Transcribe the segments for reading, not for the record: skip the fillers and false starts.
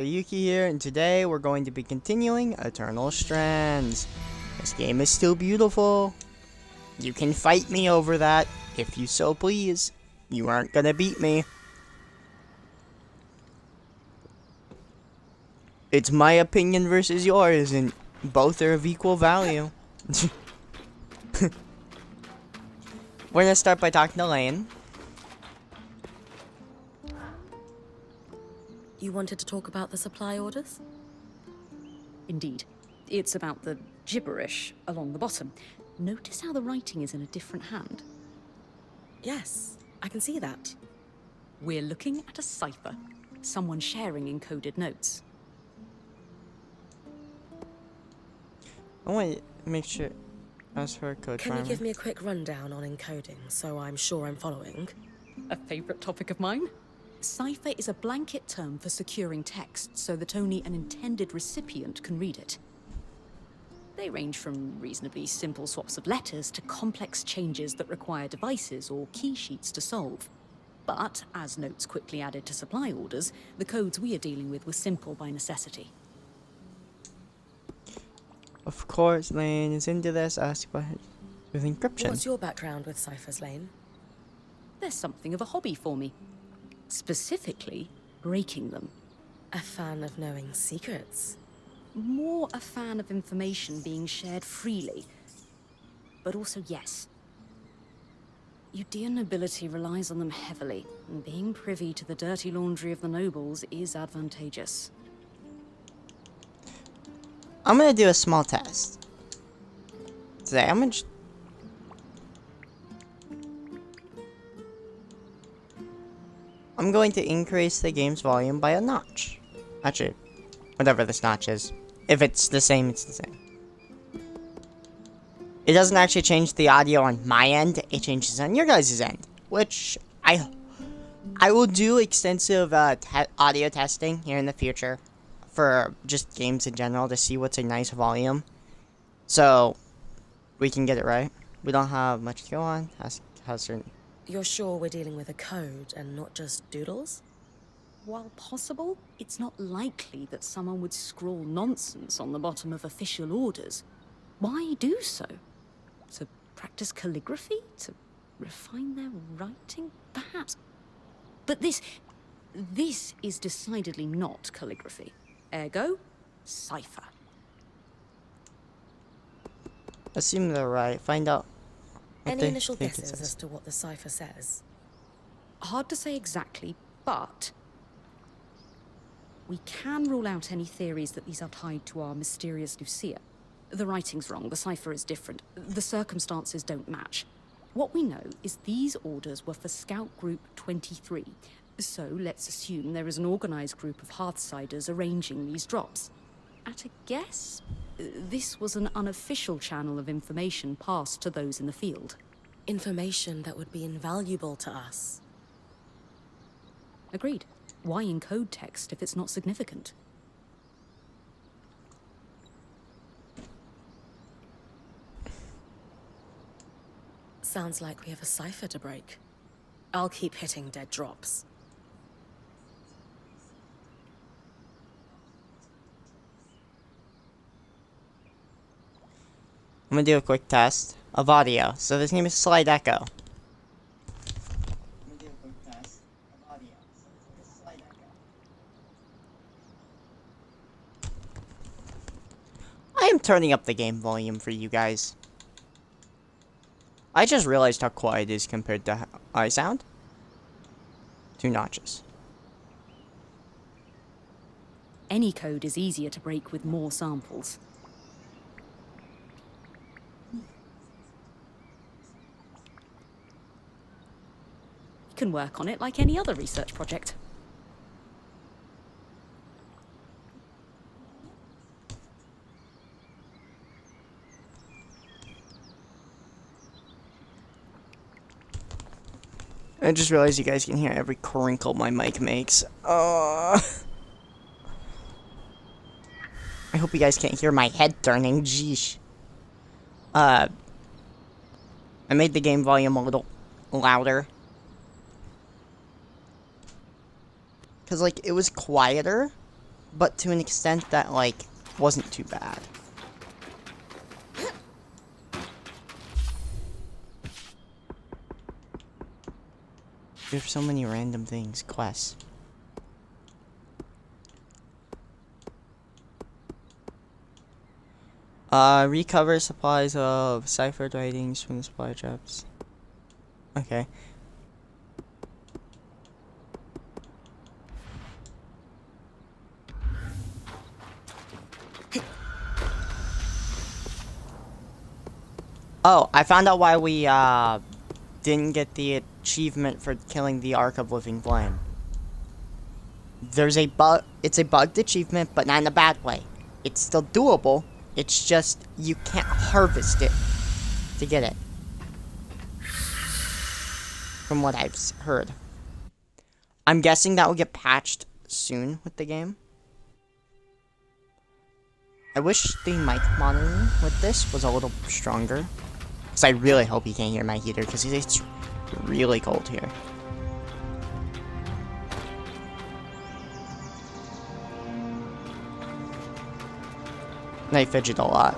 Yuki here, and today we're going to be continuing Eternal Strands. This game is still beautiful. You can fight me over that, if you so please. You aren't gonna beat me. It's my opinion versus yours, and both are of equal value. We're gonna start by talking to Lane. You wanted to talk about the supply orders? Indeed. It's about the gibberish along the bottom. Notice how the writing is in a different hand. Yes, I can see that. We're looking at a cipher. Someone sharing encoded notes. I want to make sure. As for a code Can you primer. give me a quick rundown on encoding so I'm sure I'm following? A favorite topic of mine? Cipher is a blanket term for securing text so that only an intended recipient can read it. They range from reasonably simple swaps of letters to complex changes that require devices or key sheets to solve. But, as notes quickly added to supply orders, the codes we are dealing with were simple by necessity. Of course, Lane is into this aspect with encryption. What's your background with ciphers, Lane? There's something of a hobby for me. Specifically, breaking them. A fan of knowing secrets? More a fan of information being shared freely. But also, yes. Udean nobility relies on them heavily, and being privy to the dirty laundry of the nobles is advantageous. I'm gonna do a small test. Today, I'm going to increase the game's volume by a notch. Actually, whatever this notch is. If it's the same, it's the same. It doesn't actually change the audio on my end, it changes on your guys' end. Which, I will do extensive audio testing here in the future. For just games in general to see what's a nice volume. So, we can get it right. We don't have much to go on. You're sure we're dealing with a code and not just doodles? While possible, it's not likely that someone would scrawl nonsense on the bottom of official orders. Why do so? To practice calligraphy? To refine their writing? Perhaps. But this is decidedly not calligraphy. Ergo, cipher. Assume they're right. Find out. Any initial guesses as to what the cipher says? Hard to say exactly, but we can rule out any theories that these are tied to our mysterious Lucia. The writing's wrong, the cipher is different, the circumstances don't match. What we know is these orders were for Scout Group 23, so let's assume there is an organized group of Hearthsiders arranging these drops. At a guess, this was an unofficial channel of information passed to those in the field. Information that would be invaluable to us. Agreed. Why encode text if it's not significant? Sounds like we have a cipher to break. I'll keep hitting dead drops. I'm gonna do a quick test of audio. So this name is Slide Echo. I am turning up the game volume for you guys. I just realized how quiet it is compared to how I sound. 2 notches. Any code is easier to break with more samples. You can work on it like any other research project. I just realized you guys can hear every crinkle my mic makes. I hope you guys can't hear my head turning. Jeesh. I made the game volume a little louder. Because, like, it was quieter but to an extent that, like, wasn't too bad. There's so many random things, quests. Recover supplies of ciphered writings from the supply traps. Okay. Oh, I found out why we, didn't get the achievement for killing the Ark of Living Flame. There's a bug. It's a bugged achievement, but not in a bad way. It's still doable. It's just you can't harvest it to get it. From what I've heard. I'm guessing that will get patched soon with the game. I wish the mic monitoring with this was a little stronger. Because I really hope you can't hear my heater, because it's really cold here. And I fidget a lot.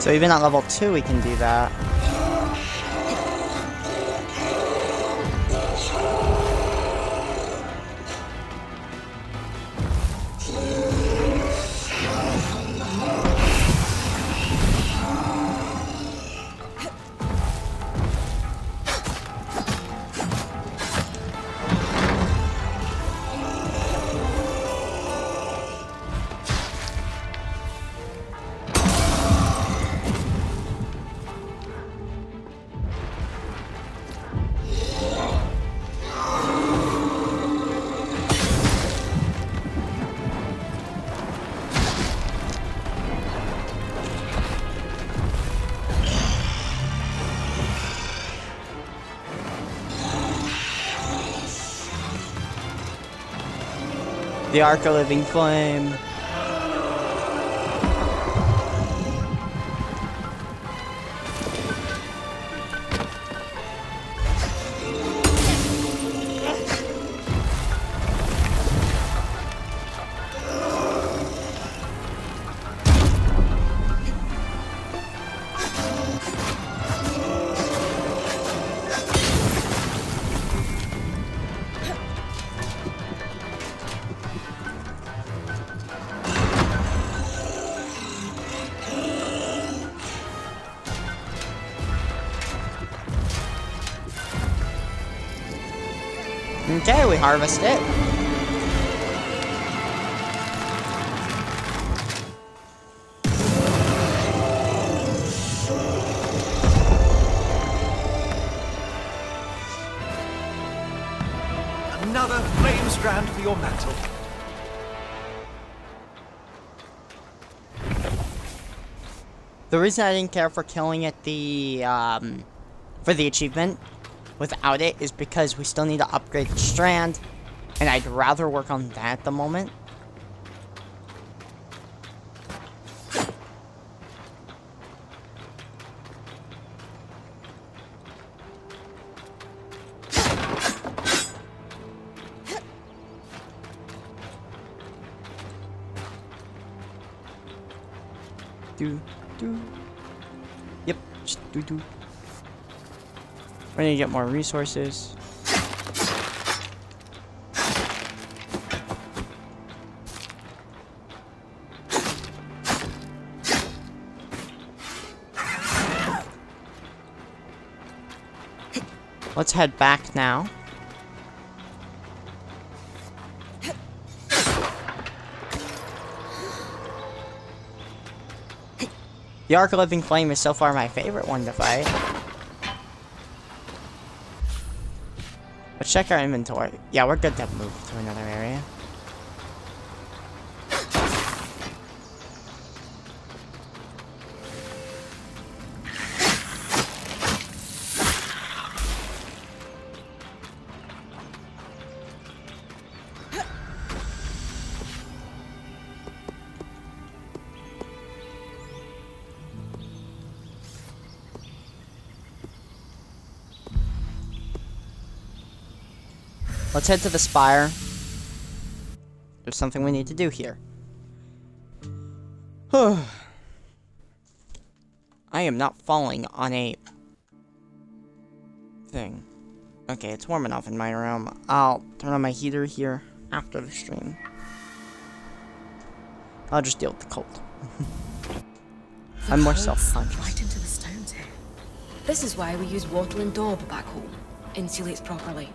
So even at level 2 we can do that. The Ark of Living Flame. Okay, we harvest it. Another flame strand for your mantle. The reason I didn't care for killing it for the achievement without it is because we still need to upgrade the strand, and I'd rather work on that at the moment. Do. Yep, just do. We need to get more resources. Let's head back now. The Arc of Living Flame is so far my favorite one to fight. Let's check our inventory. Yeah, we're good to move to another area. Let's head to the spire. There's something we need to do here. I am not falling on a thing. Okay, it's warm enough in my room. I'll turn on my heater here after the stream. I'll just deal with the cold. I'm more self-conscious. Right into the stones here. This is why we use wattle and daub back home. Insulates properly.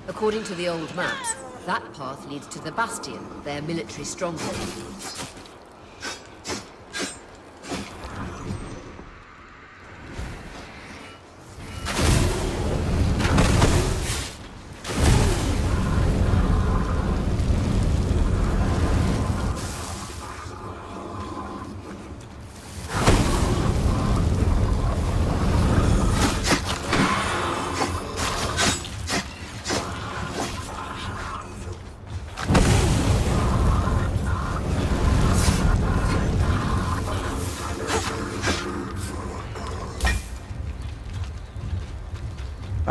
According to the old maps, that path leads to the Bastion, their military stronghold.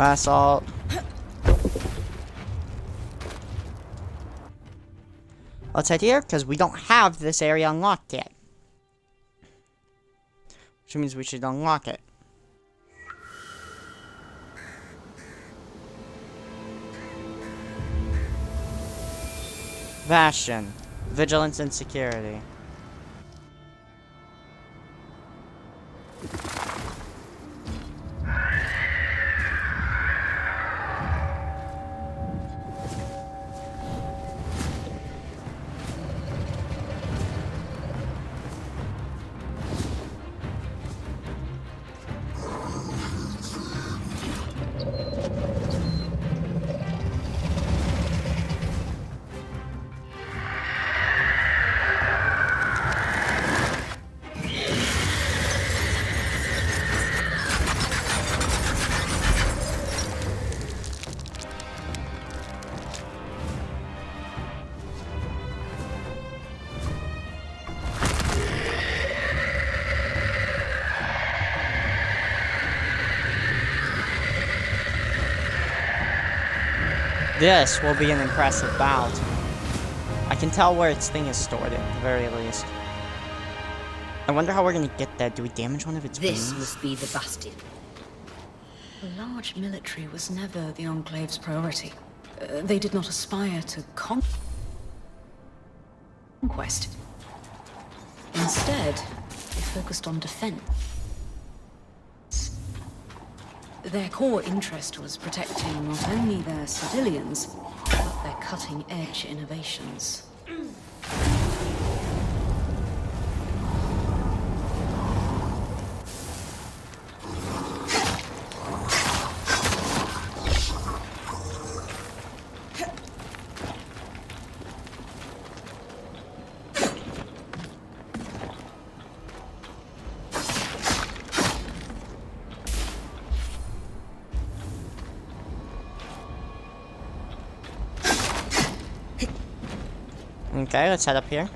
Assault. Let's head here, because we don't have this area unlocked yet. Which means we should unlock it. Bastion. Vigilance and security. This will be an impressive bout. I can tell where its thing is stored at the very least. I wonder how we're gonna get that. Do we damage one of its This wings? must be the Bastion. A large military was never the Enclave's priority. They did not aspire to conquest. Instead, they focused on defense. Their core interest was protecting not only their civilians, but their cutting-edge innovations. Okay, let's head up here.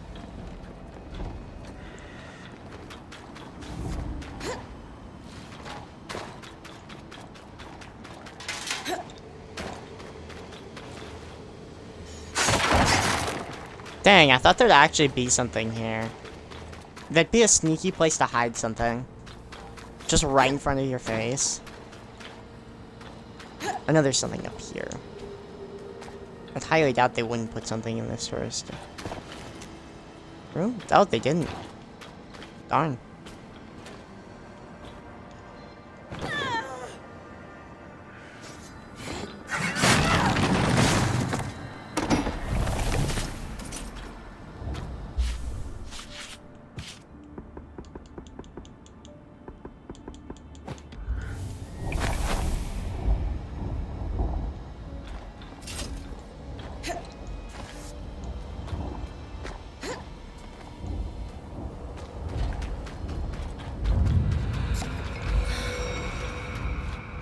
Dang, I thought there'd actually be something here. That'd be a sneaky place to hide something. Just right in front of your face. I know there's something up here. I highly doubt they wouldn't put something in this first. Room? Oh, they didn't. Darn.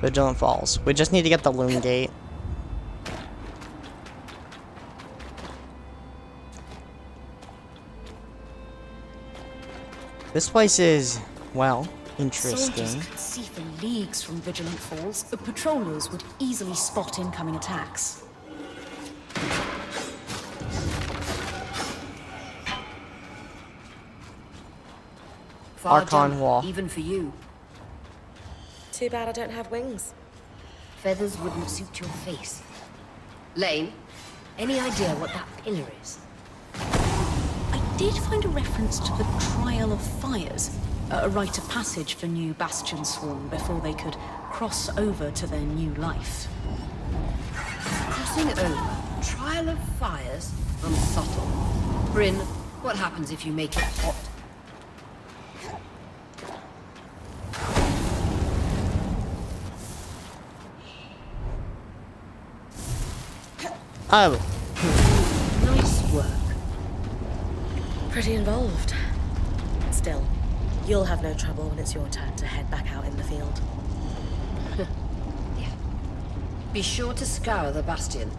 Vigilant Falls. We just need to get the loom gate. This place is, well, interesting. Soldiers could see for leagues from Vigilant Falls. The patrollers would easily spot incoming attacks. Far Archon jump, wall. even for you. Too bad I don't have wings. Feathers wouldn't suit your face. Lane, any idea what that pillar is? I did find a reference to the Trial of Fires, a rite of passage for new Bastion Sworn before they could cross over to their new life. Crossing over. Trial of Fires? Unsubtle. Bryn, what happens if you make it hot? Oh, Nice work. Pretty involved. Still, you'll have no trouble when it's your turn to head back out in the field. Yeah. Be sure to scour the bastion.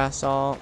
Assault.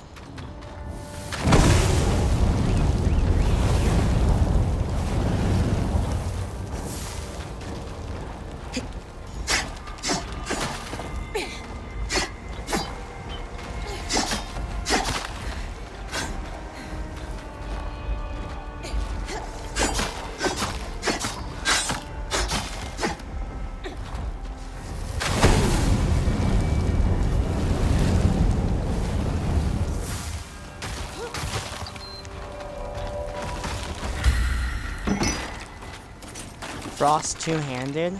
Frost two-handed.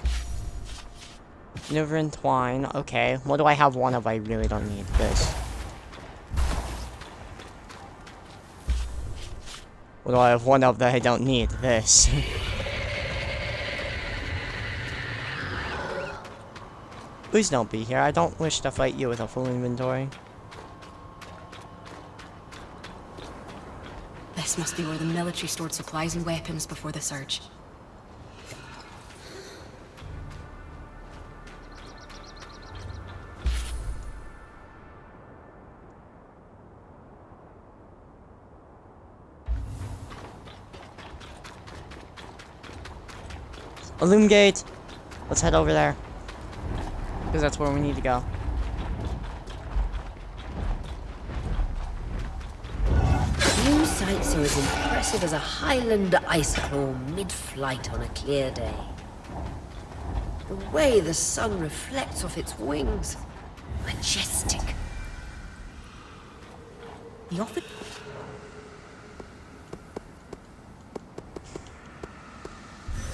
Never entwine. Okay. What do I have one of? I really don't need this. What do I have one of that I don't need? This. Please don't be here. I don't wish to fight you with a full inventory. This must be where the military stored supplies and weapons before the surge. A loom gate. Let's head over there. Because that's where we need to go. Few sights are as impressive as a Highland icicle mid-flight on a clear day. The way the sun reflects off its wings. Majestic. The offer.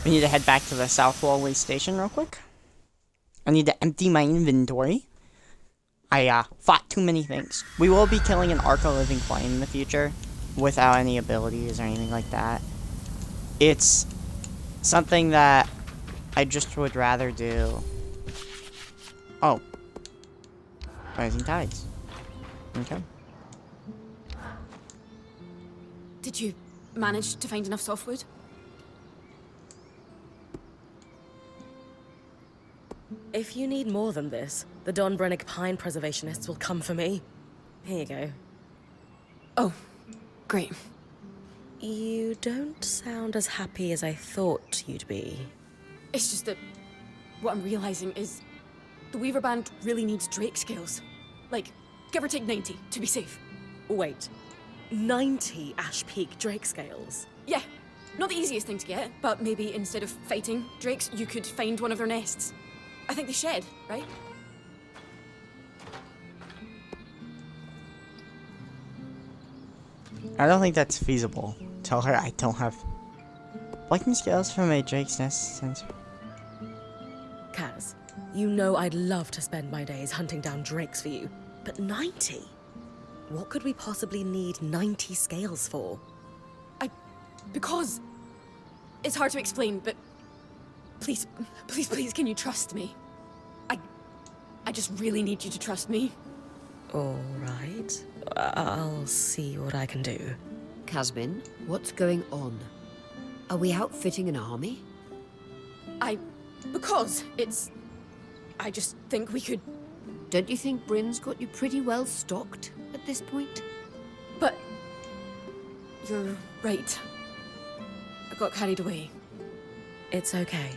We need to head back to the South Wallway Station real quick. I need to empty my inventory. I fought too many things. We will be killing an Arco Living Flame in the future without any abilities or anything like that. It's something that I just would rather do. Oh. Rising Tides. Okay. Did you manage to find enough softwood? If you need more than this, the Don Brennick Pine preservationists will come for me. Here you go. Oh, great. You don't sound as happy as I thought you'd be. It's just that what I'm realizing is the Weaver Band really needs Drake scales. Like, give or take 90 to be safe. Wait, 90 Ash Peak Drake scales? Yeah, not the easiest thing to get, but maybe instead of fighting drakes, you could find one of their nests. I think they shed, right? I don't think that's feasible. Tell her I don't have plucking scales from a Drake's nest since. Kaz, you know I'd love to spend my days hunting down drakes for you, but 90? What could we possibly need 90 scales for? Because it's hard to explain, but please, please, please, can you trust me? I just really need you to trust me. All right. I'll see what I can do. Casbin, what's going on? Are we outfitting an army? Because I just think we could. Don't you think Bryn's got you pretty well stocked at this point? But you're right. I got carried away. It's okay.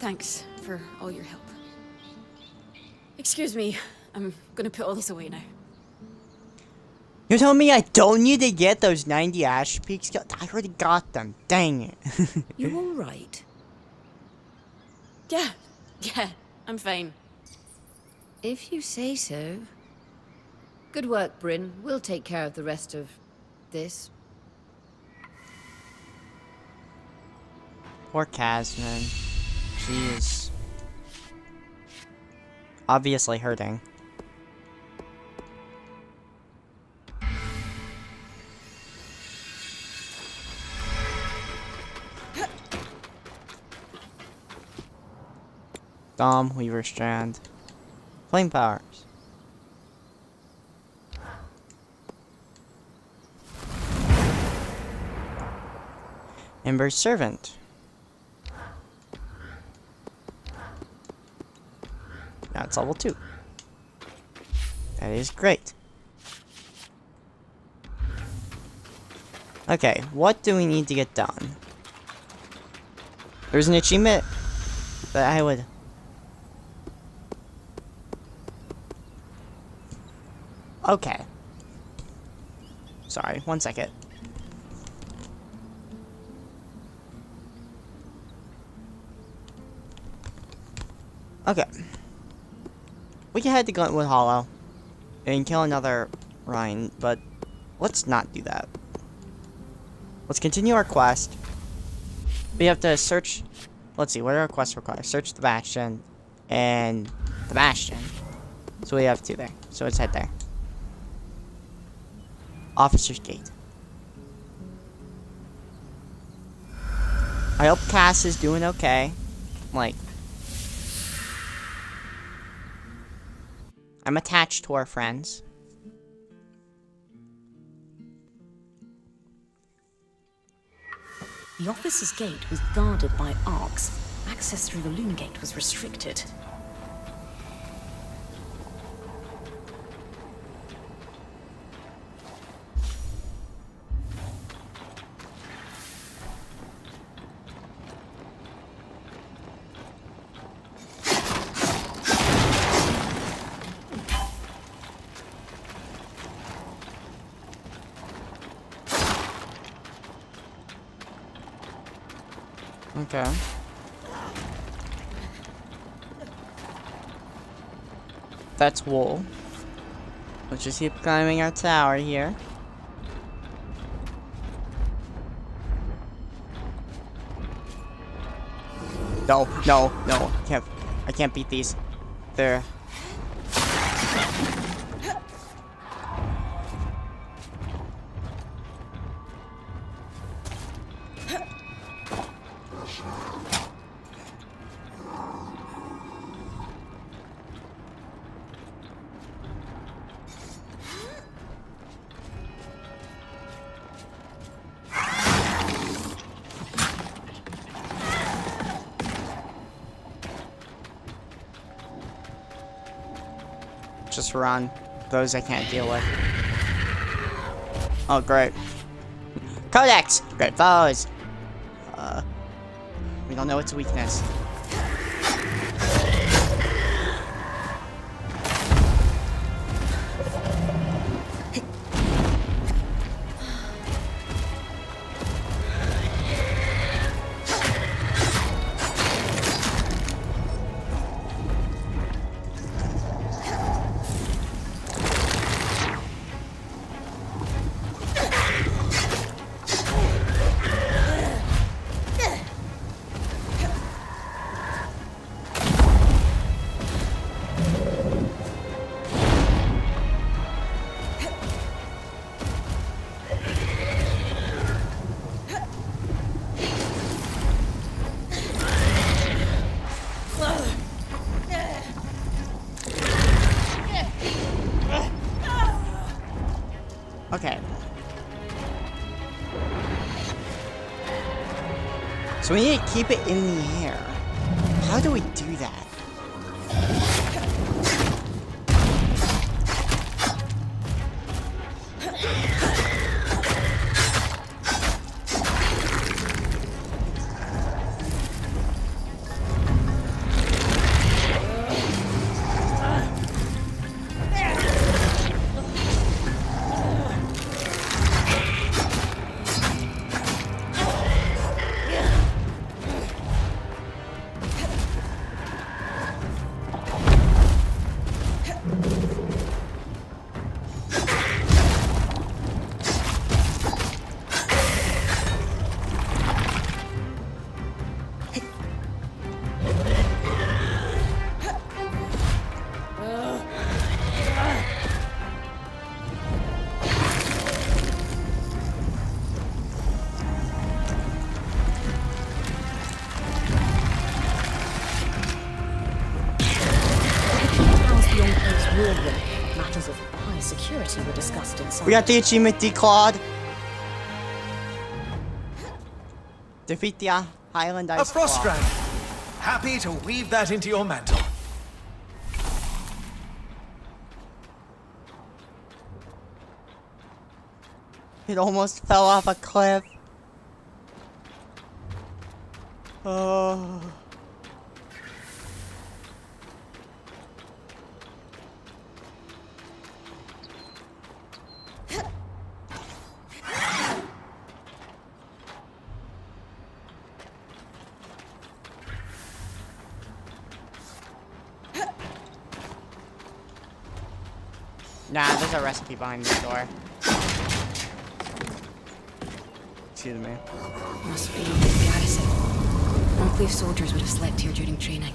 Thanks for all your help. Excuse me, I'm gonna put all this away now. You're telling me I don't need to get those 90 Ash Peaks? I already got them. Dang it. You all right? Yeah, I'm fine. If you say so. Good work, Bryn. We'll take care of the rest of this. Poor Kaz, man. She is obviously hurting. Dom, Weaver, Strand. Flame powers. Ember's Servant. Now it's level 2. That is great. Okay, what do we need to get done? There's an achievement that I would... Okay. Sorry, one second. Okay. We can head to Glintwood Hollow and kill another Rhine, but let's not do that. Let's continue our quest. We have to search... Let's see, what are our quests require? Search the Bastion and the Bastion. So we have 2 there. So let's head there. Officer's Gate. I hope Cass is doing okay. Like... I'm attached to our friends. The officer's gate was guarded by arcs. Access through the loom gate was restricted. Okay. That's wool. Let's just keep climbing our tower here. No, no, no. I can't beat these. They're... Just run. Those I can't deal with. Oh, great. Codex! Great foes! We don't know its weakness. Okay. So we need to keep it in the air. How do we do that? Matters of high security were discussed inside. We got the achievement declawed. Defeat the Highland A Ice frost Claw. strand. Happy to weave that into your mantle. It almost fell off a cliff. Oh. Nah, there's a recipe behind the door. Excuse me. Must be the garrison. Monthly soldiers would have slept here during training.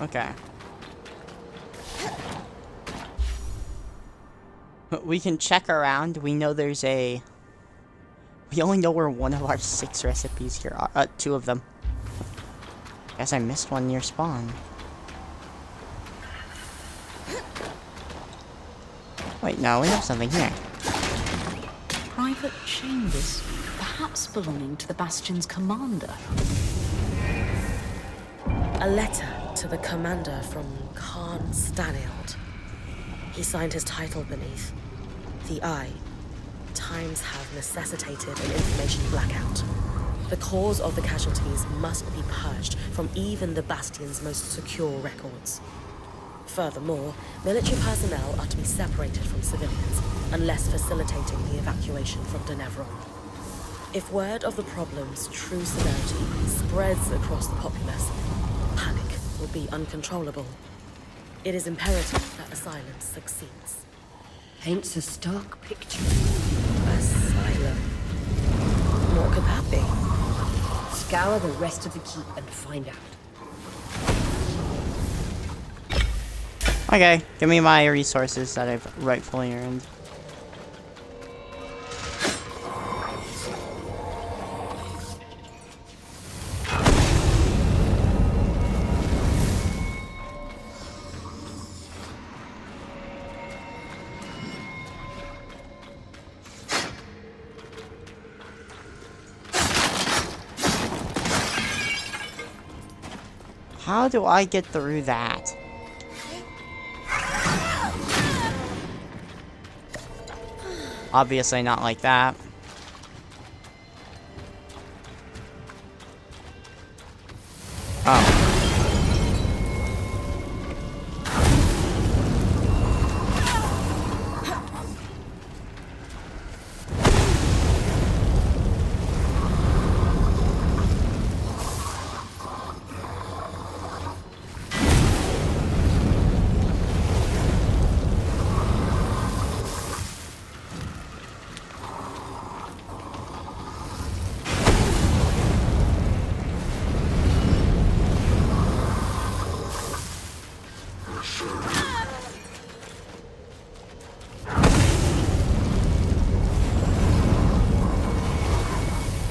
Okay. We can check around. We know there's a... We only know where one of our 6 recipes here are. 2 of them. Guess I missed one near spawn. Wait, no, we have something here. Private chambers, perhaps belonging to the Bastion's commander. A letter to the commander from Khan Stanield. He signed his title beneath. The Eye. Times have necessitated an information blackout. The cause of the casualties must be purged from even the Bastion's most secure records. Furthermore, military personnel are to be separated from civilians, unless facilitating the evacuation from Denevron. If word of the problem's true severity spreads across the populace, panic will be uncontrollable. It is imperative that asylum succeeds. Paints a stark picture. Asylum. What could that be? Scour the rest of the keep and find out. Okay, give me my resources that I've rightfully earned. How do I get through that? Obviously not like that. Oh.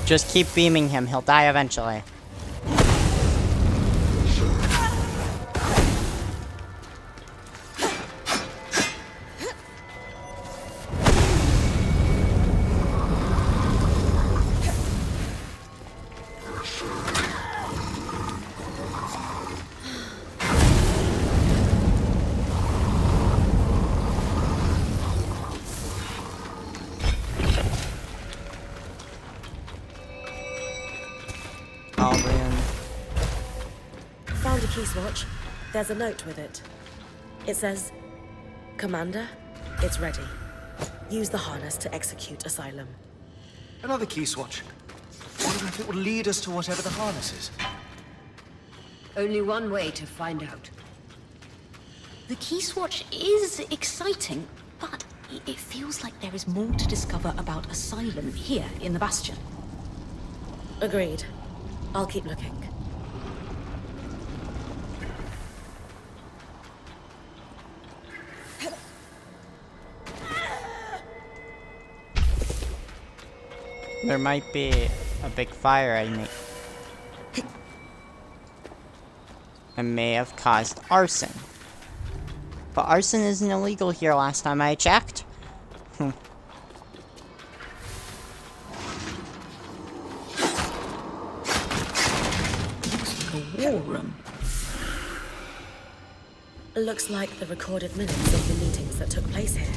Just keep beaming him, he'll die eventually. Found a key swatch. There's a note with it. It says, Commander, it's ready. Use the harness to execute Asylum. Another key swatch. Wonder if it will lead us to whatever the harness is. Only one way to find out. The key swatch is exciting, but it feels like there is more to discover about Asylum here in the Bastion. Agreed. I'll keep looking. There might be a big fire I may have caused arson. But arson isn't illegal here last time I checked. Looks like a war room. Looks like the recorded minutes of the meetings that took place here.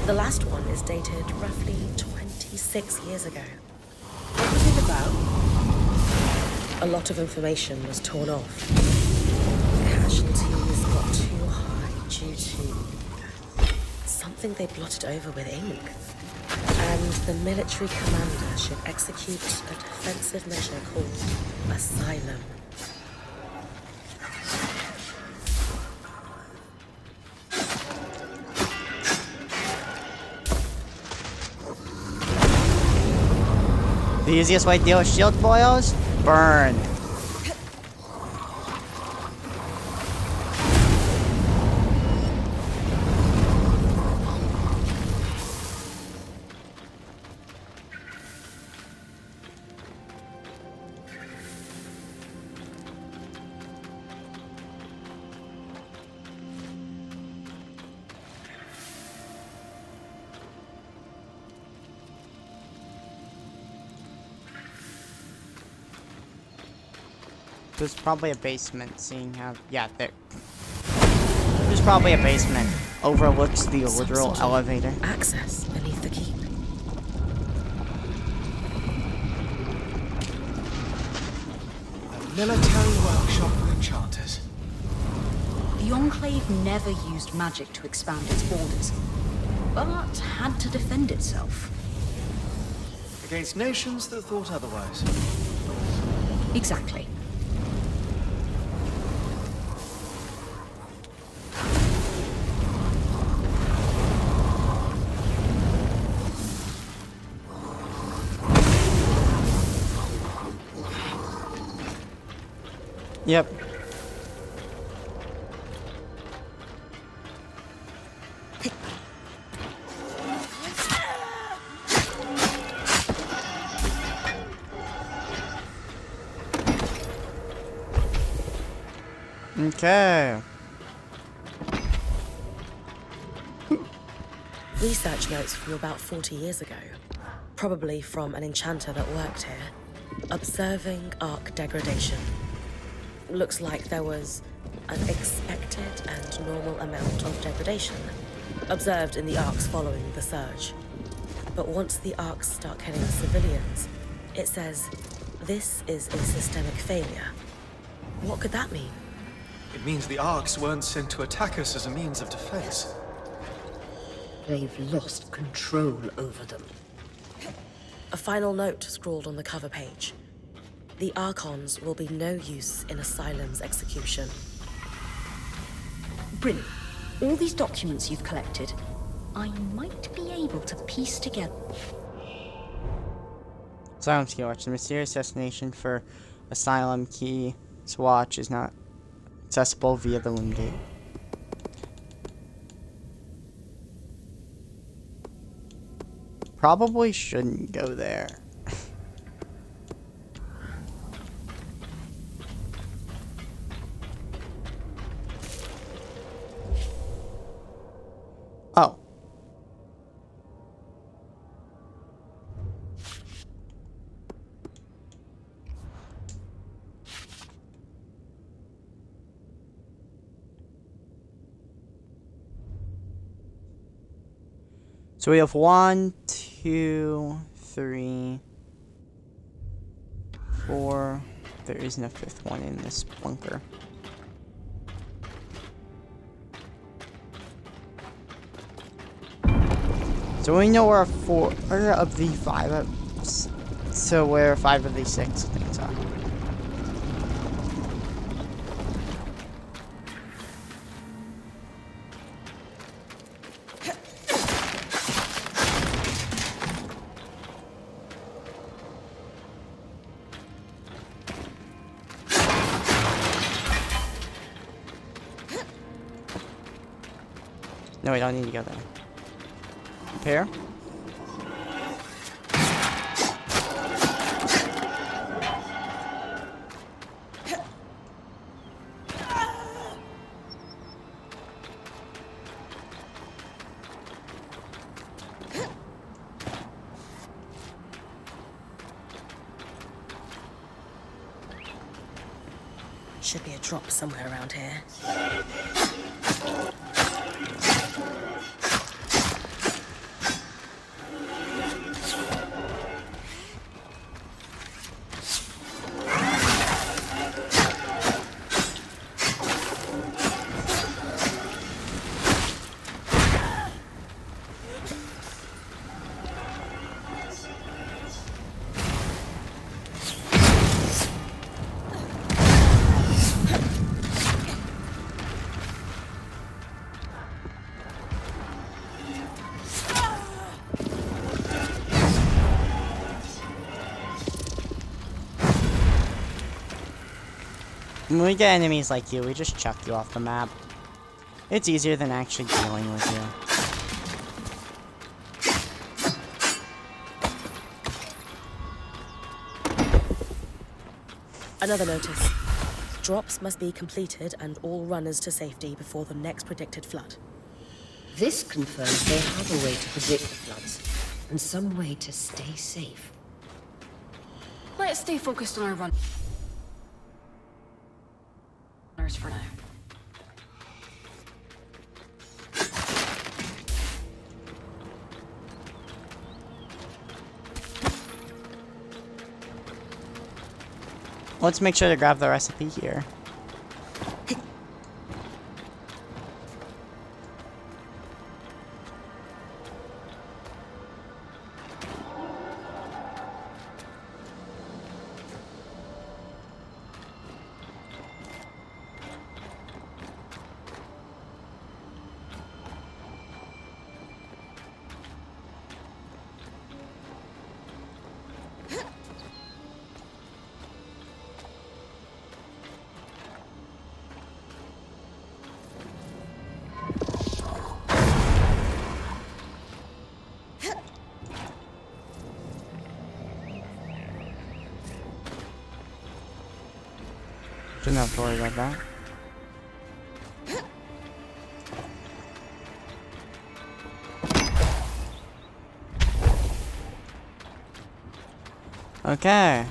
The last one is dated roughly 26 years ago. What was it about? A lot of information was torn off. Casualties got too high due to something they blotted over with ink. And the military commander should execute a defensive measure called Asylum. The easiest way to deal with shield boils? Burn. There's probably a basement, seeing how... Yeah, there. There's probably a basement. Overlooks the literal elevator. Access beneath the keep. A military workshop for enchanters. The Enclave never used magic to expand its borders, but had to defend itself. Against nations that thought otherwise. Exactly. Yep. Okay. Research notes from about 40 years ago, probably from an enchanter that worked here, observing arc degradation. Looks like there was an expected and normal amount of degradation observed in the arcs following the surge. But once the arcs start killing civilians, it says this is a systemic failure. What could that mean? It means the Arks weren't sent to attack us as a means of defense. They've lost control over them. A final note scrawled on the cover page. The Archons will be no use in Asylum's execution. Brilliant. All these documents you've collected, I might be able to piece together. Asylum Key Watch. The mysterious destination for Asylum Key Watch is not accessible via the Loom Gate. Probably shouldn't go there. Oh. So we have 1, 2, 3, 4. There isn't a 5th one in this bunker. So we know where 4 of the 5. So where 5 of the 6 things are. No, we don't need to go there. Here? Should be a drop somewhere around here. When we get enemies like you, we just chuck you off the map. It's easier than actually dealing with you. Another notice. Drops must be completed and all runners to safety before the next predicted flood. This confirms they have a way to predict the floods, and some way to stay safe. Let's stay focused on our runners for now. Let's make sure to grab the recipe here. don't have to worry about that. Okay.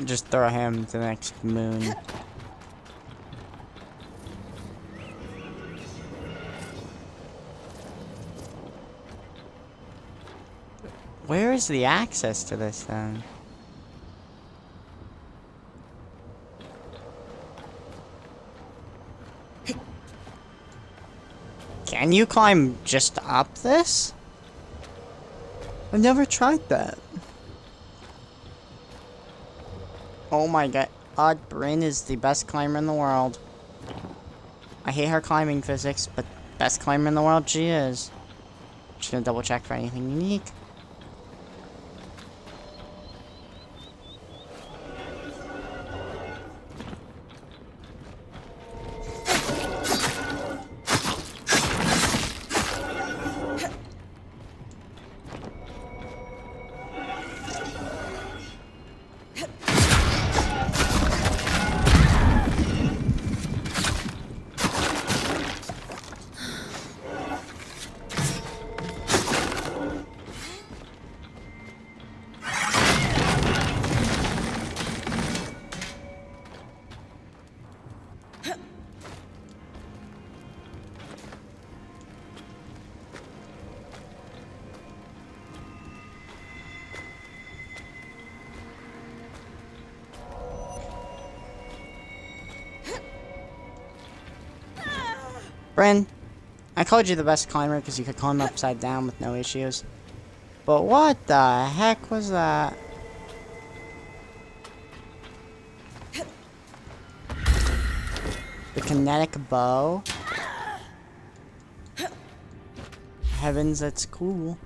Just throw him to the next moon. Where is the access to this then? Can you climb just up this? I've never tried that. Oh my god. Bryn is the best climber in the world. I hate her climbing physics, but best climber in the world she is. Just gonna double check for anything unique. Bryn, I called you the best climber because you could climb upside down with no issues. But what the heck was that? The kinetic bow? Heavens, that's cool.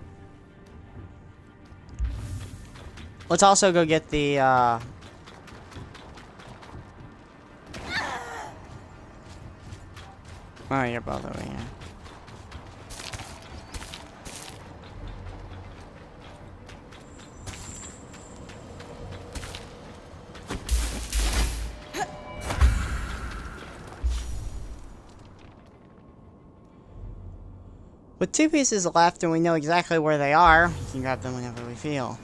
Let's also go get the, Oh, you're both over here. With 2 pieces left and we know exactly where they are, we can grab them whenever we feel.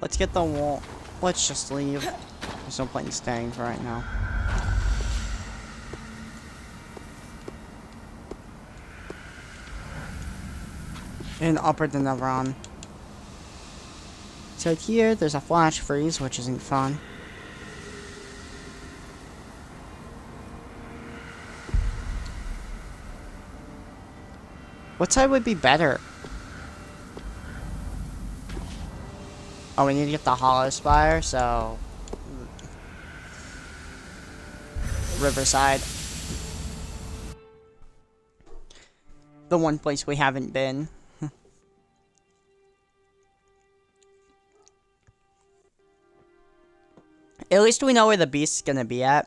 Let's get the wall. Let's just leave. There's no point in staying for right now. And upper than never on. So here, there's a flash freeze, which isn't fun. What side would be better? Oh, we need to get the Hollow Spire, so... Riverside. The one place we haven't been. At least we know where the beast's gonna be at.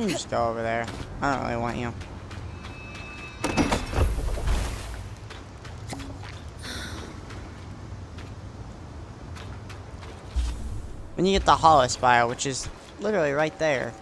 You can just go over there. I don't really want you. When you get the Hollow Spire, which is literally right there.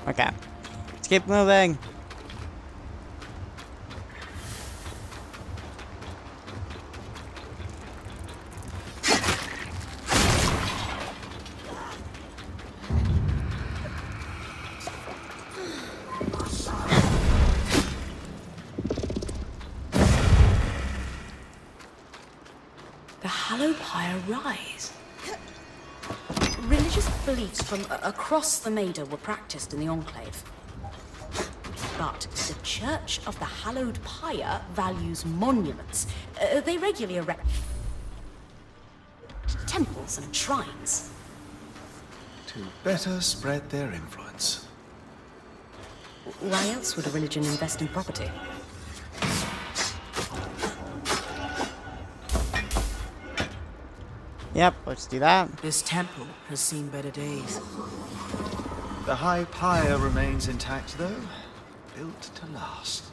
Okay. Let's keep moving. The Hallowed Pyre rise. Religious beliefs from across the Maida were practiced in the Enclave. But the Church of the Hallowed Pyre values monuments. They regularly erect temples and shrines. To better spread their influence. Why else would a religion invest in property? Yep, let's do that. This temple has seen better days. The high pyre remains intact, though. Built to last.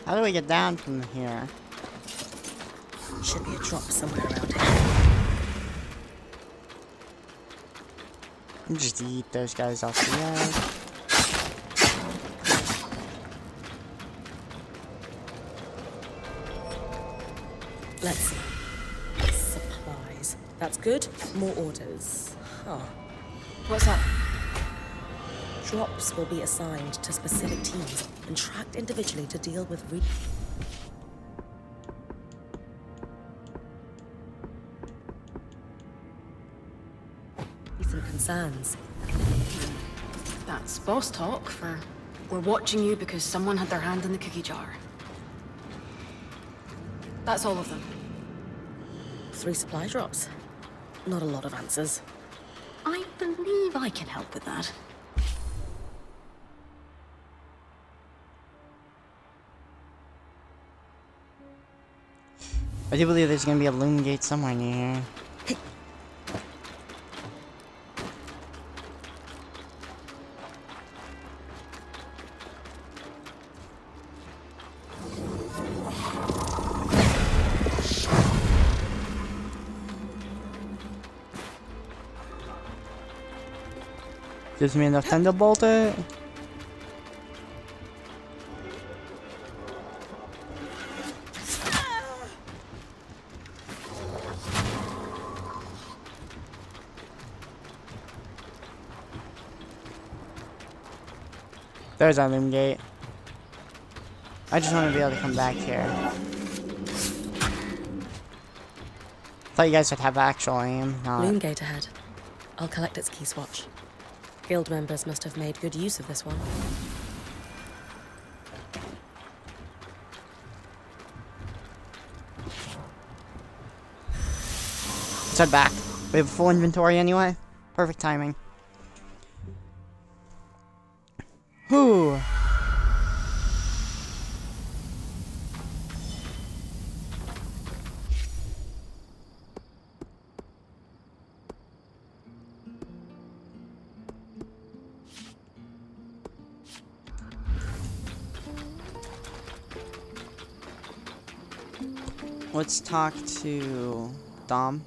How do we get down from here? Should be a drop somewhere around here. Just eat those guys off the edge. Let's see. Supplies. That's good. More orders. Huh. What's that? Drops will be assigned to specific teams and tracked individually to deal with recent concerns. That's boss talk for we're watching you because someone had their hand in the cookie jar. That's all of them. 3 supply drops. Not a lot of answers. I believe I can help with that. I do believe there's gonna be a loom gate somewhere near here. Gives me enough time to bolt it. There's our loom gate. I just want to be able to come back here. Thought you guys would have actual aim. Loom gate ahead. I'll collect its key swatch. Guild members must have made good use of this one. Let's head back. We have full inventory anyway. Perfect timing. Whew. Let's talk to Dom.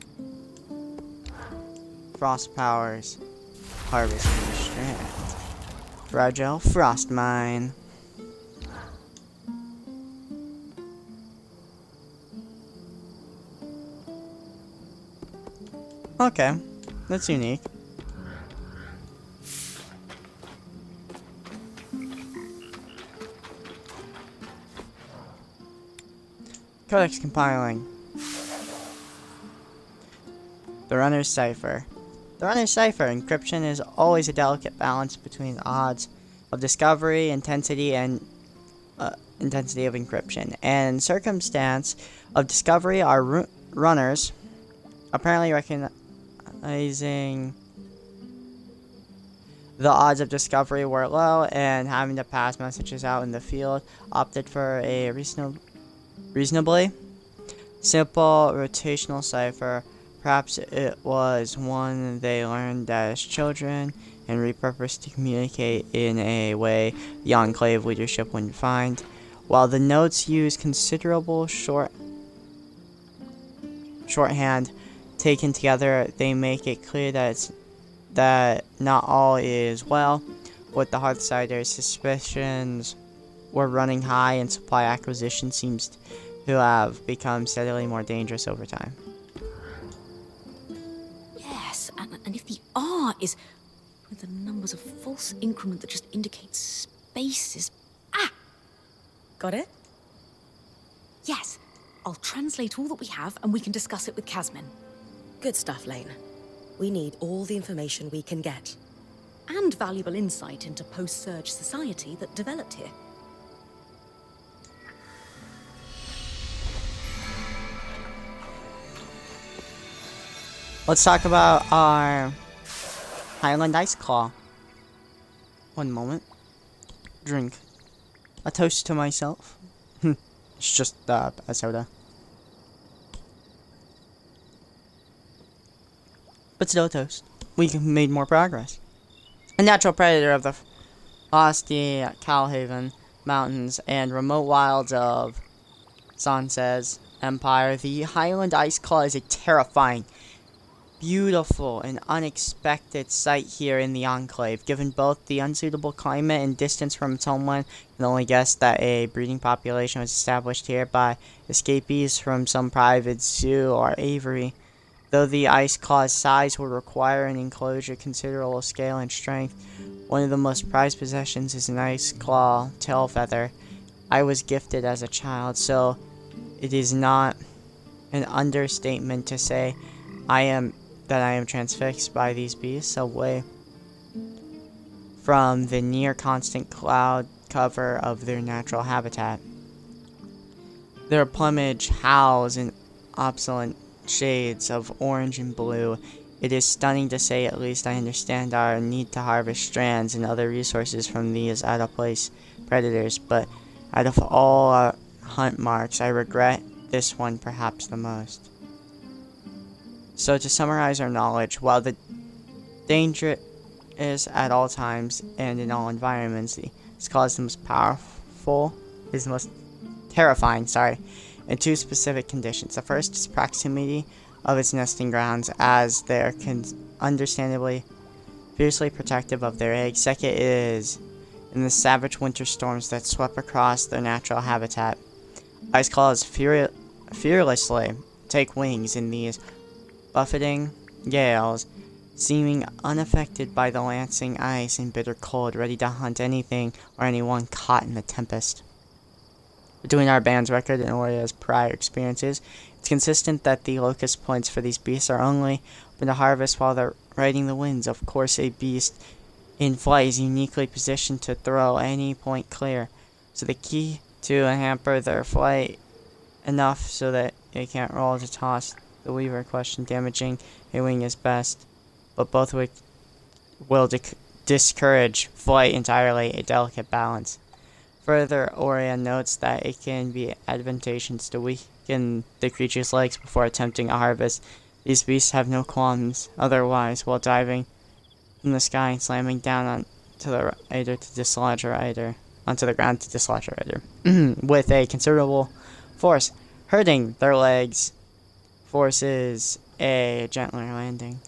Frost powers. Harvesting strand. Fragile frost mine. Okay, that's unique. Codex compiling. The Runner's Cipher. The Runner's Cipher. Encryption is always a delicate balance between the odds of discovery, intensity of encryption, and circumstance of discovery. Our runners, apparently recognizing the odds of discovery were low and having to pass messages out in the field, opted for a reasonably simple rotational cipher. Perhaps it was one they learned as children and repurposed to communicate in a way the Enclave leadership wouldn't find. While the notes use considerable shorthand taken together, they make it clear that not all is well with the Hearthsiders. Suspicions were running high, and supply acquisition seems to have become steadily more dangerous over time. Yes, and if the R is with the numbers of false increment that just indicates spaces. Ah! Got it? Yes. I'll translate all that we have and we can discuss it with Casmin. Good stuff, Lane. We need all the information we can get. And valuable insight into post-surge society that developed here. Let's talk about our Highland Ice Claw. One moment. Drink. A toast to myself. It's just a soda. But still a toast. We made more progress. A natural predator of the lofty Calhaven Mountains and remote wilds of Sansa's Empire, the Highland Ice Claw is a terrifying, beautiful, and unexpected sight here in the Enclave. Given both the unsuitable climate and distance from its homeland, you can only guess that a breeding population was established here by escapees from some private zoo or aviary. Though the ice claw's size would require an enclosure considerable scale and strength, one of the most prized possessions is an ice claw tail feather. I was gifted as a child, so it is not an understatement to say I am transfixed by these beasts away from the near constant cloud cover of their natural habitat. Their plumage howls in opulent shades of orange and blue. It is stunning to say at least. I understand our need to harvest strands and other resources from these out-of-place predators, but out of all our hunt marks, I regret this one perhaps the most. So to summarize our knowledge, while the danger is at all times and in all environments, this claw is the most terrifying, in two specific conditions. The first is proximity of its nesting grounds, as they are understandably fiercely protective of their eggs. Second is in the savage winter storms that swept across their natural habitat. Ice claws fearlessly take wings in these buffeting gales, seeming unaffected by the lancing ice and bitter cold, ready to hunt anything or anyone caught in the tempest. Between our band's record and Oria's prior experiences, it's consistent that the locust points for these beasts are only open to harvest while they're riding the winds. Of course, a beast in flight is uniquely positioned to throw any point clear, so the key to hamper their flight enough so that it can't roll to toss the Weaver question. Damaging a wing is best, but both will discourage flight entirely, a delicate balance. Further, Oria notes that it can be advantageous to weaken the creature's legs before attempting a harvest. These beasts have no qualms otherwise while diving from the sky and slamming down onto the rider to dislodge a rider, onto the ground to dislodge a rider with a considerable force. hurting their legs forces a gentler landing.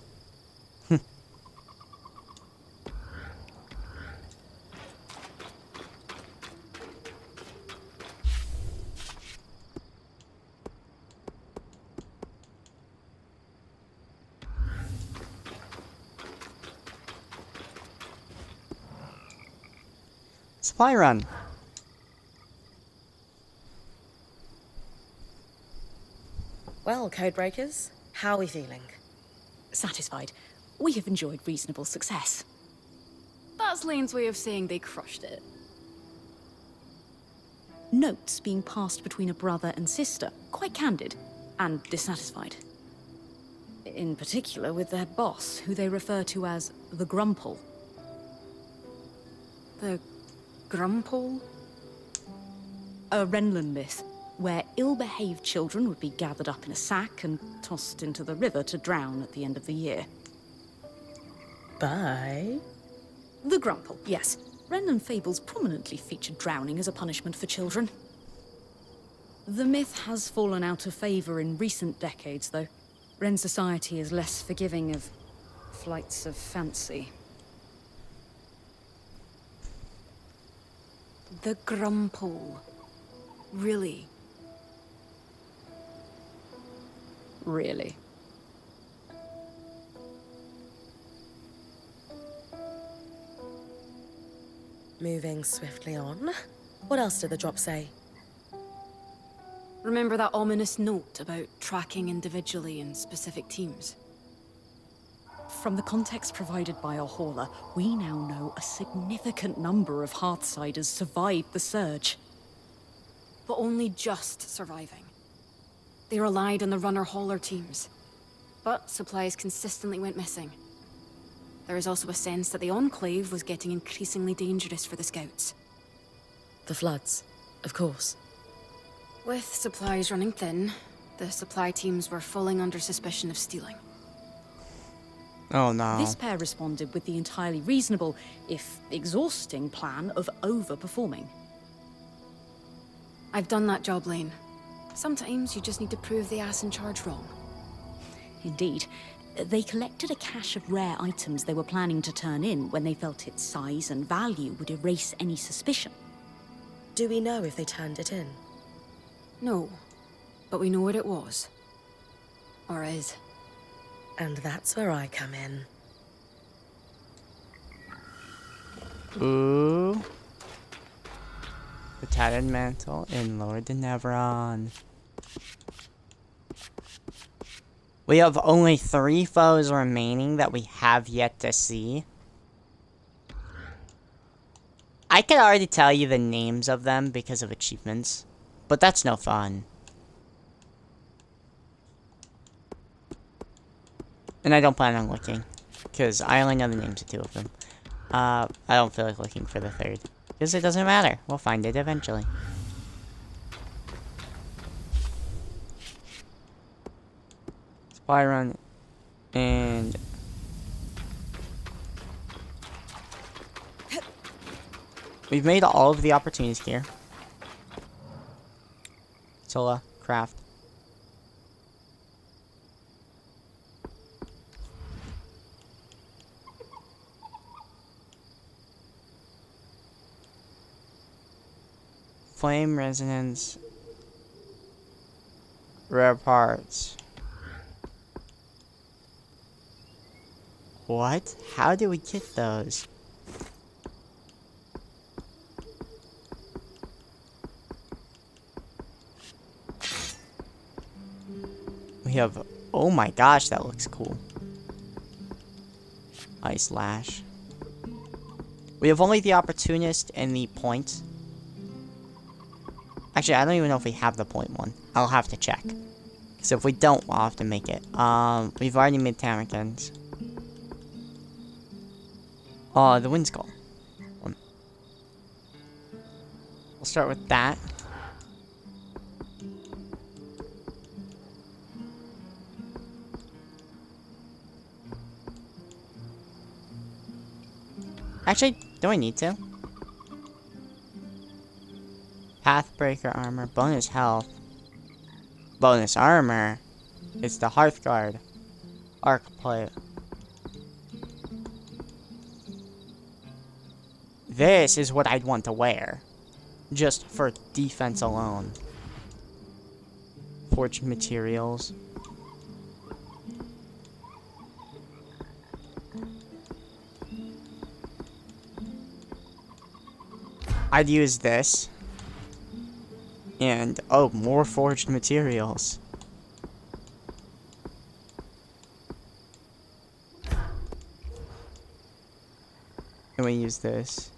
Supply run. Well, Codebreakers, how are we feeling? Satisfied. We have enjoyed reasonable success. That's Lane's way of saying they crushed it. Notes being passed between a brother and sister, quite candid and dissatisfied. In particular with their boss, who they refer to as the Grumple. The Grumple? A Renlund myth, where ill-behaved children would be gathered up in a sack and tossed into the river to drown at the end of the year. Bye. The Grumple, yes. Renlund fables prominently feature drowning as a punishment for children. The myth has fallen out of favor in recent decades, though. Ren society is less forgiving of flights of fancy. The Grumple. Really? Really. Moving swiftly on. What else did the drop say? Remember that ominous note about tracking individually in specific teams? From the context provided by our hauler, we now know a significant number of Hearthsiders survived the surge. But only just surviving. They relied on the runner-hauler teams. But supplies consistently went missing. There is also a sense that the Enclave was getting increasingly dangerous for the Scouts. The floods, of course. With supplies running thin, the supply teams were falling under suspicion of stealing. Oh no. This pair responded with the entirely reasonable, if exhausting, plan of overperforming. I've done that job, Lane. Sometimes you just need to prove the ass in charge wrong. Indeed. They collected a cache of rare items they were planning to turn in when they felt its size and value would erase any suspicion. Do we know if they turned it in? No, but we know what it was. Or is. And that's where I come in. Ooh. The Tattered Mantle in Lord Denevron. We have only 3 foes remaining that we have yet to see. I can already tell you the names of them because of achievements, but that's no fun. And I don't plan on looking, because I only know the names of 2 of them. I don't feel like looking for the 3rd, because it doesn't matter. We'll find it eventually. Spy run, and we've made all of the opportunities here. Sola, craft. Flame resonance. Rare parts. What? How do we get those? We have... Oh my gosh, that looks cool. Ice Lash. We have only the Opportunist and the Point. Actually, I don't even know if we have the Point one. I'll have to check. So if we don't, we'll have to make it. We've already made Tamikins. The Wind Skull. We'll start with that. Actually, do I need to? Pathbreaker armor, bonus health. Bonus armor. It's the Hearthguard arc plate. This is what I'd want to wear. Just for defense alone. Forged materials. I'd use this. And, oh, more forged materials. And we use this.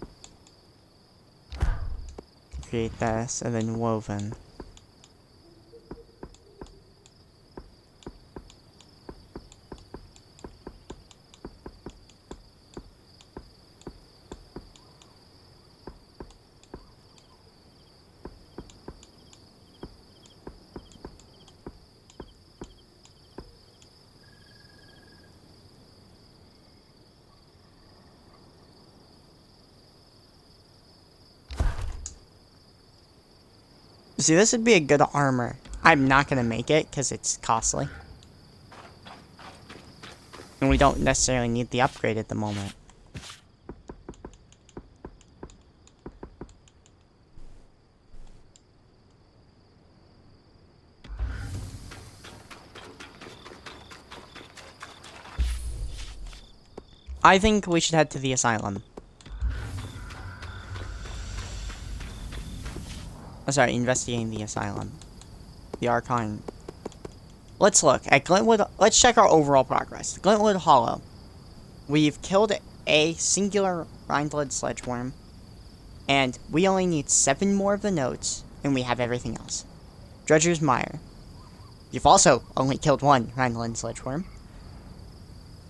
To create this, and then woven. See, this would be a good armor. I'm not gonna make it because it's costly. And we don't necessarily need the upgrade at the moment. I think we should head to the asylum. Oh, sorry, investigating the asylum. The Archon. Let's look at Glintwood. Let's check our overall progress. Glintwood Hollow. We've killed a singular Rindled Sledgeworm. And we only need 7 more of the notes, and we have everything else. Dredger's Mire. You've also only killed 1 Rindled Sledgeworm.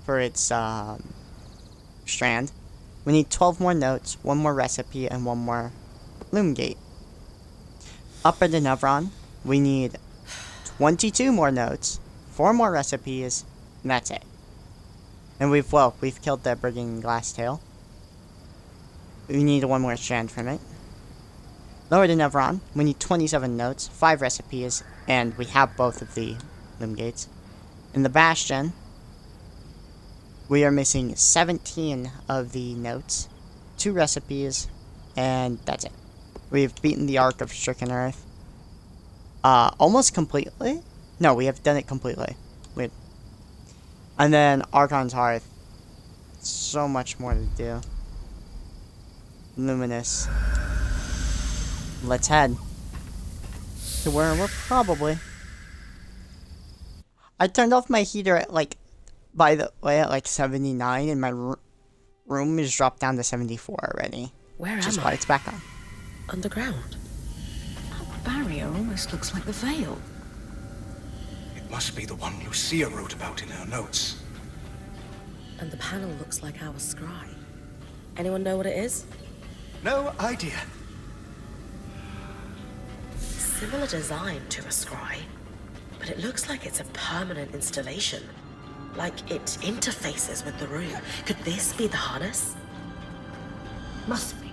For its, strand. We need 12 more notes, 1 more recipe, and 1 more Loom Gate. Upper the Nevron, we need 22 more notes, 4 more recipes, and that's it. And we've killed the Brigand Glasstail. We need 1 more strand from it. Lower the Nevron, we need 27 notes, 5 recipes, and we have both of the Loom Gates. In the Bastion, we are missing 17 of the notes, 2 recipes, and that's it. We've beaten the Ark of Stricken Earth. Almost completely? No, we have done it completely. And then Archon's Hearth. So much more to do. Luminous. Let's head to where we're probably. I turned off my heater at by the way, at 79, and my room is dropped down to 74 already. Where am I? Which is why it's back on. Underground. That barrier almost looks like the Veil. It must be the one Lucia wrote about in her notes. And the panel looks like our scry. Anyone know what it is? No idea. Similar design to a scry, but it looks like it's a permanent installation. Like it interfaces with the room. Could this be the harness? Must be.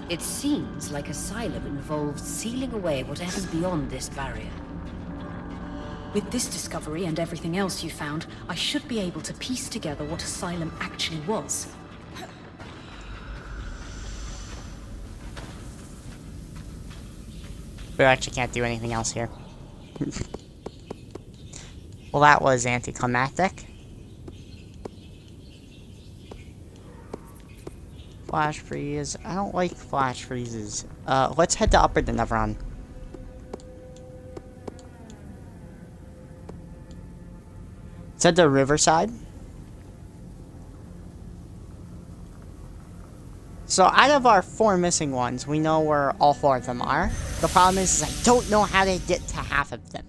It seems like Asylum involves sealing away whatever's beyond this barrier. With this discovery and everything else you found, I should be able to piece together what Asylum actually was. We actually can't do anything else here. Well, that was anticlimactic. Flash freeze. I don't like flash freezes. Let's head to Upper Denevron. Let's head to Riverside. So out of our 4 missing ones, we know where all 4 of them are. The problem is I don't know how to get to half of them.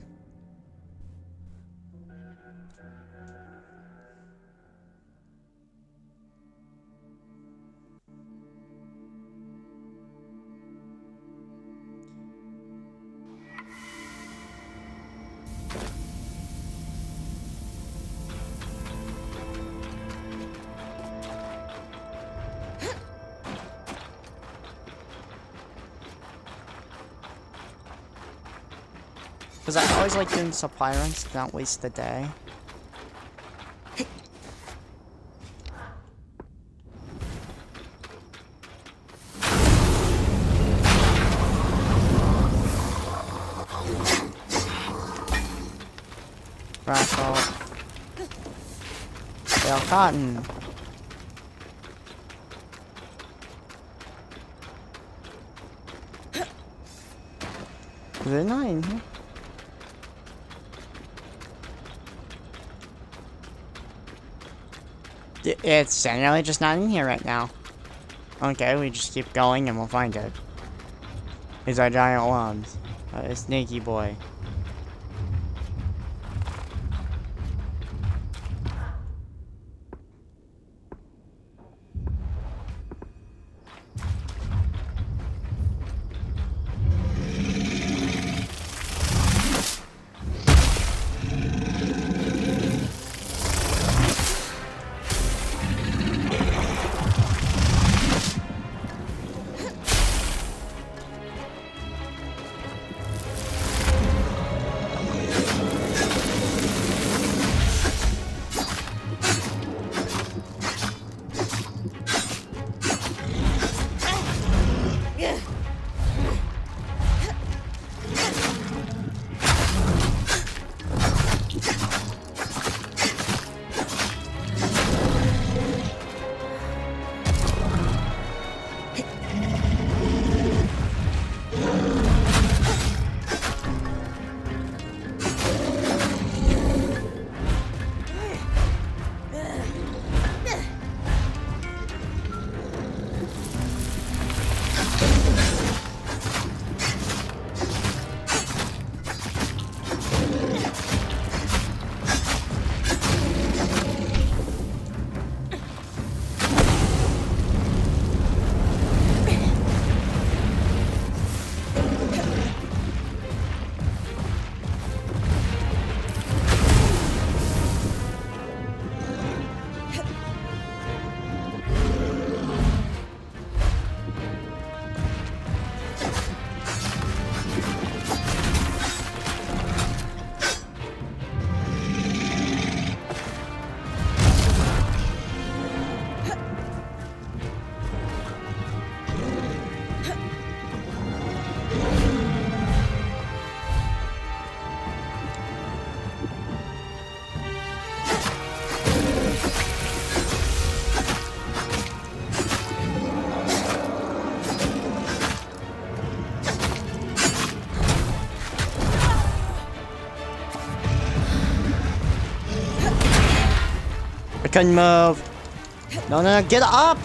Because I always like doing supply runs to not waste the day. Rascal. Bale cotton. Is it not in here? It's generally just not in here right now. Okay, we just keep going and we'll find it. It's our giant worms. A snaky boy. Couldn't move. No, no, no, get up!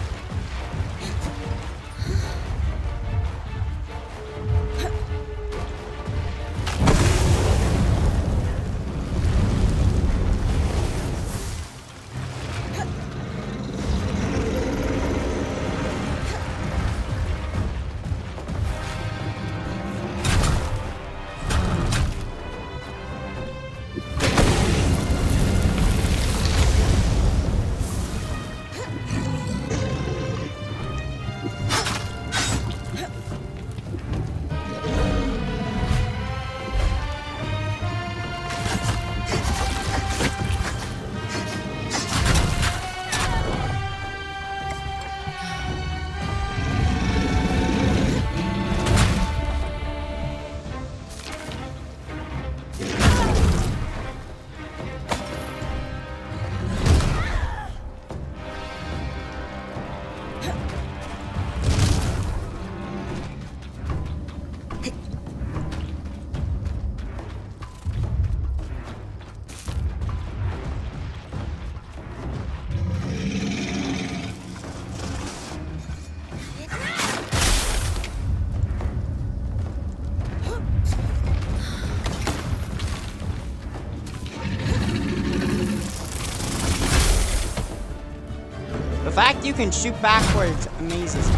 The fact you can shoot backwards amazes me.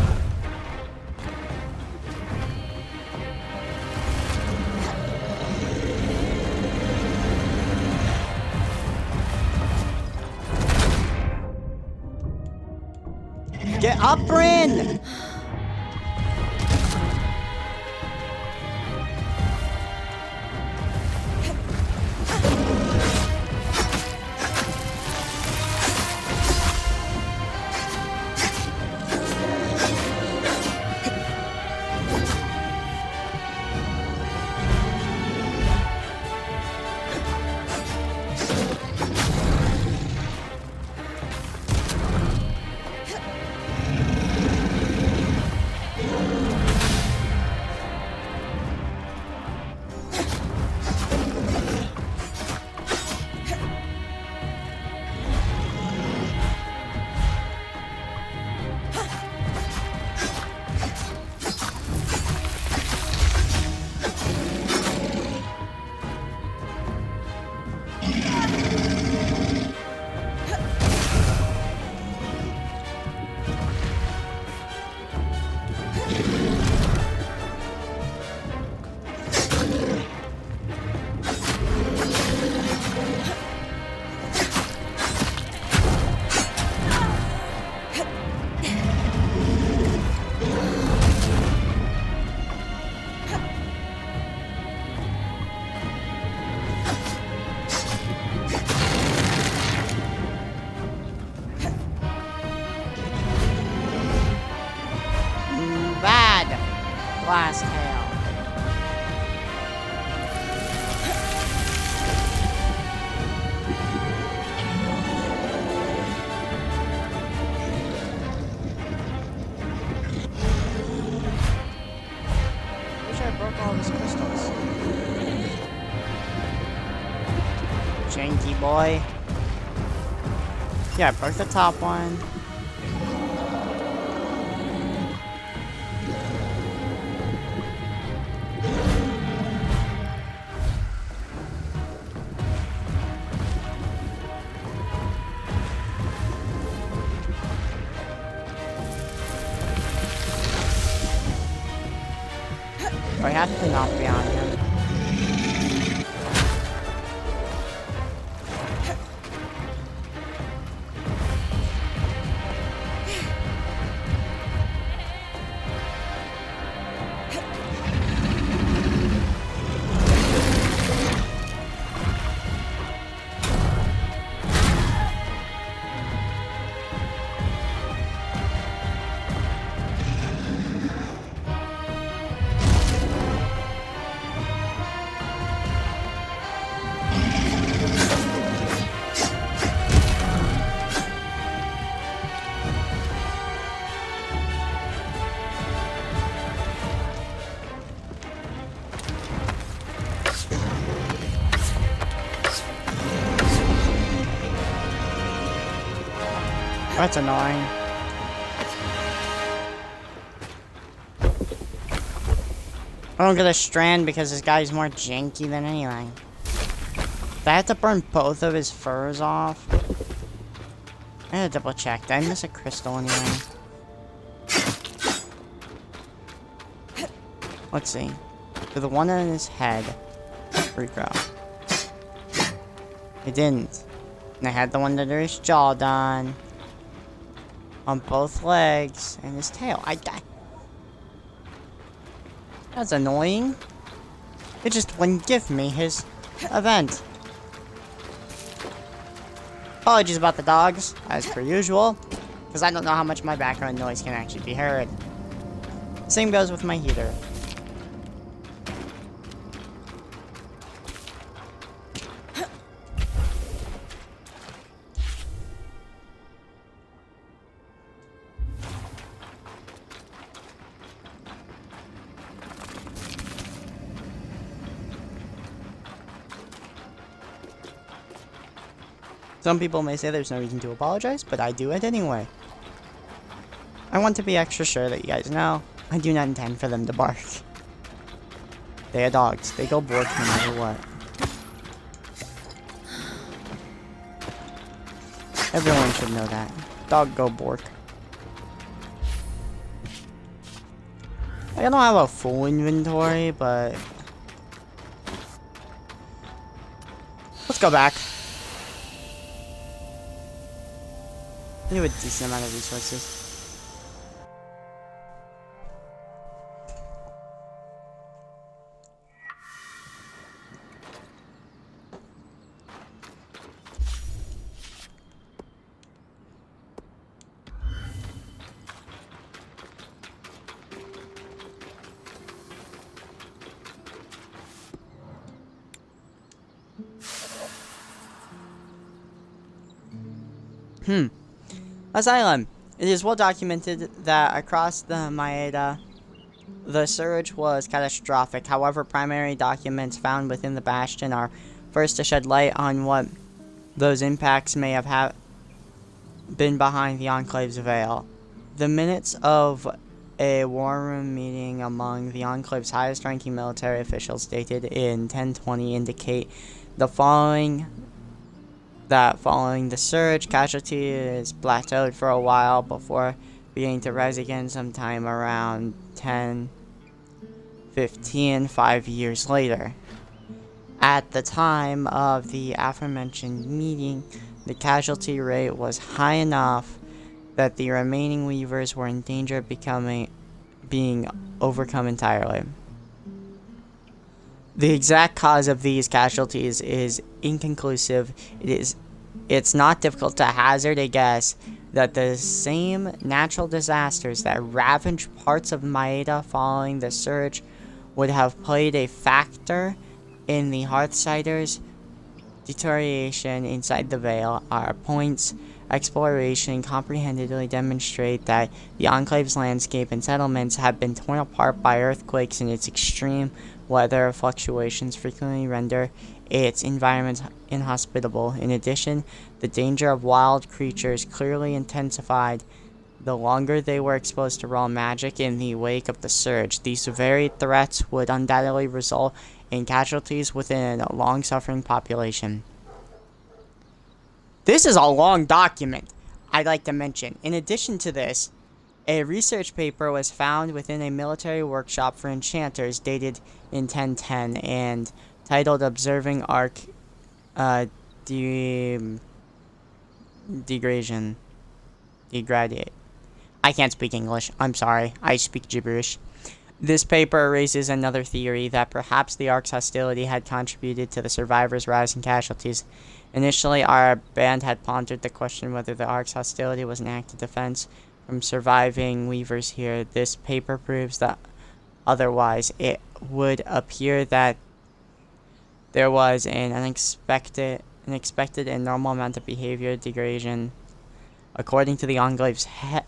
Get up, Bryn! janky boy. Yeah, broke the top one. I have to not be on him. That's annoying. I don't get a strand because this guy's more janky than anything. Did I have to burn both of his furs off? I gotta double check. Did I miss a crystal anyway? Let's see. For the one on his head, regrow. I didn't. And I had the one under his jaw done. On both legs and his tail. I died. That's annoying. It just wouldn't give me his event. Apologies about the dogs, as per usual, because I don't know how much my background noise can actually be heard. Same goes with my heater. Some people may say there's no reason to apologize, but I do it anyway. I want to be extra sure that you guys know, I do not intend for them to bark. They are dogs. They go bork no matter what. Everyone should know that. Dog go bork. I don't have a full inventory, but... let's go back. We have a decent amount of resources. Asylum. It is well documented that across the Maeda, the surge was catastrophic. However, primary documents found within the bastion are first to shed light on what those impacts may have been behind the Enclave's veil. The minutes of a war room meeting among the Enclave's highest-ranking military officials dated in 1020 indicate the following the surge, casualties plateaued for a while before beginning to rise again sometime around 1015, 5 years later. At the time of the aforementioned meeting, the casualty rate was high enough that the remaining weavers were in danger of being overcome entirely. The exact cause of these casualties is inconclusive. It's not difficult to hazard a guess that the same natural disasters that ravaged parts of Maeda following the surge would have played a factor in the Hearthsiders' deterioration inside the Veil. Our points exploration comprehensively demonstrate that the Enclave's landscape and settlements have been torn apart by earthquakes, and its extreme weather fluctuations frequently render its environment inhospitable. In addition, the danger of wild creatures clearly intensified the longer they were exposed to raw magic in the wake of the surge. These varied threats would undoubtedly result in casualties within a long-suffering population. This is a long document, I'd like to mention. In addition to this, a research paper was found within a military workshop for enchanters dated in 1010 and titled Observing Arc Degradation. I can't speak English. I'm sorry. I speak gibberish. This paper raises another theory that perhaps the Ark's hostility had contributed to the survivors' rise in casualties. Initially, our band had pondered the question whether the Ark's hostility was an act of defense from surviving weavers here. This paper proves that otherwise. It would appear that there was an unexpected and normal amount of behavior degradation. According to the Enclave's head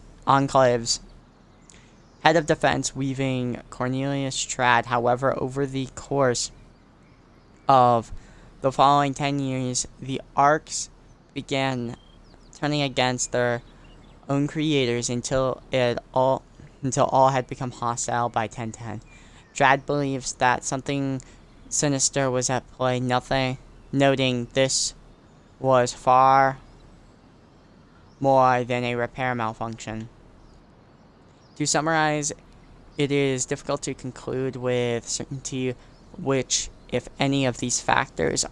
of defense, weaving Cornelius Trad, however, over the course of the following 10 years, the Arcs began turning against their own creators until all had become hostile by 1010. Trad believes that something sinister was at play, noting this was far more than a repair malfunction. To summarize, it is difficult to conclude with certainty which, if any, of these factors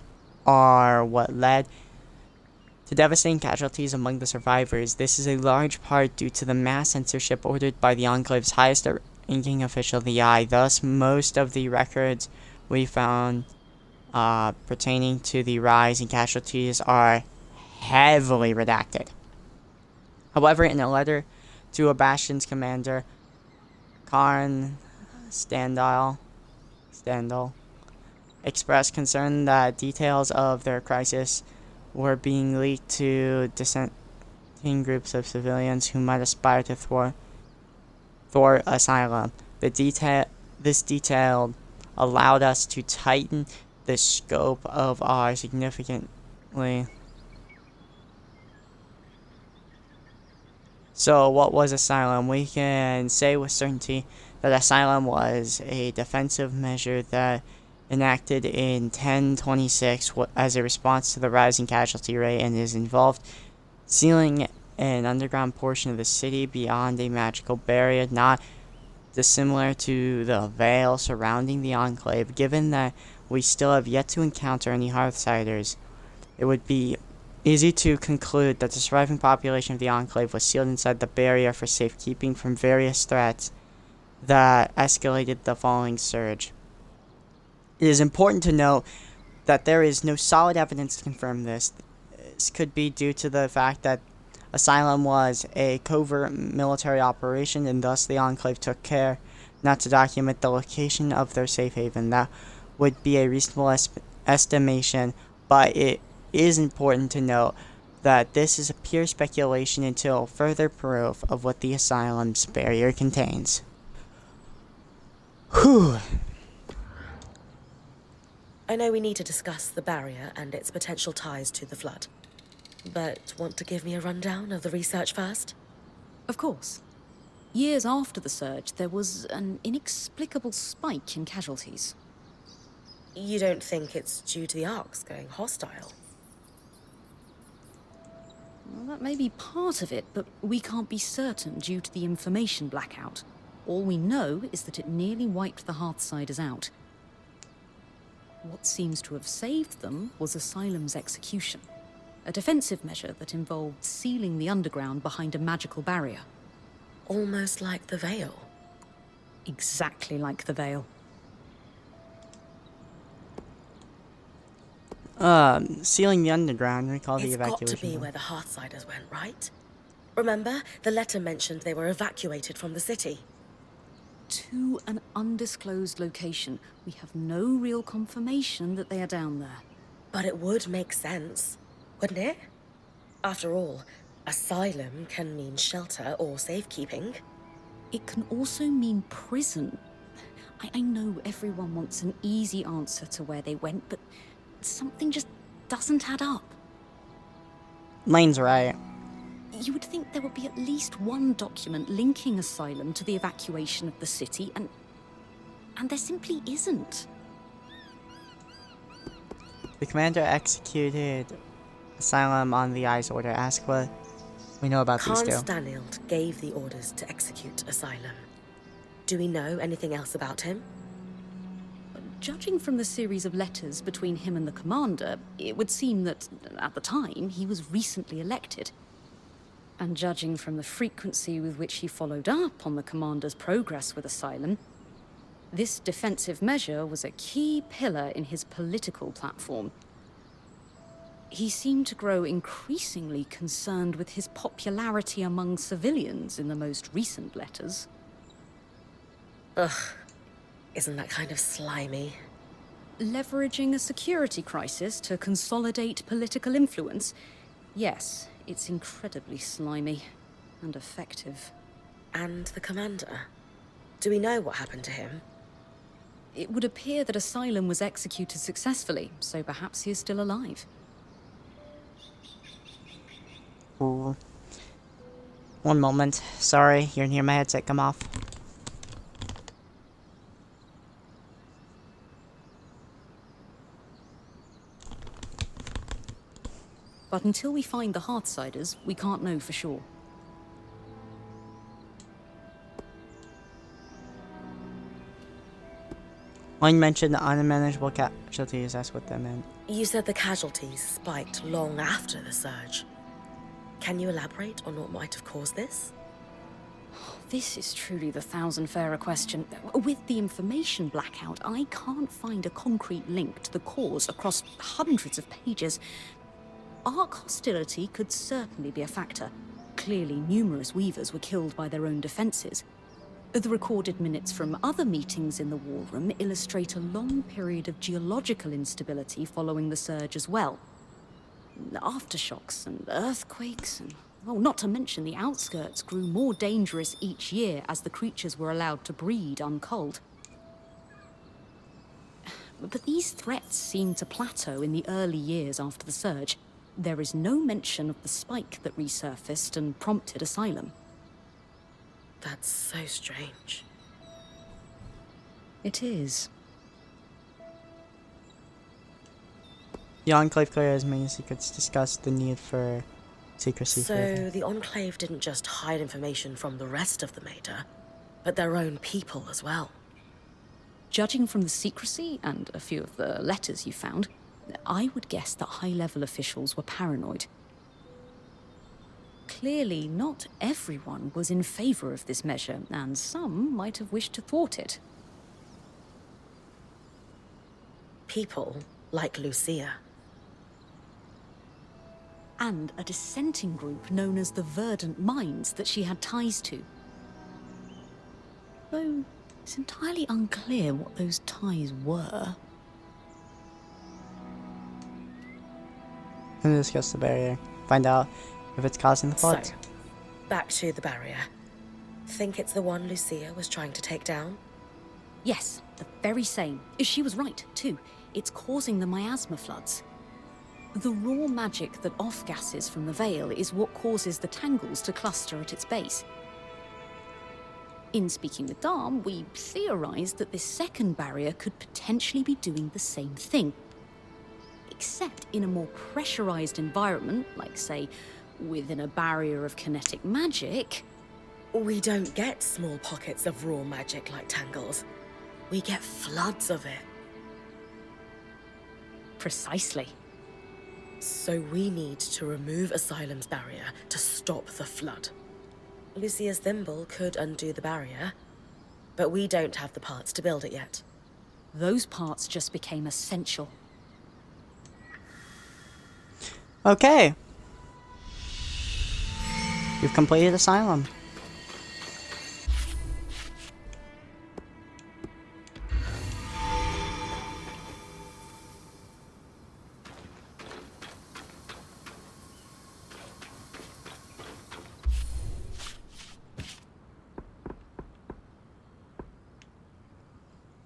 are what led to devastating casualties among the survivors. This is a large part due to the mass censorship ordered by the Enclave's highest ranking official, the Eye. Thus, most of the records we found pertaining to the rise in casualties are heavily redacted. However, in a letter to a bastion's commander, Karn Standal expressed concern that details of their crisis were being leaked to dissenting groups of civilians who might aspire to thwart asylum. This detail allowed us to tighten the scope of our significantly. So, what was Asylum? We can say with certainty that Asylum was a defensive measure that enacted in 1026 as a response to the rising casualty rate and is involved sealing an underground portion of the city beyond a magical barrier not dissimilar to the veil surrounding the Enclave. Given that we still have yet to encounter any Hearthsiders, it would be easy to conclude that the surviving population of the Enclave was sealed inside the barrier for safekeeping from various threats that escalated the following surge. It is important to note that there is no solid evidence to confirm this. This could be due to the fact that Asylum was a covert military operation, and thus the Enclave took care not to document the location of their safe haven. That would be a reasonable estimation, but it is important to note that this is a pure speculation until further proof of what the Asylum's barrier contains. Whew. I know we need to discuss the barrier and its potential ties to the flood, but want to give me a rundown of the research first? Of course. Years after the surge, there was an inexplicable spike in casualties. You don't think it's due to the Arcs going hostile? Well, that may be part of it, but we can't be certain due to the information blackout. All we know is that it nearly wiped the Hearthsiders out. What seems to have saved them was Asylum's execution, a defensive measure that involved sealing the underground behind a magical barrier. Almost like the Veil. Exactly like the Veil. Sealing the underground, recall the It's evacuation. got to be where the Hearthsiders went, right? Remember, the letter mentioned they were evacuated from the city. To an undisclosed location. We have no real confirmation that they are down there. But it would make sense, wouldn't it? After all, asylum can mean shelter or safekeeping. It can also mean prison. I know everyone wants an easy answer to where they went, but something just doesn't add up. Lane's right. You would think there would be at least one document linking Asylum to the evacuation of the city, and there simply isn't. The commander executed Asylum on the Eye's order. Ask what we know about these Khan two. Stanild gave the orders to execute Asylum. Do we know anything else about him? Judging from the series of letters between him and the commander, it would seem that, at the time, he was recently elected. And judging from the frequency with which he followed up on the commander's progress with Asylum, this defensive measure was a key pillar in his political platform. He seemed to grow increasingly concerned with his popularity among civilians in the most recent letters. Ugh. Isn't that kind of slimy? Leveraging a security crisis to consolidate political influence? Yes, it's incredibly slimy and effective. And the commander? Do we know what happened to him? It would appear that Asylum was executed successfully, so perhaps he is still alive. Ooh. One moment. Sorry, you're near my headset. Come off. But until we find the Hearthsiders, we can't know for sure. One mentioned the unmanageable casualties. That's what that meant. You said the casualties spiked long after the surge. Can you elaborate on what might have caused this? This is truly the thousand-fairer question. With the information blackout, I can't find a concrete link to the cause across hundreds of pages. Ark hostility could certainly be a factor. Clearly, numerous Weavers were killed by their own defenses. The recorded minutes from other meetings in the war room illustrate a long period of geological instability following the surge as well. Aftershocks and earthquakes, and not to mention the outskirts grew more dangerous each year as the creatures were allowed to breed unculled. But these threats seemed to plateau in the early years after the surge. There is no mention of the spike that resurfaced and prompted Asylum. That's so strange. It is. The Enclave cleared as many secrets, discussed the need for secrecy. So the Enclave didn't just hide information from the rest of the Maida, but their own people as well. Judging from the secrecy and a few of the letters you found, I would guess that high-level officials were paranoid. Clearly, not everyone was in favor of this measure, and some might have wished to thwart it. People like Lucia. And a dissenting group known as the Verdant Minds that she had ties to. Though it's entirely unclear what those ties were. And discuss the barrier. Find out if it's causing the floods. So, back to the barrier. Think it's the one Lucia was trying to take down? Yes, the very same. She was right, too. It's causing the miasma floods. The raw magic that off-gasses from the veil is what causes the tangles to cluster at its base. In speaking with Darm, we theorized that this second barrier could potentially be doing the same thing. Except in a more pressurized environment, like, say, within a barrier of kinetic magic. We don't get small pockets of raw magic like tangles. We get floods of it. Precisely. So we need to remove Asylum's barrier to stop the flood. Lucia's thimble could undo the barrier, but we don't have the parts to build it yet. Those parts just became essential. Okay. You've completed Asylum.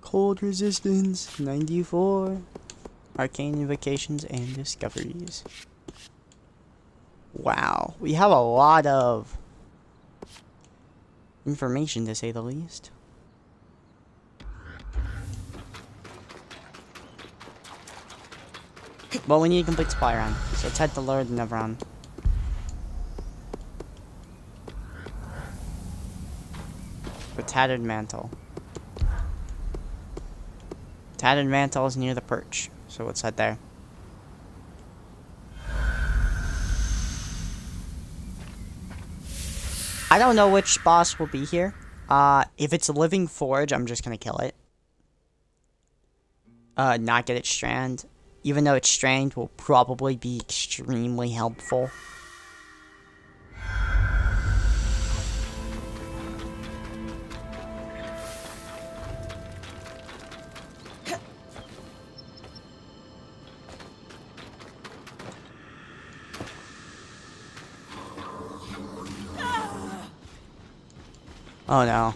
Cold resistance, 94. Arcane invocations and discoveries. Wow, we have a lot of information to say the least. But we need a complete supply run, so let's head to Lord Nevron. The Tattered Mantle. Tattered Mantle is near the perch, so let's head there. I don't know which boss will be here. If it's a living forge, I'm just gonna kill it. Not get its strand. Even though its strand will probably be extremely helpful. Oh no.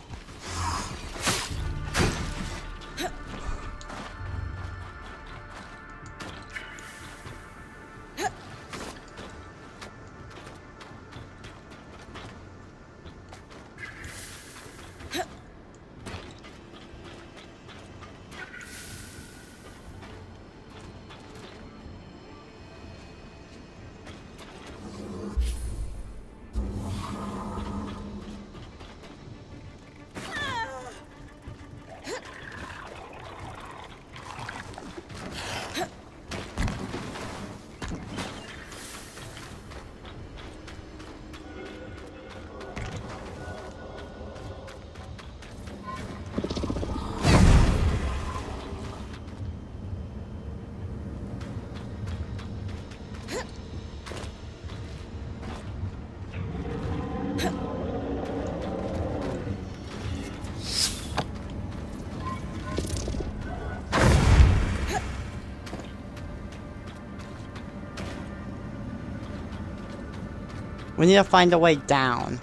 We need to find a way down.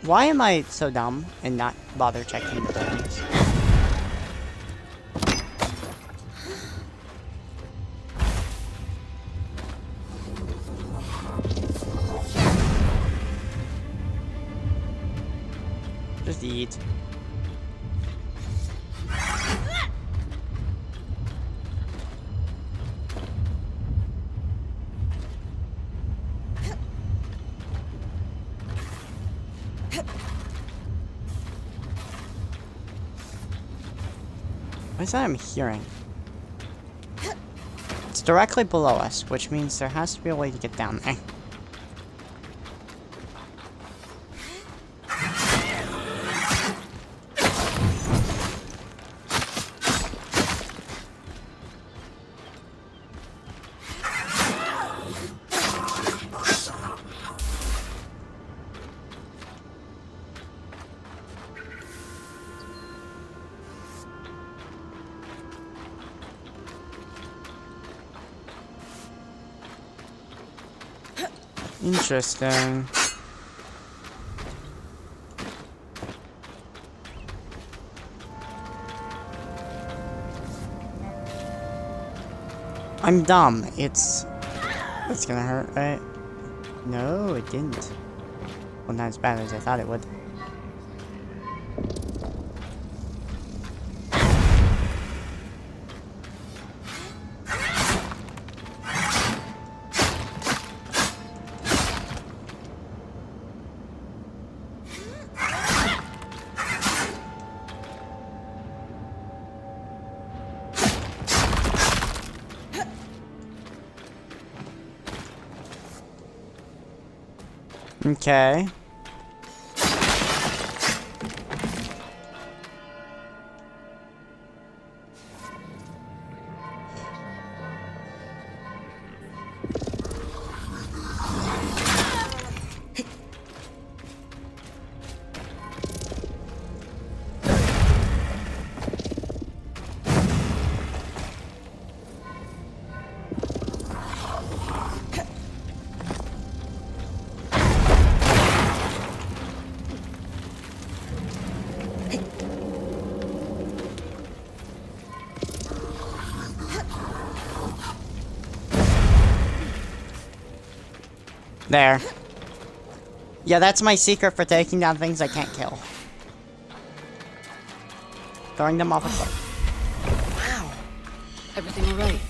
Why am I so dumb and not bother checking the buildings? Just eat. What is that I'm hearing? It's directly below us, which means there has to be a way to get down there. Interesting. I'm dumb. It's gonna hurt, right? No, it didn't. Well, not as bad as I thought it would. Okay. There. Yeah, that's my secret for taking down things I can't kill. Throwing them off a cliff. Wow. Everything all right?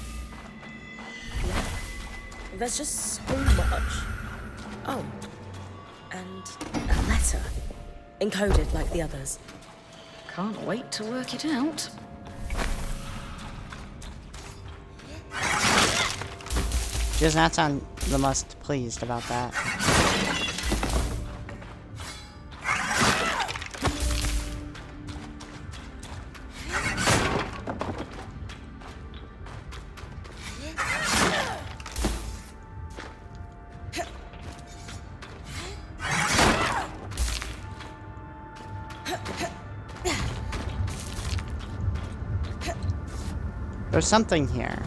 There's just so much. Oh. And a letter. Encoded like the others. Can't wait to work it out. She does not sound the most pleased about that. There's something here.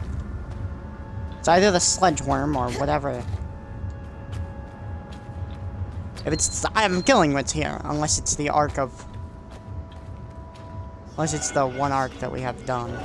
It's either the sledge worm or whatever. If it's, I'm killing what's here, unless it's the arc of, unless it's the one arc that we have done.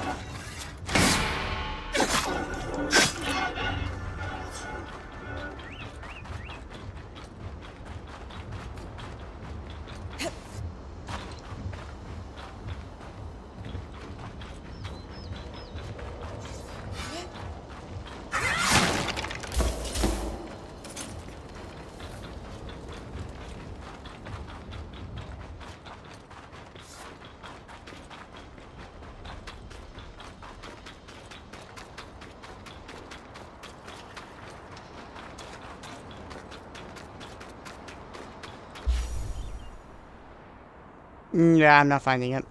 Yeah, I'm not finding it.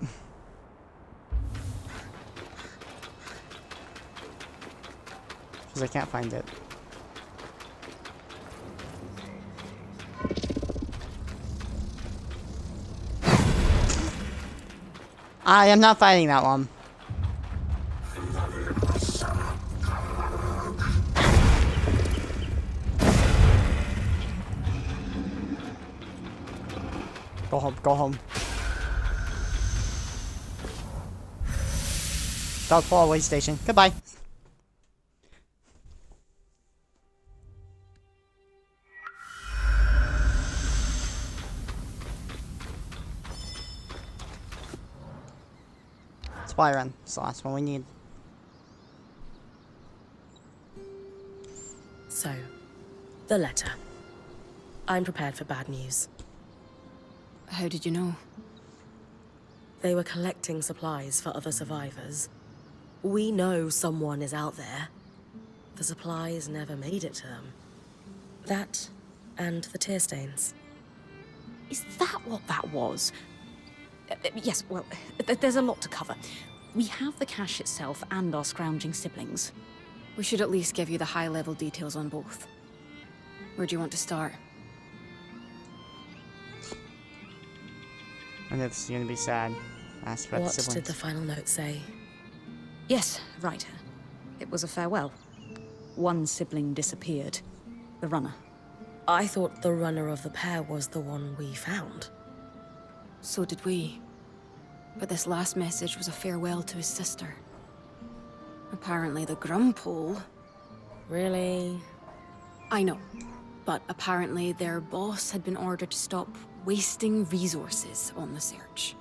Because I can't find it. I am not finding that one. Go home, go home. Dog Fallaway Station. Goodbye. Supply run. It's the last one we need. So, the letter. I'm prepared for bad news. How did you know? They were collecting supplies for other survivors. We know someone is out there. The supplies never made it to them. That, and the tear stains. Is that what that was? Yes, well, there's a lot to cover. We have the cache itself and our scrounging siblings. We should at least give you the high-level details on both. Where do you want to start? I know this is gonna be sad. Ask about What the siblings. did the final note say? Yes, right. It was a farewell. One sibling disappeared. The runner. I thought the runner of the pair was the one we found. So did we. But this last message was a farewell to his sister. Apparently the Grumpole... Really? I know. But apparently their boss had been ordered to stop wasting resources on the search.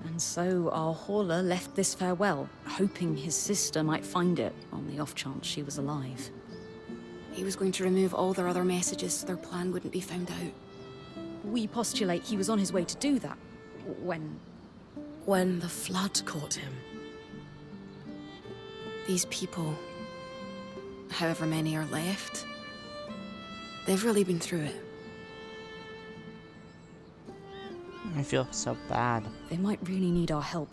And so our hauler left this farewell, hoping his sister might find it, on the off chance she was alive. He was going to remove all their other messages so their plan wouldn't be found out. We postulate he was on his way to do that, when... When the flood caught him. These people, however many are left, they've really been through it. I feel so bad. They might really need our help.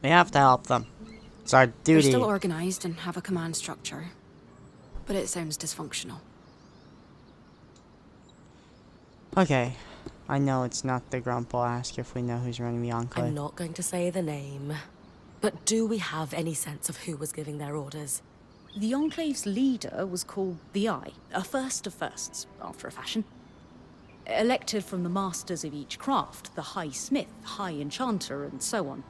We have to help them. It's our They're duty. still organized and have a command structure, but it sounds dysfunctional. Okay. I know it's not the Grump. I'll ask if we know who's running the Enclave. I'm not going to say the name. But do we have any sense of who was giving their orders? The Enclave's leader was called the Eye, a first of firsts, after a fashion. Elected from the masters of each craft, the High Smith, High Enchanter, and so on.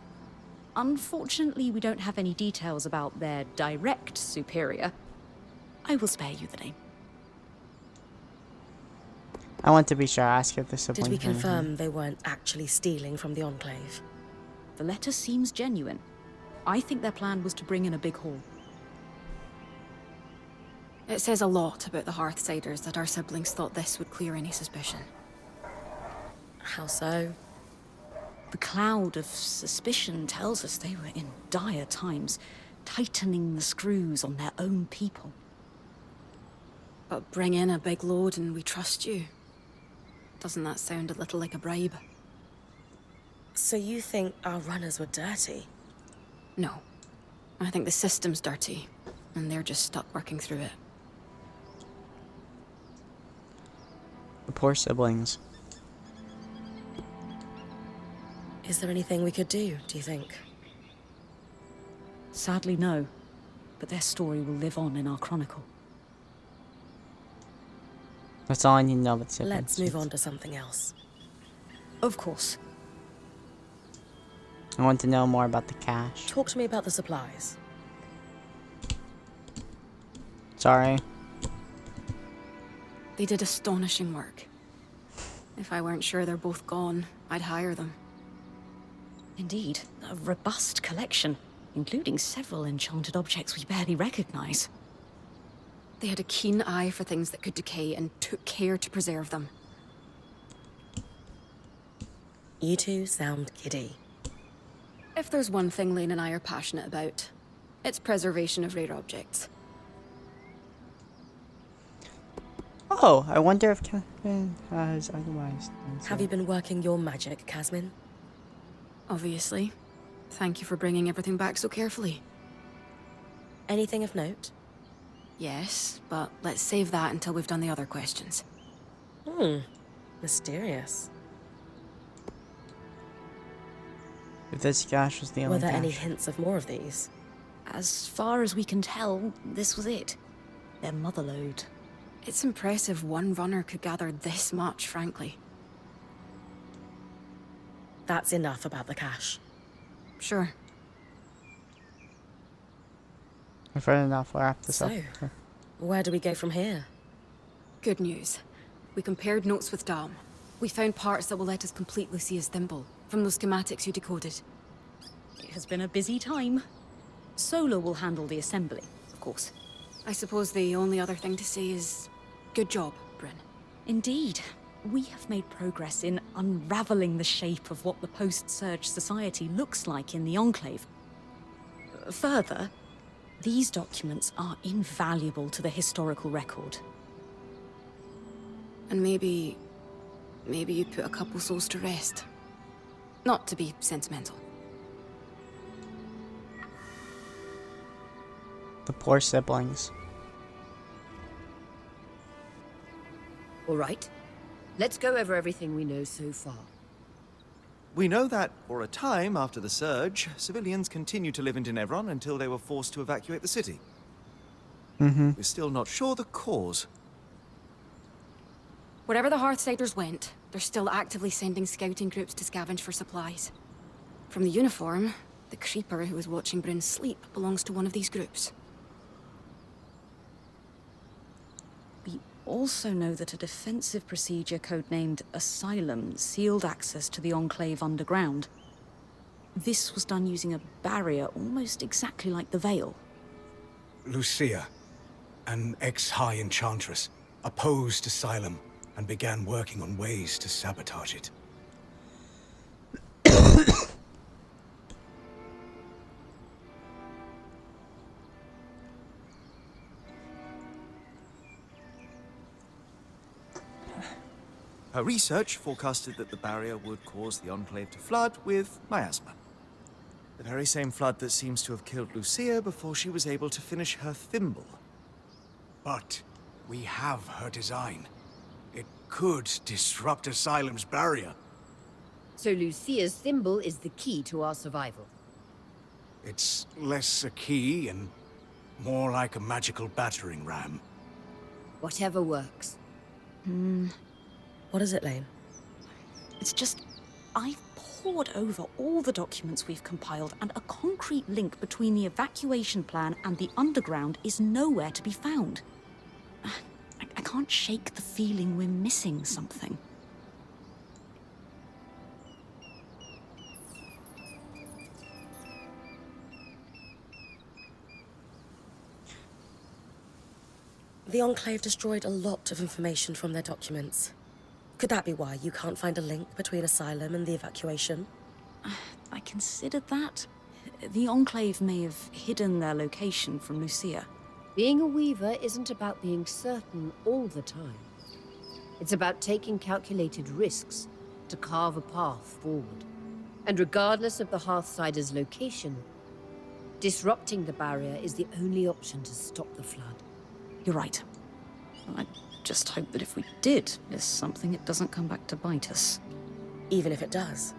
Unfortunately, we don't have any details about their direct superior. I will spare you the name. I want to be sure I ask if the siblings. Did we are anything. confirm they weren't actually stealing from the Enclave? The letter seems genuine. I think their plan was to bring in a big haul. It says a lot about the Hearthsiders that our siblings thought this would clear any suspicion. How so? The cloud of suspicion tells us they were in dire times, tightening the screws on their own people. But bring in a big load and we trust you. Doesn't that sound a little like a bribe? So you think our runners were dirty? No. I think the system's dirty, and they're just stuck working through it. The poor siblings. Is there anything we could do you think? Sadly, no. But their story will live on in our chronicle. That's all I need to know about siblings. Let's move on to something else. Of course. I want to know more about the cache. Talk to me about the supplies. Sorry. They did astonishing work. If I weren't sure they're both gone, I'd hire them. Indeed, a robust collection, including several enchanted objects we barely recognize. They had a keen eye for things that could decay and took care to preserve them. You two sound giddy. If there's one thing Lane and I are passionate about, it's preservation of rare objects. Oh, I wonder if Catherine has otherwise done so. Have you been working your magic, Casmin? Obviously. Thank you for bringing everything back so carefully. Anything of note? Yes, but let's save that until we've done the other questions. Mysterious. If this cache was the only Were there any cache. hints of more of these? As far as we can tell, this was it. Their motherlode. It's impressive one runner could gather this much, frankly. That's enough about the cache. Sure. I've heard enough. We'll wrap this up. So, where do we go from here? Good news. We compared notes with Dam. We found parts that will let us complete Lucia's thimble, from those schematics you decoded. It has been a busy time. Solar will handle the assembly, of course. I suppose the only other thing to say is, good job, Bryn. Indeed. We have made progress in unraveling the shape of what the post-Surge society looks like in the Enclave. Further, these documents are invaluable to the historical record. And maybe you put a couple souls to rest. Not to be sentimental. The poor siblings. All right. Let's go over everything we know so far. We know that, for a time after the Surge, civilians continued to live in Tenebron until they were forced to evacuate the city. We're still not sure the cause. Wherever the Hearthsiders went, they're still actively sending scouting groups to scavenge for supplies. From the uniform, the creeper who was watching Bryn sleep belongs to one of these groups. We also know that a defensive procedure codenamed Asylum sealed access to the Enclave underground. This was done using a barrier almost exactly like the Veil. Lucia, an ex-high enchantress, opposed Asylum and began working on ways to sabotage it. Her research forecasted that the barrier would cause the Enclave to flood with miasma. The very same flood that seems to have killed Lucia before she was able to finish her thimble. But we have her design. It could disrupt Asylum's barrier. So Lucia's thimble is the key to our survival. It's less a key and more like a magical battering ram. Whatever works. What is it, Lane? It's just, I've pored over all the documents we've compiled, and a concrete link between the evacuation plan and the underground is nowhere to be found. I can't can't shake the feeling we're missing something. The Enclave destroyed a lot of information from their documents. Could that be why you can't find a link between Asylum and the evacuation? I considered that. The Enclave may have hidden their location from Lucia. Being a weaver isn't about being certain all the time. It's about taking calculated risks to carve a path forward. And regardless of the Hearthsider's location, disrupting the barrier is the only option to stop the flood. You're right. I just hope that if we did miss something, it doesn't come back to bite us. Even if it does,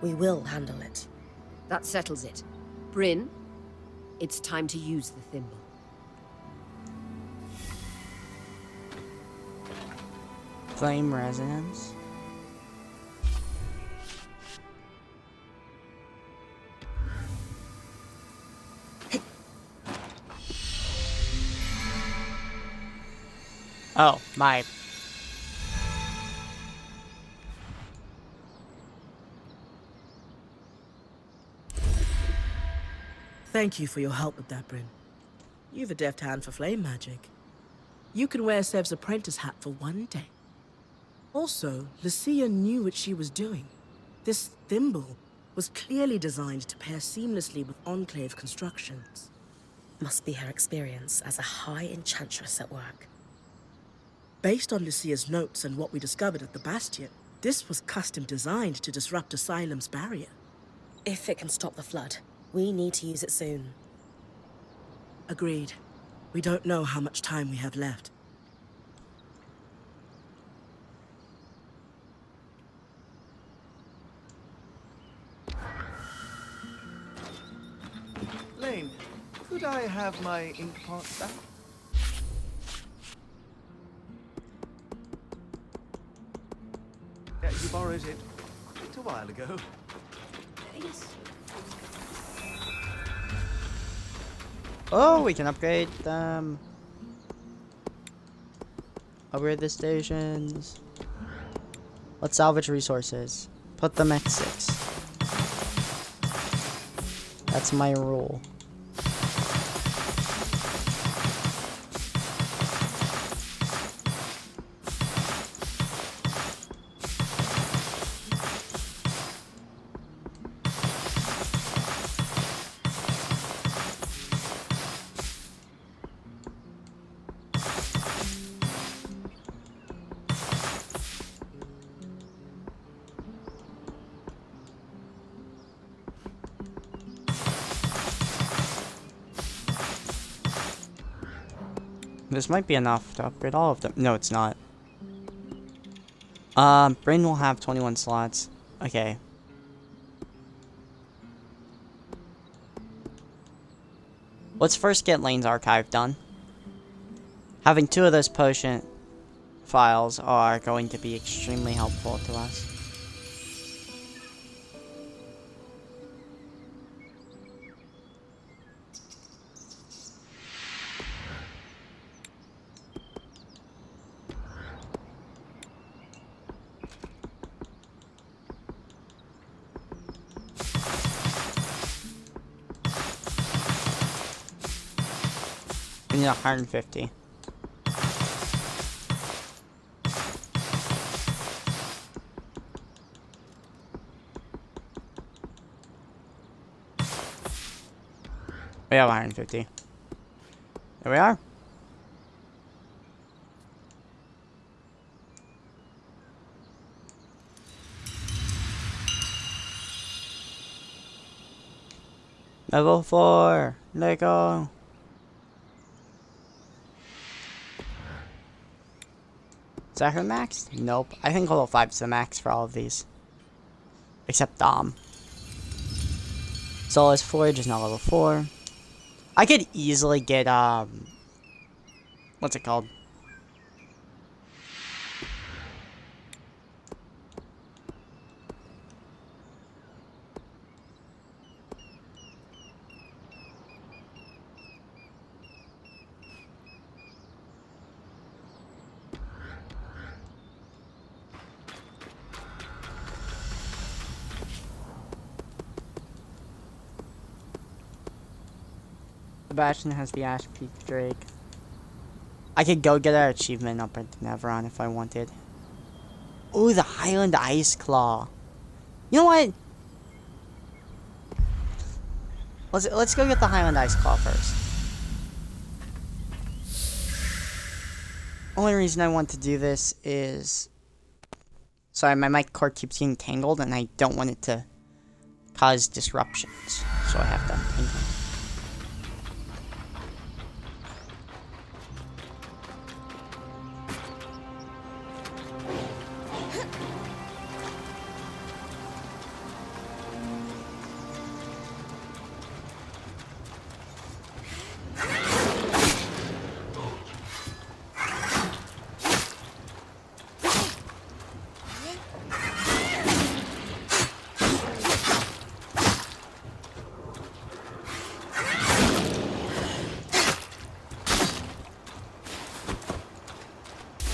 we will handle it. That settles it. Bryn, it's time to use the thimble. Flame resonance. Oh, my. Thank you for your help with that, Bryn. You've a deft hand for flame magic. You can wear Sev's apprentice hat for one day. Also, Lucia knew what she was doing. This thimble was clearly designed to pair seamlessly with Enclave constructions. Must be her experience as a high enchantress at work. Based on Lucia's notes and what we discovered at the Bastion, this was custom designed to disrupt Asylum's barrier. If it can stop the flood, we need to use it soon. Agreed. We don't know how much time we have left. Lane, could I have my ink pot back? Yeah, you borrowed it quite a while ago. Yes. Oh, we can upgrade them. Upgrade the stations. Let's salvage resources. Put them at 6. That's my rule. This might be enough to upgrade all of them. No, it's not. Bryn will have 21 slots. Okay. Let's first get Lane's archive done. Having 2 of those potion files are going to be extremely helpful to us. We need 150. We have 150. There we are. Level 4. Let go. Is that her max? Nope. I think level 5 is the max for all of these. Except Dom. Solace Forge is now level 4. I could easily get, what's it called? Sebastian has the Ash Peak Drake. I could go get our achievement up at Neveron if I wanted. Ooh, the Highland Ice Claw. You know what? Let's go get the Highland Ice Claw first. Only reason I want to do this is... Sorry, my mic cord keeps getting tangled and I don't want it to cause disruptions. So I have to untangle it.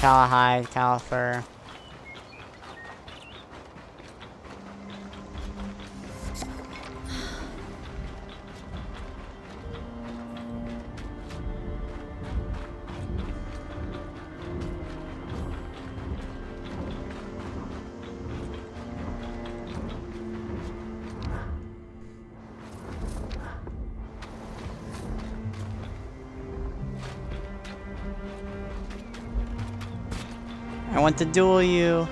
Callahide, Califer. I want to duel you.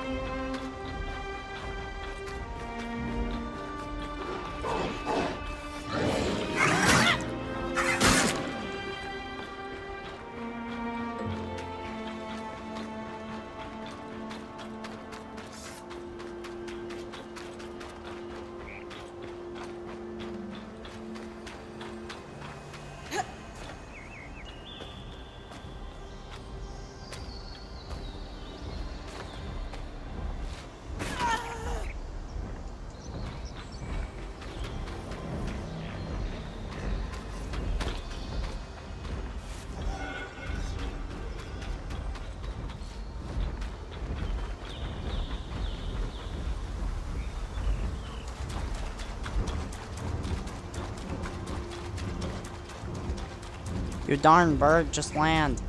You darn bird, just land.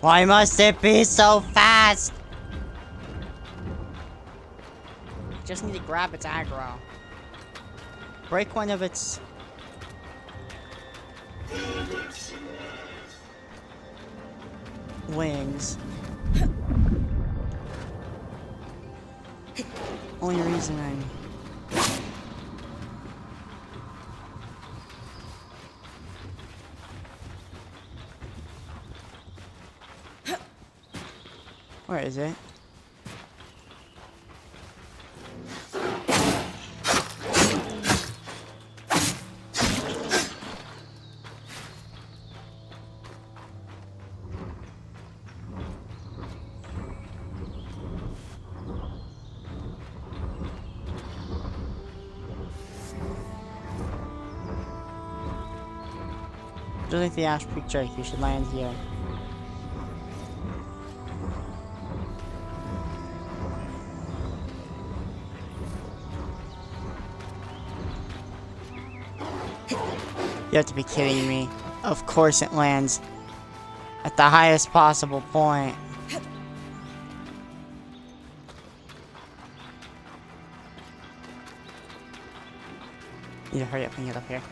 Why must it be so fast? I just need to grab its aggro. Break one of its... wings. Only reason I'm... Where is it? Just like the Ash Peak Drake, you should land here. You have to be kidding me. Of course it lands at the highest possible point. Need to hurry up and get up here.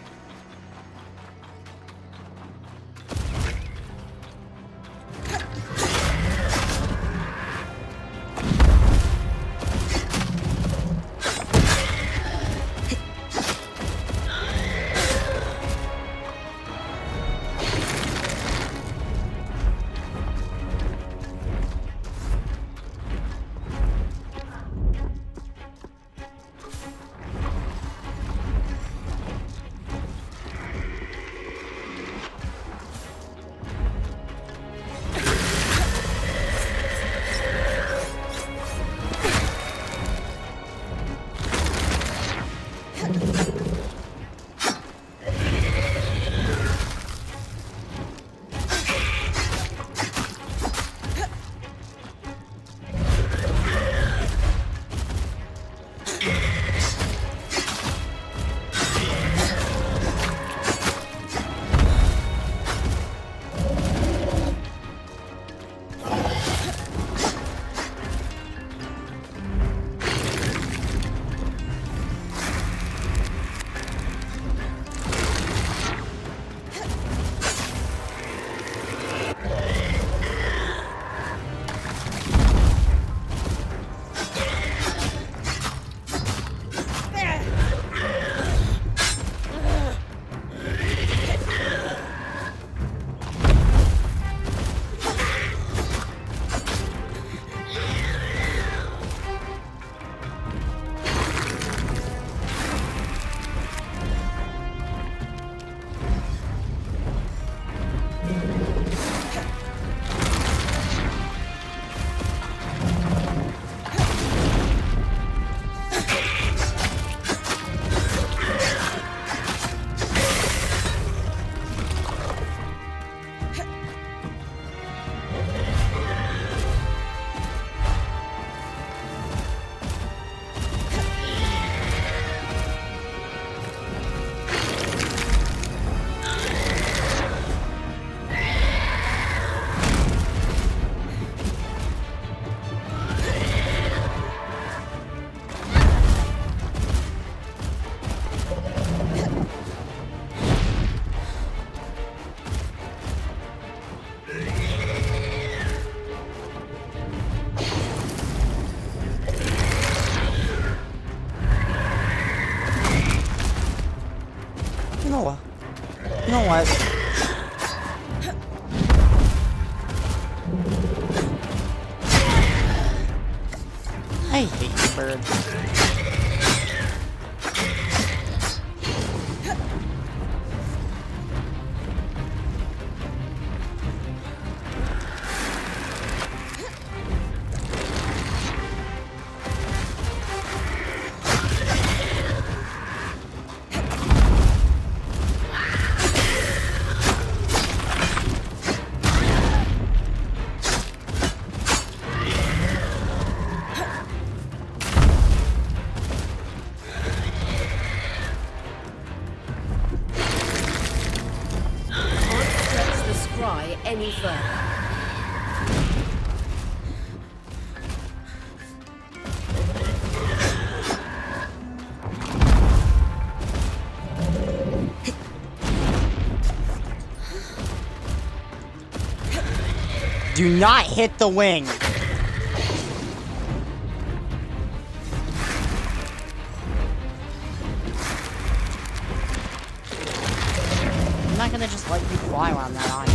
I hate you, bird. Any further. Do not hit the wing. I'm not gonna just let you fly around that on you.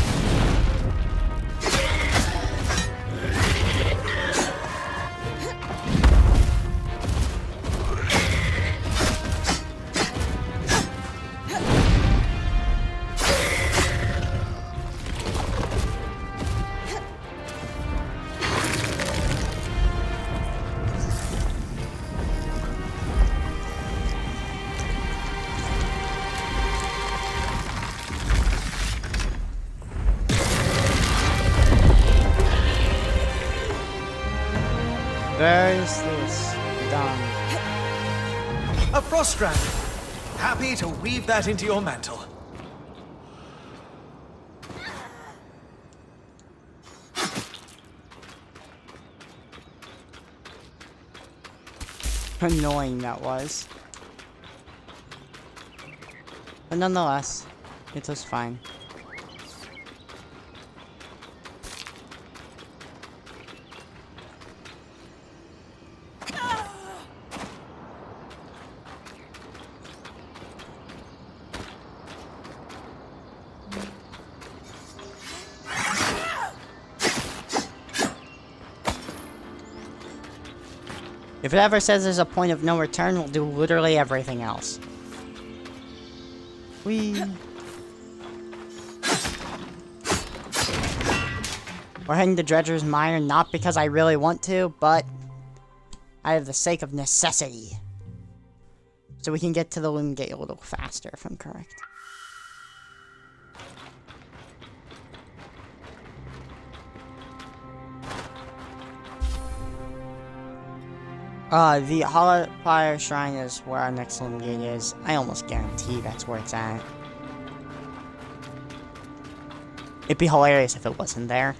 Where is this done? A frost strand. Happy to weave that into your mantle. Annoying that was. But nonetheless, it was fine. If it ever says there's a point of no return, we'll do literally everything else. We're heading to Dredger's Mire, not because I really want to, but out of the sake of necessity. So we can get to the Loom Gate a little faster, if I'm correct. The Hollow Fire Shrine is where our next Loom Gate is. I almost guarantee that's where it's at. It'd be hilarious if it wasn't there.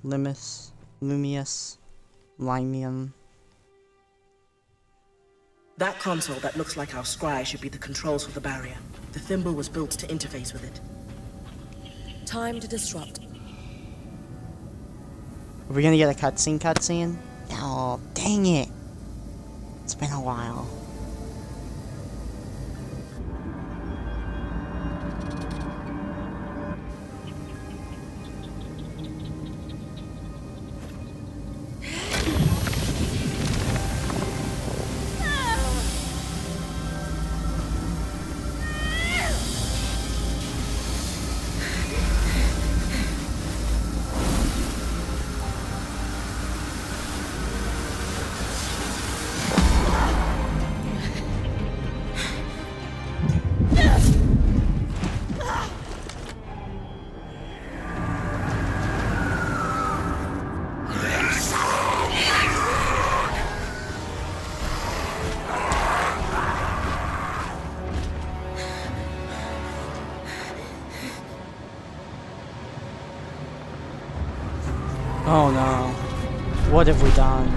Lumius, Limium. That console that looks like our scry should be the controls for the barrier. The thimble was built to interface with it. Time to disrupt. Are we gonna get a cutscene? Oh, dang it. It's been a while. Oh no. What have we done?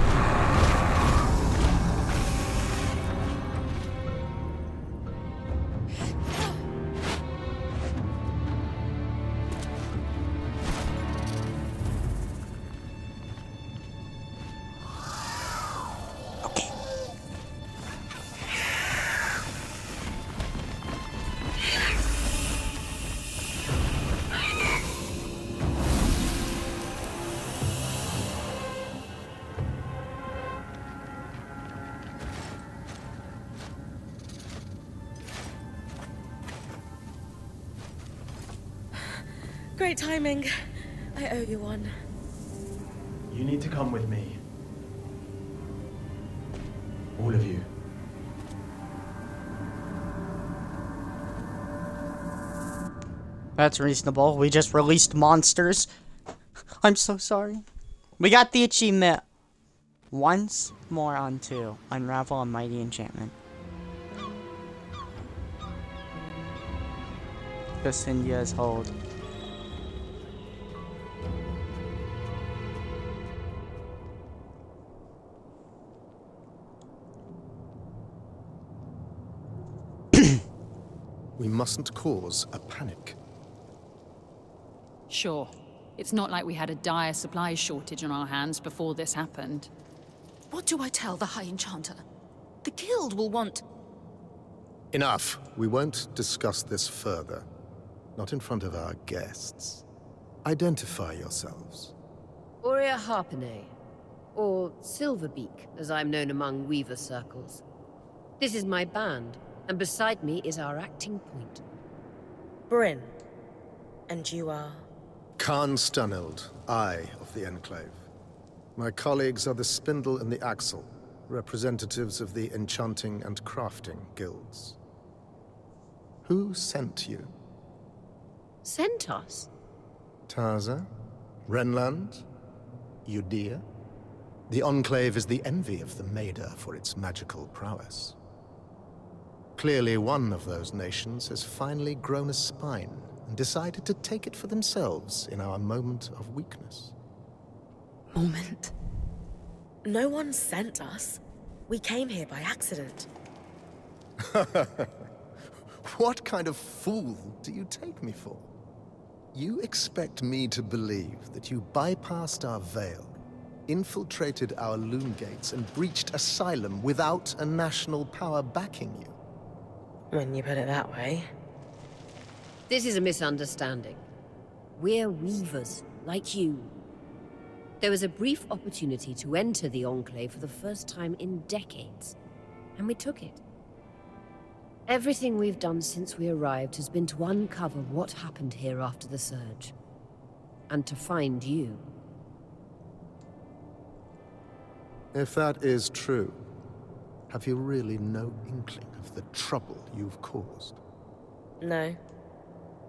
Great timing. I owe you one. You need to come with me. All of you. That's reasonable. We just released monsters. I'm so sorry. We got the achievement. Once more on 2. Unravel a mighty enchantment. Cassindia's hold. We mustn't cause a panic. Sure. It's not like we had a dire supplies shortage on our hands before this happened. What do I tell the High Enchanter? The Guild will want... Enough. We won't discuss this further. Not in front of our guests. Identify yourselves. Aurea Harpenay, or Silverbeak, as I'm known among Weaver circles. This is my band, and beside me is our acting point. Bryn. And you are? Khan Stanild, Eye of the Enclave. My colleagues are the Spindle and the Axle, representatives of the Enchanting and Crafting Guilds. Who sent you? Sent us? Tarza? Renland? Udea? The Enclave is the envy of the Maida for its magical prowess. Clearly one of those nations has finally grown a spine and decided to take it for themselves in our moment of weakness. Moment. No one sent us. We came here by accident. What kind of fool do you take me for? You expect me to believe that you bypassed our veil, infiltrated our loom gates, and breached Asylum without a national power backing you? When you put it that way. This is a misunderstanding. We're Weavers, like you. There was a brief opportunity to enter the Enclave for the first time in decades, and we took it. Everything we've done since we arrived has been to uncover what happened here after the Surge, and to find you. If that is true, have you really no inkling of the trouble you've caused? No.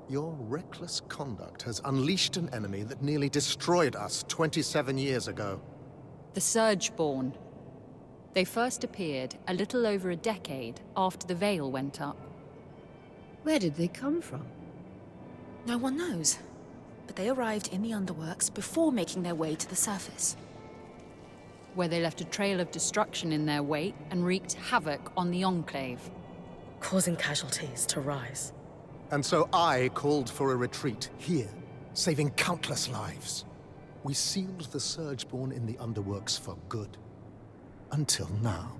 Your reckless conduct has unleashed an enemy that nearly destroyed us 27 years ago. The Surgeborn. They first appeared a little over a decade after the Veil went up. Where did they come from? No one knows. But they arrived in the Underworks before making their way to the surface. Where they left a trail of destruction in their wake and wreaked havoc on the Enclave. Causing casualties to rise. And so I called for a retreat here, saving countless lives. We sealed the Surgeborn in the Underworks for good. Until now.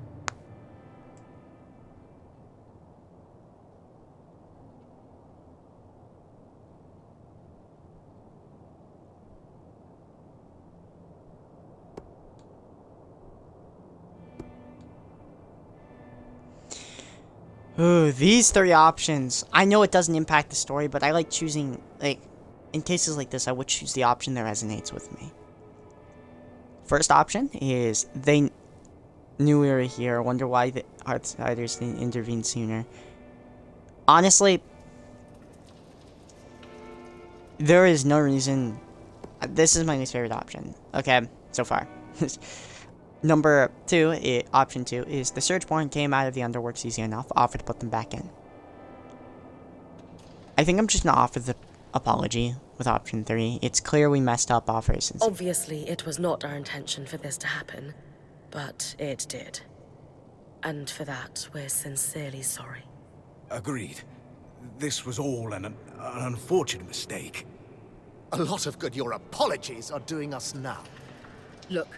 Ooh, these 3 options. I know it doesn't impact the story, but I like choosing, like, in cases like this, I would choose the option that resonates with me. First option is they knew we were here. Wonder why the outsiders didn't intervene sooner. Honestly, there is no reason. This is my least favorite option. Okay, so far. Number 2, option 2, is the Surgeborn came out of the Underworks easy enough. Offer to put them back in. I think I'm just gonna offer the apology with option 3. It's clear we messed up offers. Obviously, it was not our intention for this to happen, but it did. And for that, we're sincerely sorry. Agreed. This was all an unfortunate mistake. A lot of good your apologies are doing us now. Look,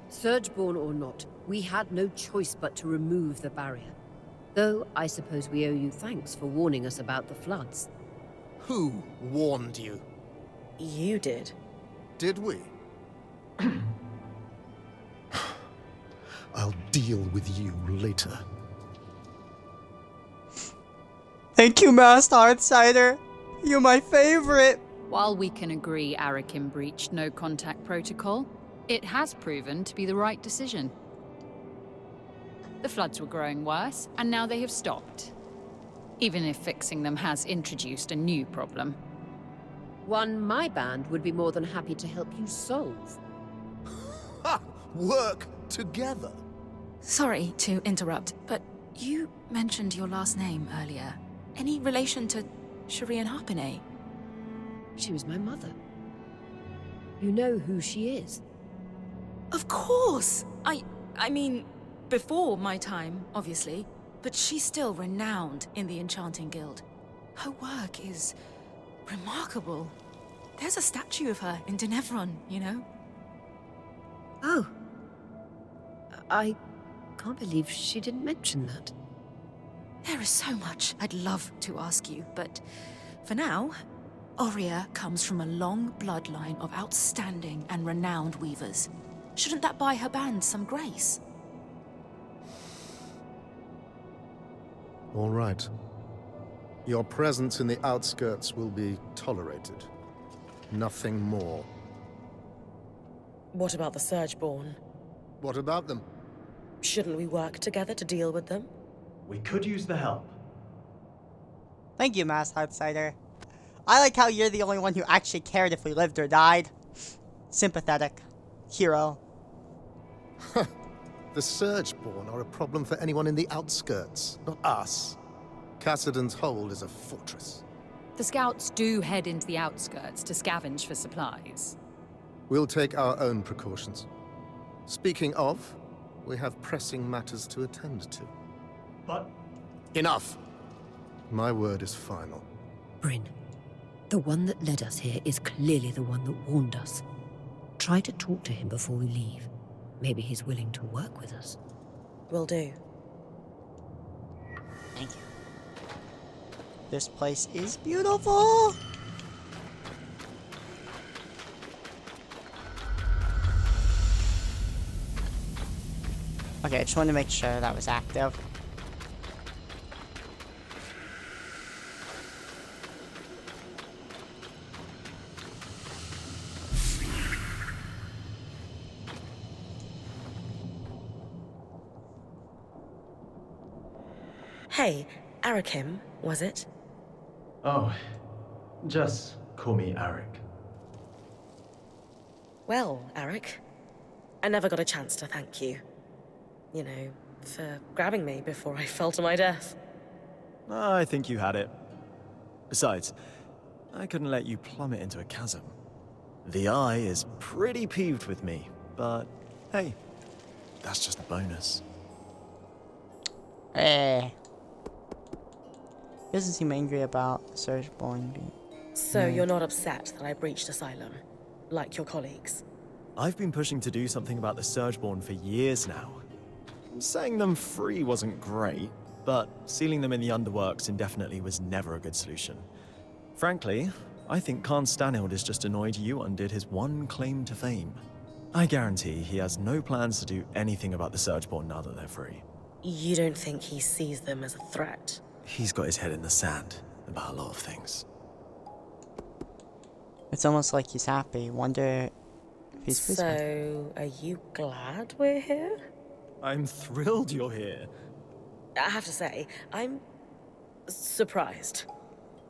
Surgeborn or not, we had no choice but to remove the barrier. Though, I suppose we owe you thanks for warning us about the floods. Who warned you? You did. Did we? I'll deal with you later. Thank you, Master Outsider. You're my favorite. While we can agree Arakim breached no contact protocol, it has proven to be the right decision. The floods were growing worse, and now they have stopped. Even if fixing them has introduced a new problem. One my band would be more than happy to help you solve. Ha! Work together. Sorry to interrupt, but you mentioned your last name earlier. Any relation to Shireen Harpenay? She was my mother. You know who she is? Of course! I mean, before my time, obviously. But she's still renowned in the Enchanting Guild. Her work is remarkable. There's a statue of her in Denevron, you know? Oh. I can't believe she didn't mention that. There is so much I'd love to ask you, but for now, Aurea comes from a long bloodline of outstanding and renowned weavers. Shouldn't that buy her band some grace? All right. Your presence in the outskirts will be tolerated. Nothing more. What about the Surgeborn? What about them? Shouldn't we work together to deal with them? We could use the help. Thank you, Mass Outsider. I like how you're the only one who actually cared if we lived or died. Sympathetic. Hero. The Surgeborn are a problem for anyone in the outskirts, not us. Cassidon's Hold is a fortress. The scouts do head into the outskirts to scavenge for supplies. We'll take our own precautions. Speaking of, we have pressing matters to attend to. But... Enough! My word is final. Bryn, the one that led us here is clearly the one that warned us. Try to talk to him before we leave. Maybe he's willing to work with us. Will do. Thank you. This place is beautiful! Okay, I just wanted to make sure that was active. Hey, Arakim, was it? Oh, just call me Arik. Well, Arik, I never got a chance to thank you. You know, for grabbing me before I fell to my death. I think you had it. Besides, I couldn't let you plummet into a chasm. The Eye is pretty peeved with me, but hey, that's just a bonus. He doesn't seem angry about the Surgeborn being... So you're not upset that I breached Asylum, like your colleagues? I've been pushing to do something about the Surgeborn for years now. Setting them free wasn't great, but sealing them in the underworks indefinitely was never a good solution. Frankly, I think Khan Stanild is just annoyed you undid his one claim to fame. I guarantee he has no plans to do anything about the Surgeborn now that they're free. You don't think he sees them as a threat? He's got his head in the sand about a lot of things. It's almost like he's happy. Wonder if he's pleased. So, are you glad we're here? I'm thrilled you're here. I have to say, I'm surprised.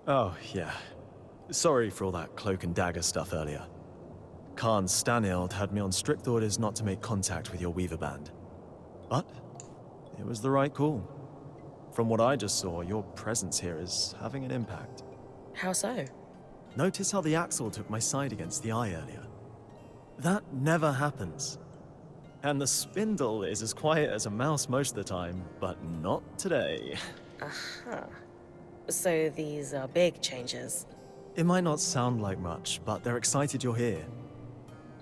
Oh, yeah. Sorry for all that cloak and dagger stuff earlier. Khan Stanild had me on strict orders not to make contact with your Weaver band. But it was the right call. From what I just saw, your presence here is having an impact. How so? Notice how the Axle took my side against the Eye earlier. That never happens. And the Spindle is as quiet as a mouse most of the time, but not today. Aha. So these are big changes. It might not sound like much, but they're excited you're here.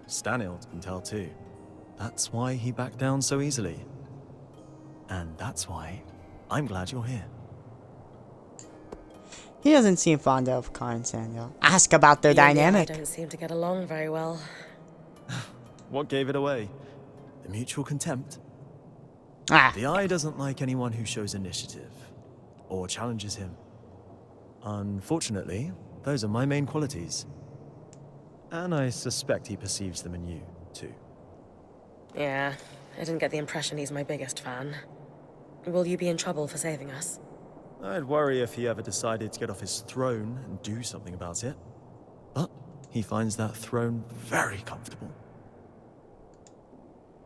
Stanild can tell too. That's why he backed down so easily. And that's why I'm glad you're here. He doesn't seem fond of Khan Stanild. Ask about their dynamic. I don't seem to get along very well. What gave it away? The mutual contempt? Ah. The Eye doesn't like anyone who shows initiative or challenges him. Unfortunately, those are my main qualities. And I suspect he perceives them in you, too. Yeah, I didn't get the impression he's my biggest fan. Will you be in trouble for saving us? I'd worry if he ever decided to get off his throne and do something about it. But he finds that throne very comfortable.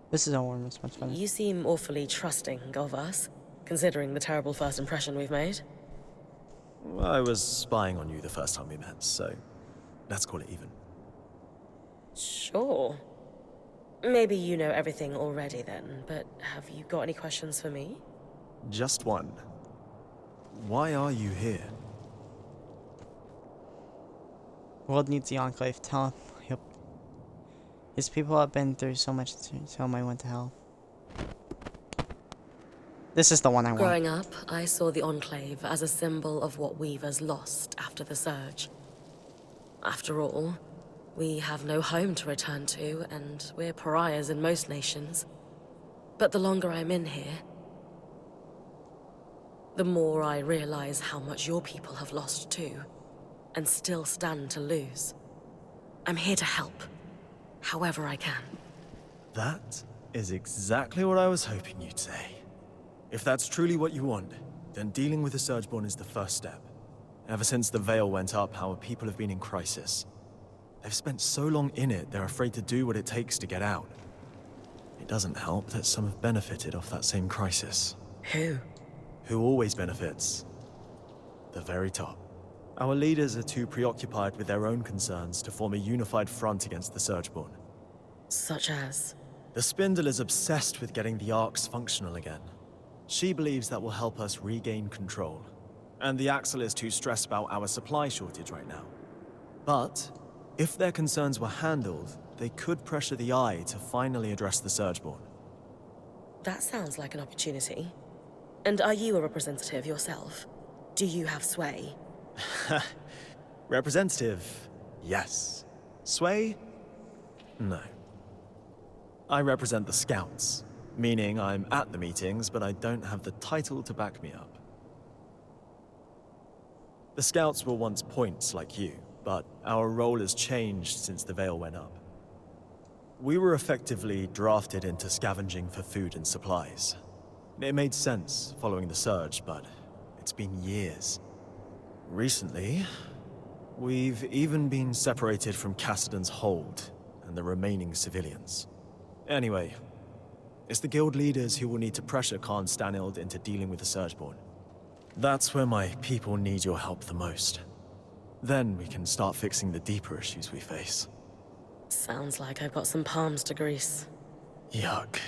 This is a warm response. You seem awfully trusting of us, considering the terrible first impression we've made. I was spying on you the first time we met, so let's call it even. Sure. Maybe you know everything already then, but have you got any questions for me? Just one. Why are you here? World needs the Enclave. Tell him. Yep. His people have been through so much to tell him I went to hell. This is the one I want. Growing up, I saw the Enclave as a symbol of what Weavers lost after the Surge. After all, we have no home to return to, and we're pariahs in most nations. But the longer I'm in here, the more I realize how much your people have lost too, and still stand to lose. I'm here to help, however I can. That is exactly what I was hoping you'd say. If that's truly what you want, then dealing with the Surgeborn is the first step. Ever since the Veil went up, our people have been in crisis. They've spent so long in it, they're afraid to do what it takes to get out. It doesn't help that some have benefited off that same crisis. Who? Who always benefits? The very top. Our leaders are too preoccupied with their own concerns to form a unified front against the Surgeborn. Such as? The Spindle is obsessed with getting the Arcs functional again. She believes that will help us regain control. And the Axle is too stressed about our supply shortage right now. But if their concerns were handled, they could pressure the Eye to finally address the Surgeborn. That sounds like an opportunity. And are you a representative yourself? Do you have sway? Representative, yes. Sway? No. I represent the Scouts, meaning I'm at the meetings, but I don't have the title to back me up. The Scouts were once points like you, but our role has changed since the Veil went up. We were effectively drafted into scavenging for food and supplies. It made sense following the Surge, but it's been years. Recently, we've even been separated from Cassidon's hold and the remaining civilians. Anyway, it's the guild leaders who will need to pressure Khan Stanild into dealing with the Surgeborn. That's where my people need your help the most. Then we can start fixing the deeper issues we face. Sounds like I've got some palms to grease. Yuck.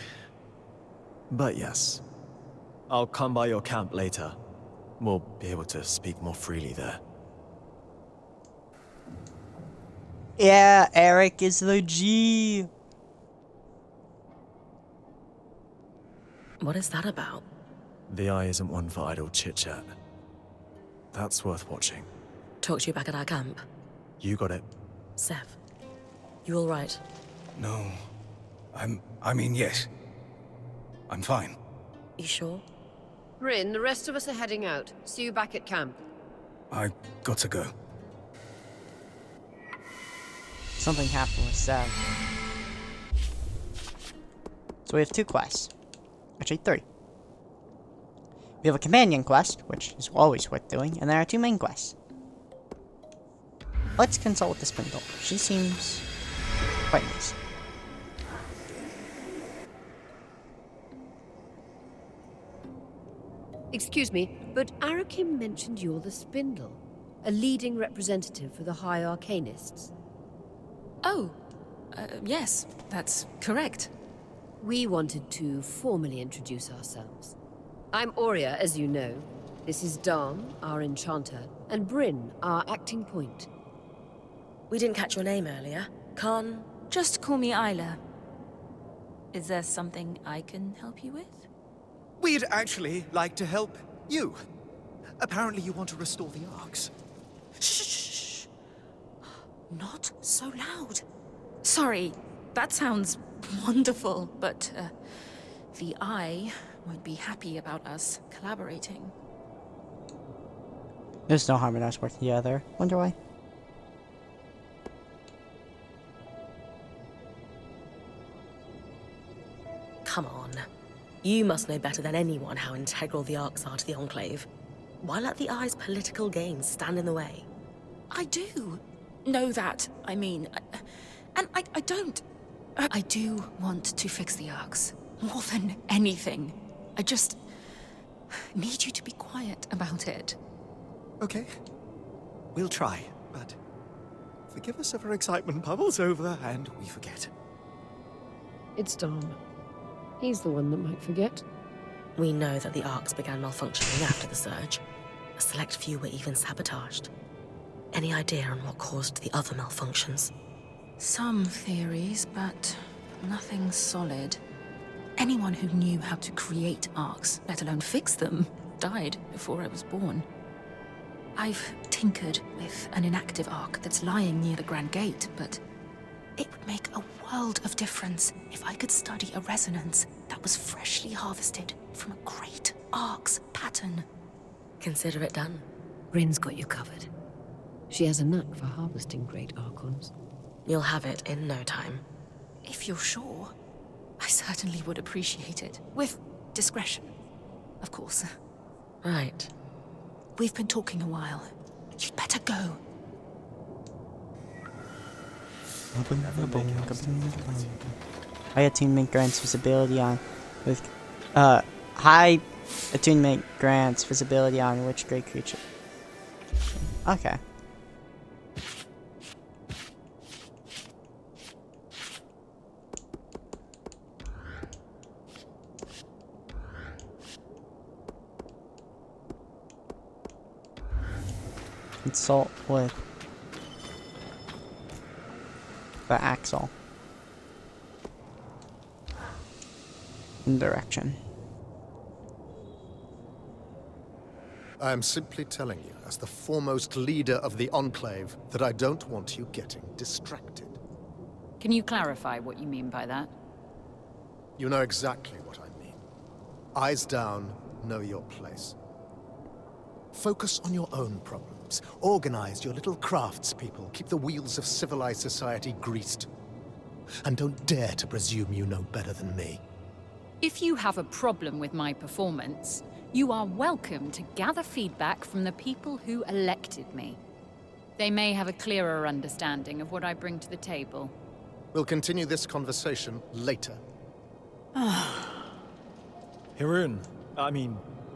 But yes, I'll come by your camp later. We'll be able to speak more freely there. Yeah, Eric is the G. What is that about? The Eye isn't one for idle chit-chat. That's worth watching. Talk to you back at our camp. You got it. Sev, you all right? No. I mean, yes. I'm fine. You sure? Bryn, the rest of us are heading out. See you back at camp. I got to go. Something happened with Sav. So we have 2 quests. Actually, 3. We have a companion quest, which is always worth doing, and there are 2 main quests. Let's consult with the Spindle. She seems quite nice. Excuse me, but Arakim mentioned you're the Spindle, a leading representative for the High Arcanists. Oh, yes, that's correct. We wanted to formally introduce ourselves. I'm Aurea, as you know. This is Dam, our enchanter, and Bryn, our acting point. We didn't catch your name earlier. Khan? Just call me Isla. Is there something I can help you with? We'd actually like to help you. Apparently you want to restore the Arcs. Shh! Not so loud. Sorry, that sounds wonderful, but the Eye won't be happy about us collaborating. There's no harm in us working together. Wonder why? You must know better than anyone how integral the Arks are to the Enclave. Why let the Eye's political gains stand in the way? I do know that, I mean. And I don't. I do want to fix the Arks. More than anything. I just need you to be quiet about it. Okay. We'll try, but forgive us if our excitement bubbles over and we forget. It's Dom. He's the one that might forget. We know that the Arks began malfunctioning after the surge. A select few were even sabotaged. Any idea on what caused the other malfunctions? Some theories, but nothing solid. Anyone who knew how to create Arks, let alone fix them, died before I was born. I've tinkered with an inactive Ark that's lying near the Grand Gate, but it would make a world of difference if I could study a resonance that was freshly harvested from a great Ark's pattern. Consider it done. Bryn's got you covered. She has a knack for harvesting great Archons. You'll have it in no time. If you're sure, I certainly would appreciate it. With discretion, of course. Right. We've been talking a while. You'd better go. High attunement grants visibility on with high attunement grants visibility on which great creature. Okay. Consult with the axle in direction. I am simply telling you, as the foremost leader of the Enclave, that I don't want you getting distracted. Can you clarify what you mean by that? You know exactly what I mean. Eyes down, know your place. Focus on your own problems. Organize your little craftspeople. Keep the wheels of civilized society greased. And don't dare to presume you know better than me. If you have a problem with my performance, you are welcome to gather feedback from the people who elected me. They may have a clearer understanding of what I bring to the table. We'll continue this conversation later. Hirun,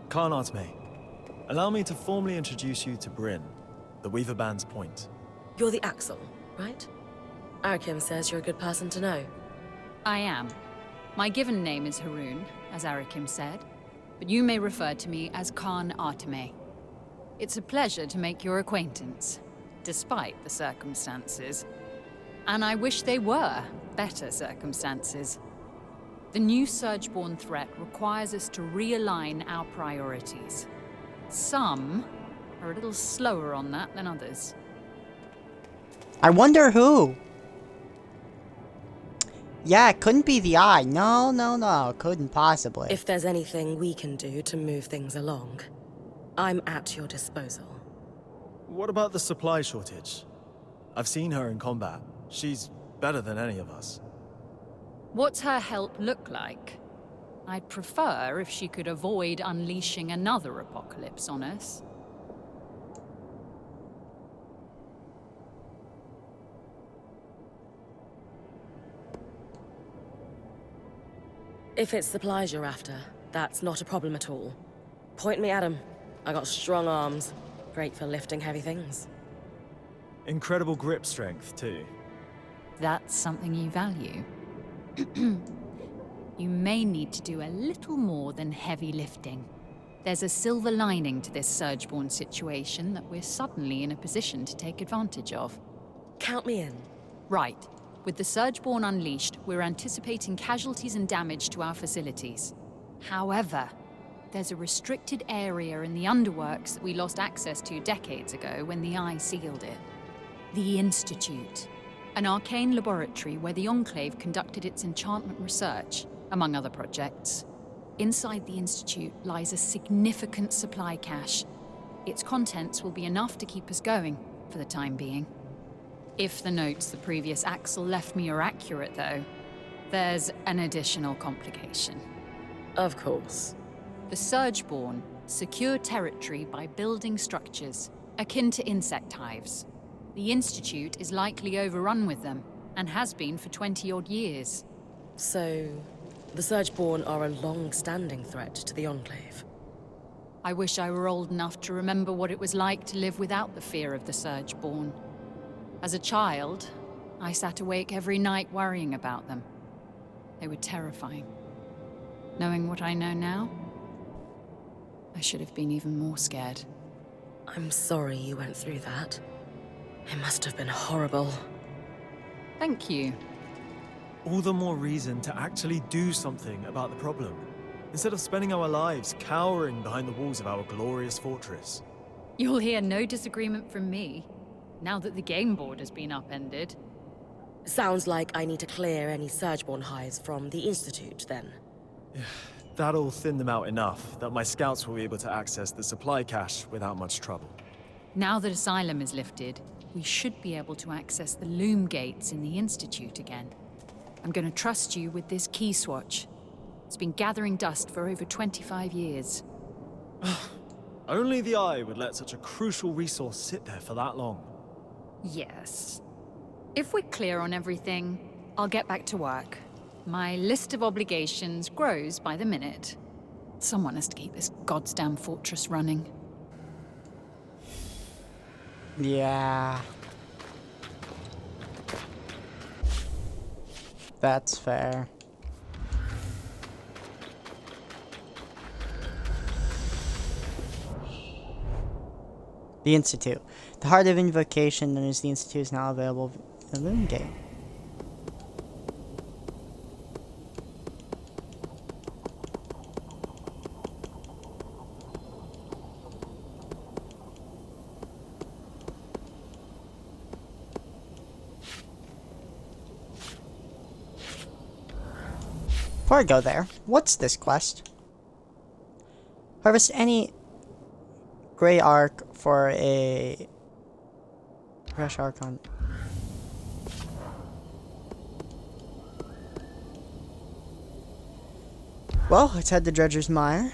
Khan Atme. Allow me to formally introduce you to Bryn, the Weaver Band's point. You're the Axel, right? Arakim says you're a good person to know. I am. My given name is Harun, as Arakim said, but you may refer to me as Khan Atme. It's a pleasure to make your acquaintance, despite the circumstances. And I wish they were better circumstances. The new Surgeborn threat requires us to realign our priorities. Some are a little slower on that than others. I wonder who? Yeah, it couldn't be the Eye. No, couldn't possibly. If there's anything we can do to move things along, I'm at your disposal. What about the supply shortage? I've seen her in combat. She's better than any of us. What's her help look like? I'd prefer if she could avoid unleashing another apocalypse on us. If it's supplies you're after, that's not a problem at all. Point me at 'em. I got strong arms. Great for lifting heavy things. Incredible grip strength, too. That's something you value. You may need to do a little more than heavy lifting. There's a silver lining to this Surgeborn situation that we're suddenly in a position to take advantage of. Count me in. Right. With the Surgeborn unleashed, we're anticipating casualties and damage to our facilities. However, there's a restricted area in the underworks that we lost access to decades ago when the Eye sealed it. The Institute. An arcane laboratory where the Enclave conducted its enchantment research, among other projects. Inside the Institute lies a significant supply cache. Its contents will be enough to keep us going, for the time being. If the notes the previous Axel left me are accurate, though, there's an additional complication. Of course. The Surgeborn secure territory by building structures, akin to insect hives. The Institute is likely overrun with them, and has been for 20-odd years. So, the Surgeborn are a long-standing threat to the Enclave. I wish I were old enough to remember what it was like to live without the fear of the Surgeborn. As a child, I sat awake every night worrying about them. They were terrifying. Knowing what I know now, I should have been even more scared. I'm sorry you went through that. It must have been horrible. Thank you. All the more reason to actually do something about the problem, instead of spending our lives cowering behind the walls of our glorious fortress. You'll hear no disagreement from me, now that the game board has been upended. Sounds like I need to clear any Surgeborn hives from the Institute, then. That'll thin them out enough that my scouts will be able to access the supply cache without much trouble. Now that Asylum is lifted, we should be able to access the loom gates in the Institute again. I'm going to trust you with this key swatch. It's been gathering dust for over 25 years. Only the Eye would let such a crucial resource sit there for that long. Yes. If we're clear on everything, I'll get back to work. My list of obligations grows by the minute. Someone has to keep this goddamn fortress running. Yeah. That's fair. The Institute. The Heart of Invocation known as the Institute is now available in the Loom Gate. Before I go there, what's this quest? Harvest any gray arc for a fresh archon. Well, let's head to Dredger's Mire.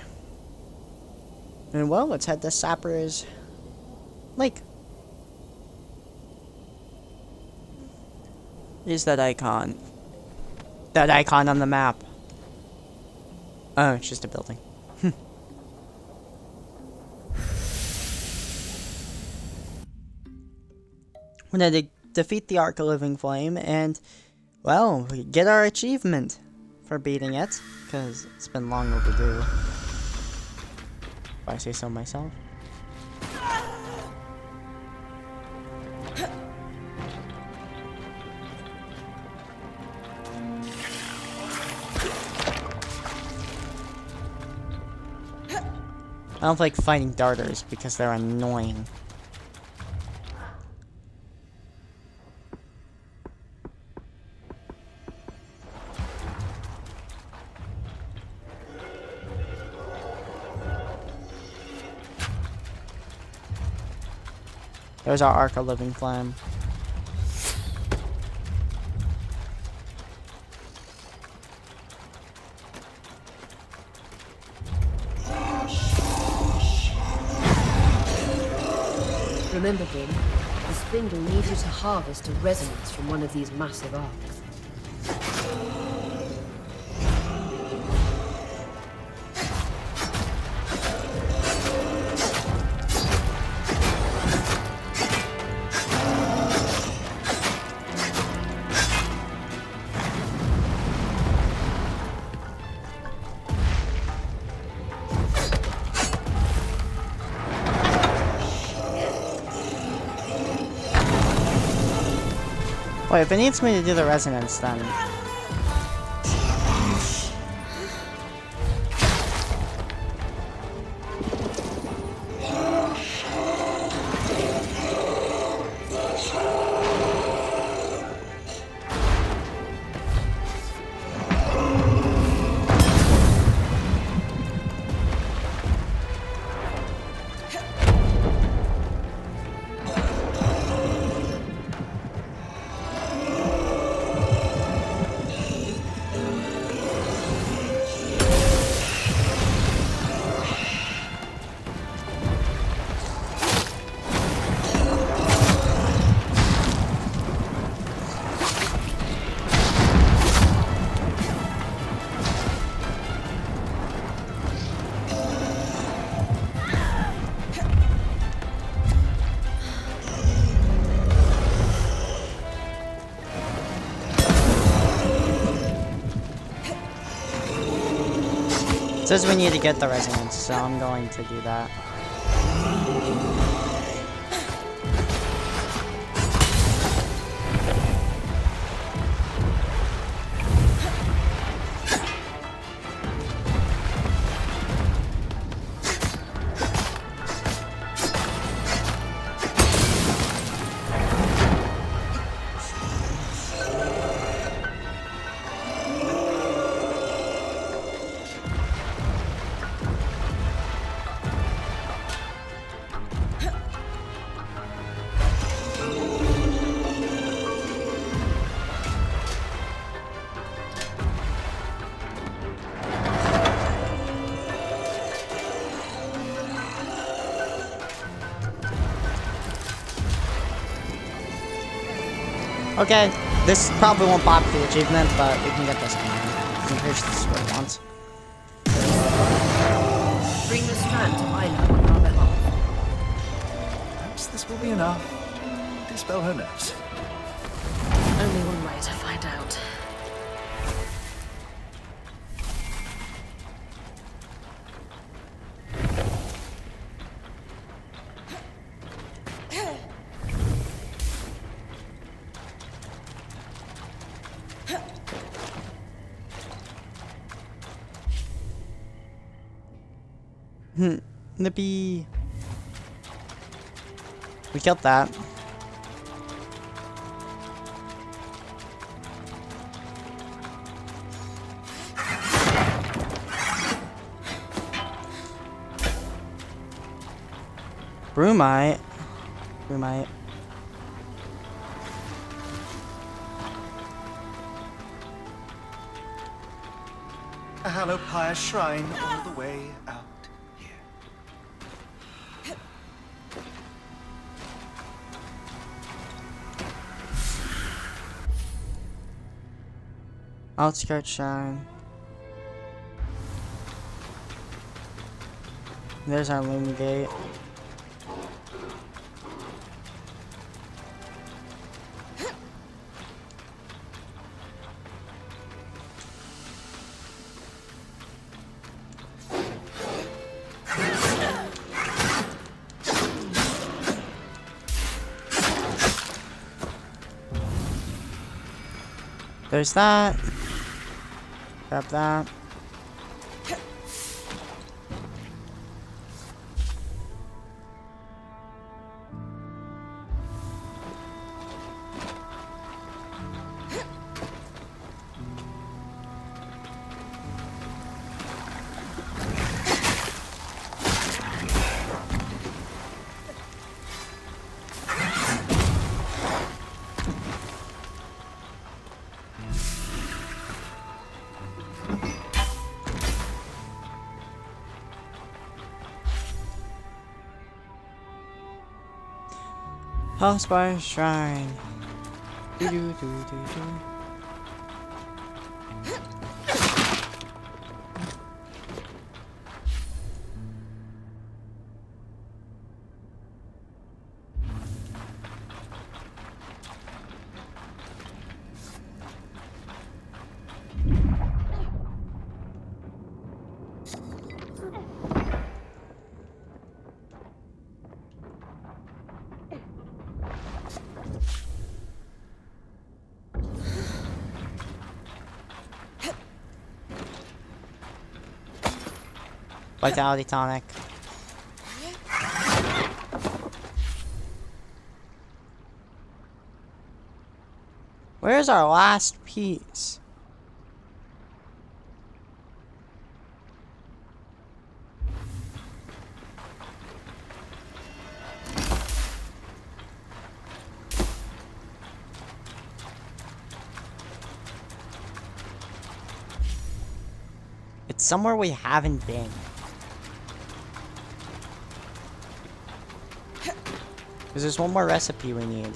And well, let's head to Sapper's Lake. Is that icon? That icon on the map. Oh, it's just a building. We're gonna defeat the Ark of Living Flame and, well, we get our achievement for beating it, because it's been long overdue. If I say so myself. I don't like fighting darters because they're annoying. There's our Ark of Living Flame. Remember, Bryn, the spindle needs you to harvest a resonance from one of these massive arcs. Wait, if it needs me to do the resonance, then... says we need to get the resonance, so I'm going to do that. Okay, this probably won't pop the achievement, but we can get this one. Here's the square once. Bring the strand to Isla on our behalf. Perhaps this will be enough to dispel her nerves. Only one way to find out. Nippy. We killed that. Brumite. Brumite. A hallowed pyre shrine all the way out here. Outskirt shrine. There's our loom gate. There's that. Grab that. Hellspire Shrine. Doo -doo -doo -doo -doo. Vitality tonic. Where's our last piece? It's somewhere we haven't been. Because there's one more recipe we need.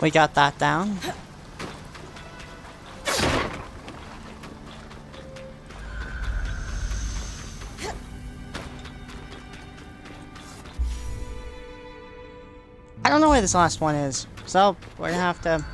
We got that down. I don't know where this last one is, so we're gonna have to...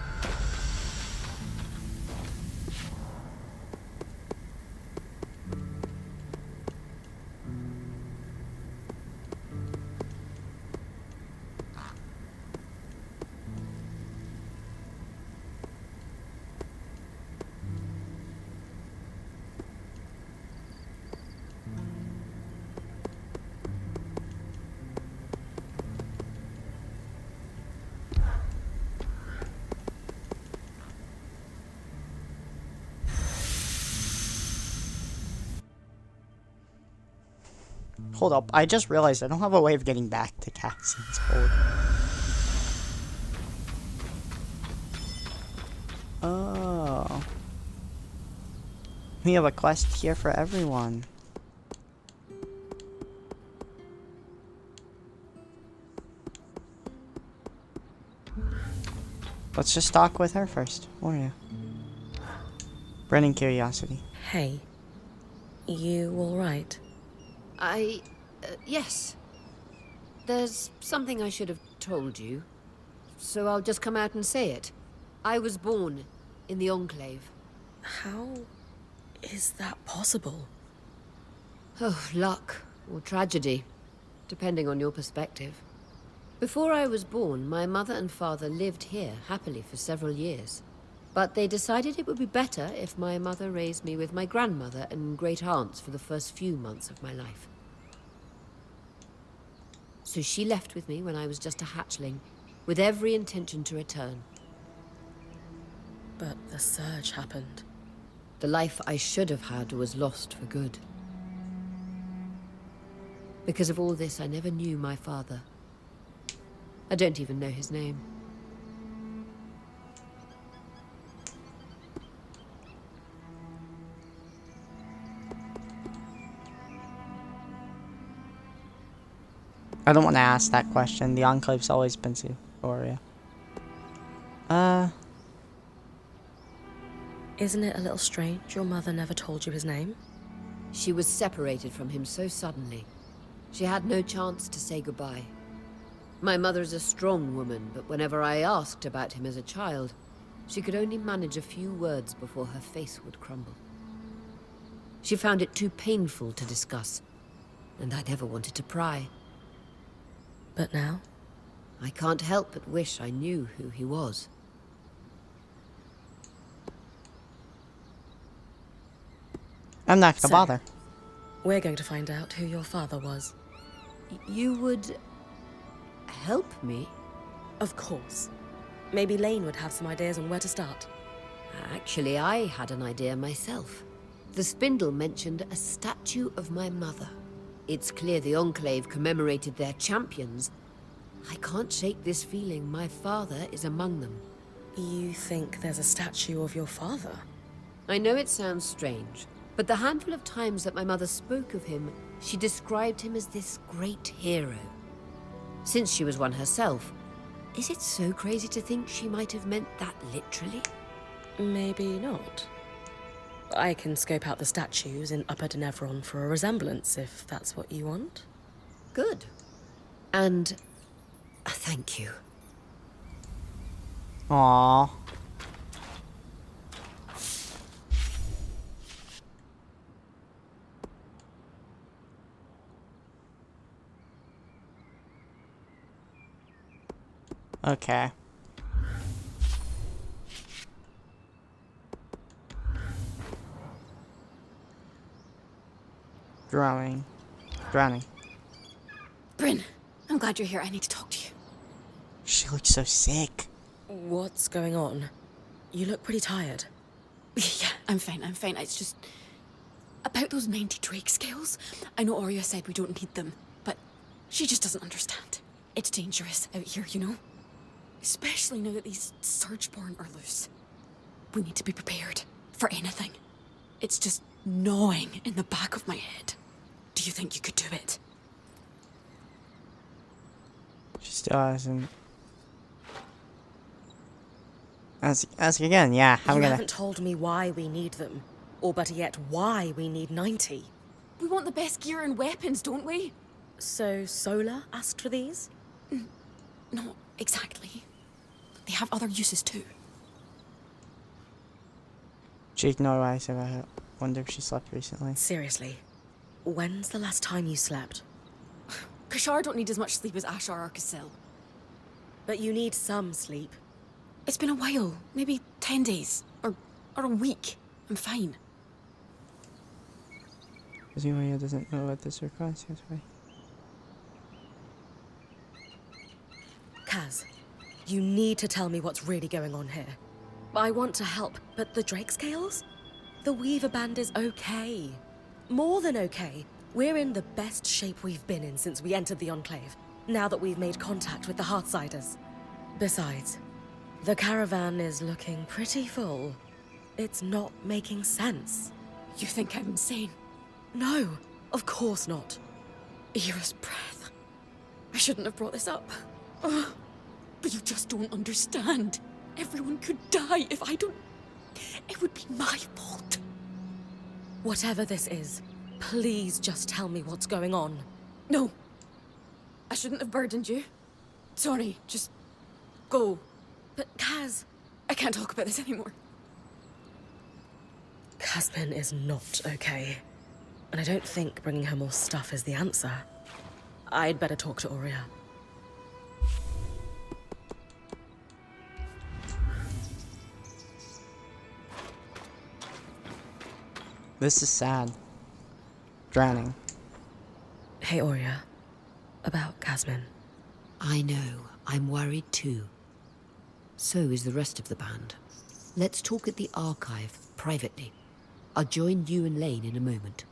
Hold up, I just realized I don't have a way of getting back to Cassian's hold. Oh. We have a quest here for everyone. Let's just talk with her first, won't you? Burning curiosity. Hey, you alright? Yes. There's something I should have told you, so I'll just come out and say it. I was born in the Enclave. How is that possible? Oh, luck or tragedy, depending on your perspective. Before I was born, my mother and father lived here happily for several years. But they decided it would be better if my mother raised me with my grandmother and great aunts for the first few months of my life. So she left with me when I was just a hatchling, with every intention to return. But the surge happened. The life I should have had was lost for good. Because of all this, I never knew my father. I don't even know his name. I don't want to ask that question. The Enclave's always been Suoria. Isn't it a little strange your mother never told you his name? She was separated from him so suddenly. She had no chance to say goodbye. My mother is a strong woman, but whenever I asked about him as a child, she could only manage a few words before her face would crumble. She found it too painful to discuss, and I never wanted to pry. But now? I can't help but wish I knew who he was. I'm not gonna bother. We're going to find out who your father was. You would... help me? Of course. Maybe Lane would have some ideas on where to start. Actually, I had an idea myself. The spindle mentioned a statue of my mother. It's clear the Enclave commemorated their champions. I can't shake this feeling my father is among them. You think there's a statue of your father? I know it sounds strange, but the handful of times that my mother spoke of him, she described him as this great hero. Since she was one herself, is it so crazy to think she might have meant that literally? Maybe not. I can scope out the statues in Upper Denevron for a resemblance, if that's what you want. Good. And thank you. Aww. Okay. Drowning. Bryn, I'm glad you're here. I need to talk to you. She looks so sick. What's going on? You look pretty tired. Yeah, I'm fine. It's just... about those 90 Drake scales. I know Arya said we don't need them, but she just doesn't understand. It's dangerous out here, you know? Especially now that these Surgeborn are loose. We need to be prepared for anything. It's just gnawing in the back of my head. Do you think you could do it? She still hasn't. Ask again, yeah, I'm You gonna... haven't told me why we need them. Or better yet, why we need 90. We want the best gear and weapons, don't we? So Sola asked for these? Not exactly. They have other uses too. She ignored what I said about her. Wonder if she slept recently. Seriously, when's the last time you slept? Kashar don't need as much sleep as Ashar or Kasil. But you need some sleep. It's been a while. Maybe 10 days. Or a week. I'm fine. Azuria doesn't know what this requires. Yes, right. Kaz, you need to tell me what's really going on here. I want to help, but the Drake Scales? The Weaver Band is okay. More than okay. We're in the best shape we've been in since we entered the Enclave, now that we've made contact with the Heartsiders. Besides, the caravan is looking pretty full. It's not making sense. You think I'm insane? No, of course not. Era's breath. I shouldn't have brought this up. Ugh. But you just don't understand. Everyone could die if I don't... It would be my fault. Whatever this is, please just tell me what's going on. No. I shouldn't have burdened you. Sorry, just go. But Kaz... I can't talk about this anymore. Casmin is not okay. And I don't think bringing her more stuff is the answer. I'd better talk to Aurea. This is sad. Drowning. Hey, Aurea. About Casmin. I know. I'm worried too. So is the rest of the band. Let's talk at the archive, privately. I'll join you and Lane in a moment.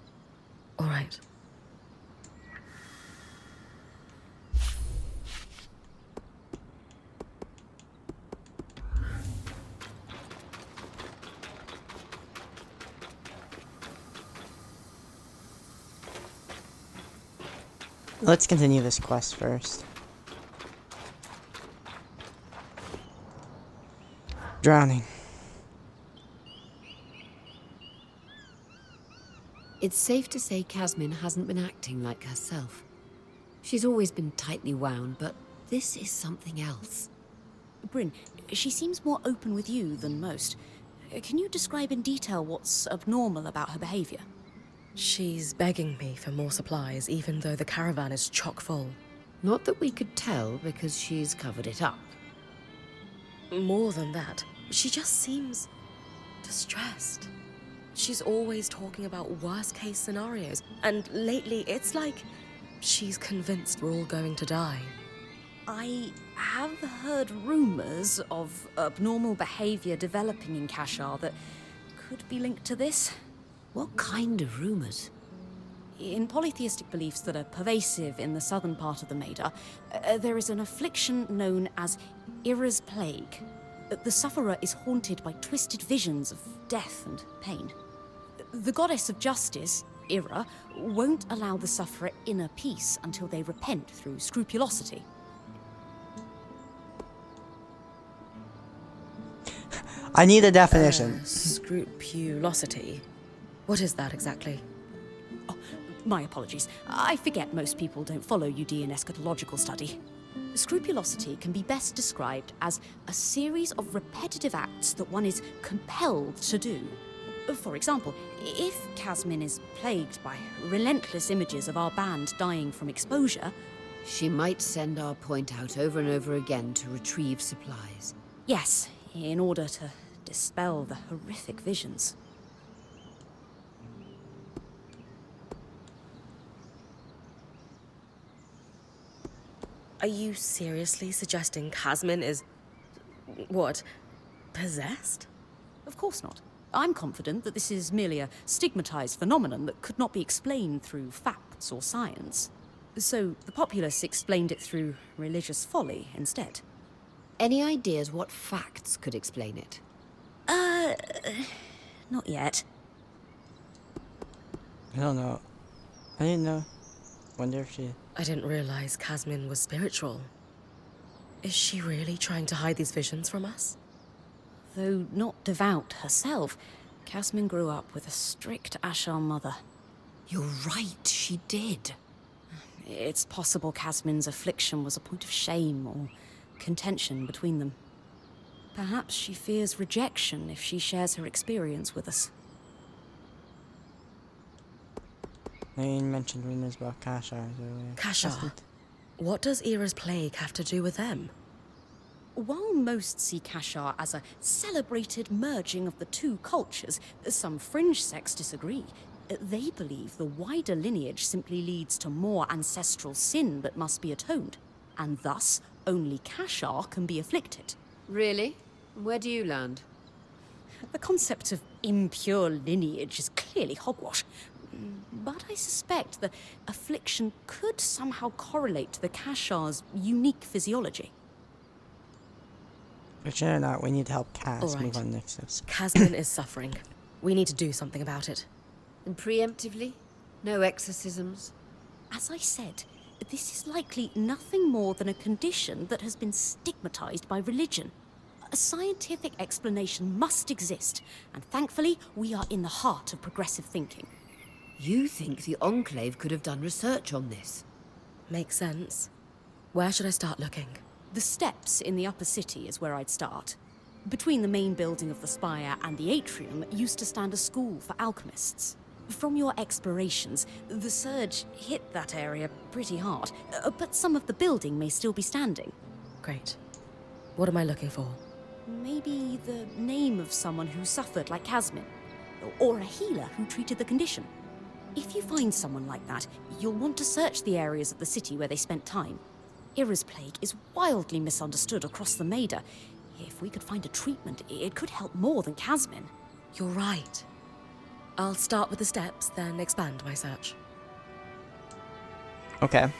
All right. Let's continue this quest first. Drowning. It's safe to say Casmin hasn't been acting like herself. She's always been tightly wound, but this is something else. Bryn, she seems more open with you than most. Can you describe in detail what's abnormal about her behavior? She's begging me for more supplies, even though the caravan is chock full. Not that we could tell, because she's covered it up. More than that, she just seems distressed. She's always talking about worst-case scenarios, and lately it's like she's convinced we're all going to die. I have heard rumors of abnormal behavior developing in Kashar that could be linked to this. What kind of rumors? In polytheistic beliefs that are pervasive in the southern part of the Maida, there is an affliction known as Era's Plague. The sufferer is haunted by twisted visions of death and pain. The goddess of justice, Era, won't allow the sufferer inner peace until they repent through scrupulosity. I need a definition. Scrupulosity? What is that exactly? Oh, my apologies. I forget most people don't follow Judean eschatological study. Scrupulosity can be best described as a series of repetitive acts that one is compelled to do. For example, if Casmin is plagued by relentless images of our band dying from exposure, she might send our point out over and over again to retrieve supplies. Yes, in order to dispel the horrific visions. Are you seriously suggesting Casmin is... what? Possessed? Of course not. I'm confident that this is merely a stigmatized phenomenon that could not be explained through facts or science. So the populace explained it through religious folly instead. Any ideas what facts could explain it? Not yet. I don't know. I didn't know. Wonder if she... I didn't realize Casmin was spiritual. Is she really trying to hide these visions from us? Though not devout herself, Casmin grew up with a strict Ashar mother. You're right, she did. It's possible Casmin's affliction was a point of shame or contention between them. Perhaps she fears rejection if she shares her experience with us. They mentioned rumors about Kashar earlier. Kashar? What does Era's plague have to do with them? While most see Kashar as a celebrated merging of the two cultures, some fringe sects disagree. They believe the wider lineage simply leads to more ancestral sin that must be atoned, and thus only Kashar can be afflicted. Really? Where do you land? The concept of impure lineage is clearly hogwash, but I suspect the affliction could somehow correlate to the Kashar's unique physiology. But or not, we need to help Cass All right. move on next steps. Casmin is suffering. We need to do something about it. And preemptively? No exorcisms? As I said, this is likely nothing more than a condition that has been stigmatized by religion. A scientific explanation must exist, and thankfully, we are in the heart of progressive thinking. You think the Enclave could have done research on this? Makes sense. Where should I start looking? The steps in the upper city is where I'd start. Between the main building of the spire and the atrium used to stand a school for alchemists. From your explorations, the surge hit that area pretty hard, but some of the building may still be standing. Great. What am I looking for? Maybe the name of someone who suffered like Casmin, or a healer who treated the condition. If you find someone like that, you'll want to search the areas of the city where they spent time. Era's plague is wildly misunderstood across the Maida. If we could find a treatment, it could help more than Casmin. You're right. I'll start with the steps, then expand my search. Okay.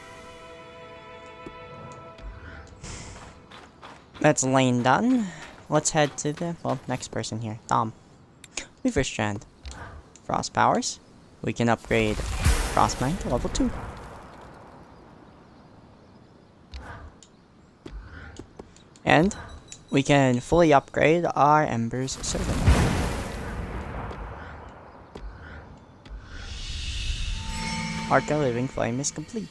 That's lane done. Let's head to the, next person here. Dom. Weaver Strand. Frost powers. We can upgrade Frostmine to level 2. And we can fully upgrade our Ember's Servant. Arca Living Flame is complete.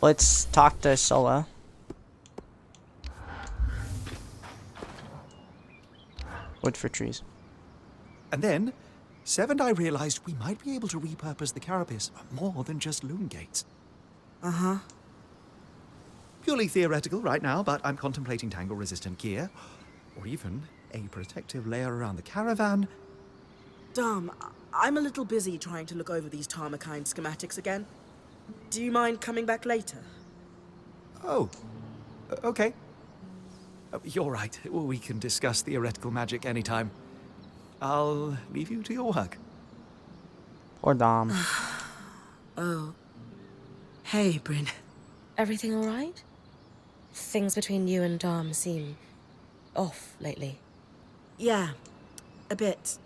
Let's talk to Sola. Wood for trees. And then, Sev and I realized we might be able to repurpose the carapace for more than just loom gates. Uh-huh. Purely theoretical right now, but I'm contemplating tangle-resistant gear, or even a protective layer around the caravan. Dom, I'm a little busy trying to look over these Tarmakine schematics again. Do you mind coming back later? Oh, okay. You're right. We can discuss theoretical magic anytime. I'll leave you to your work. Or Dom. Oh. Hey, Bryn. Everything all right? Things between you and Dom seem off lately. Yeah, a bit.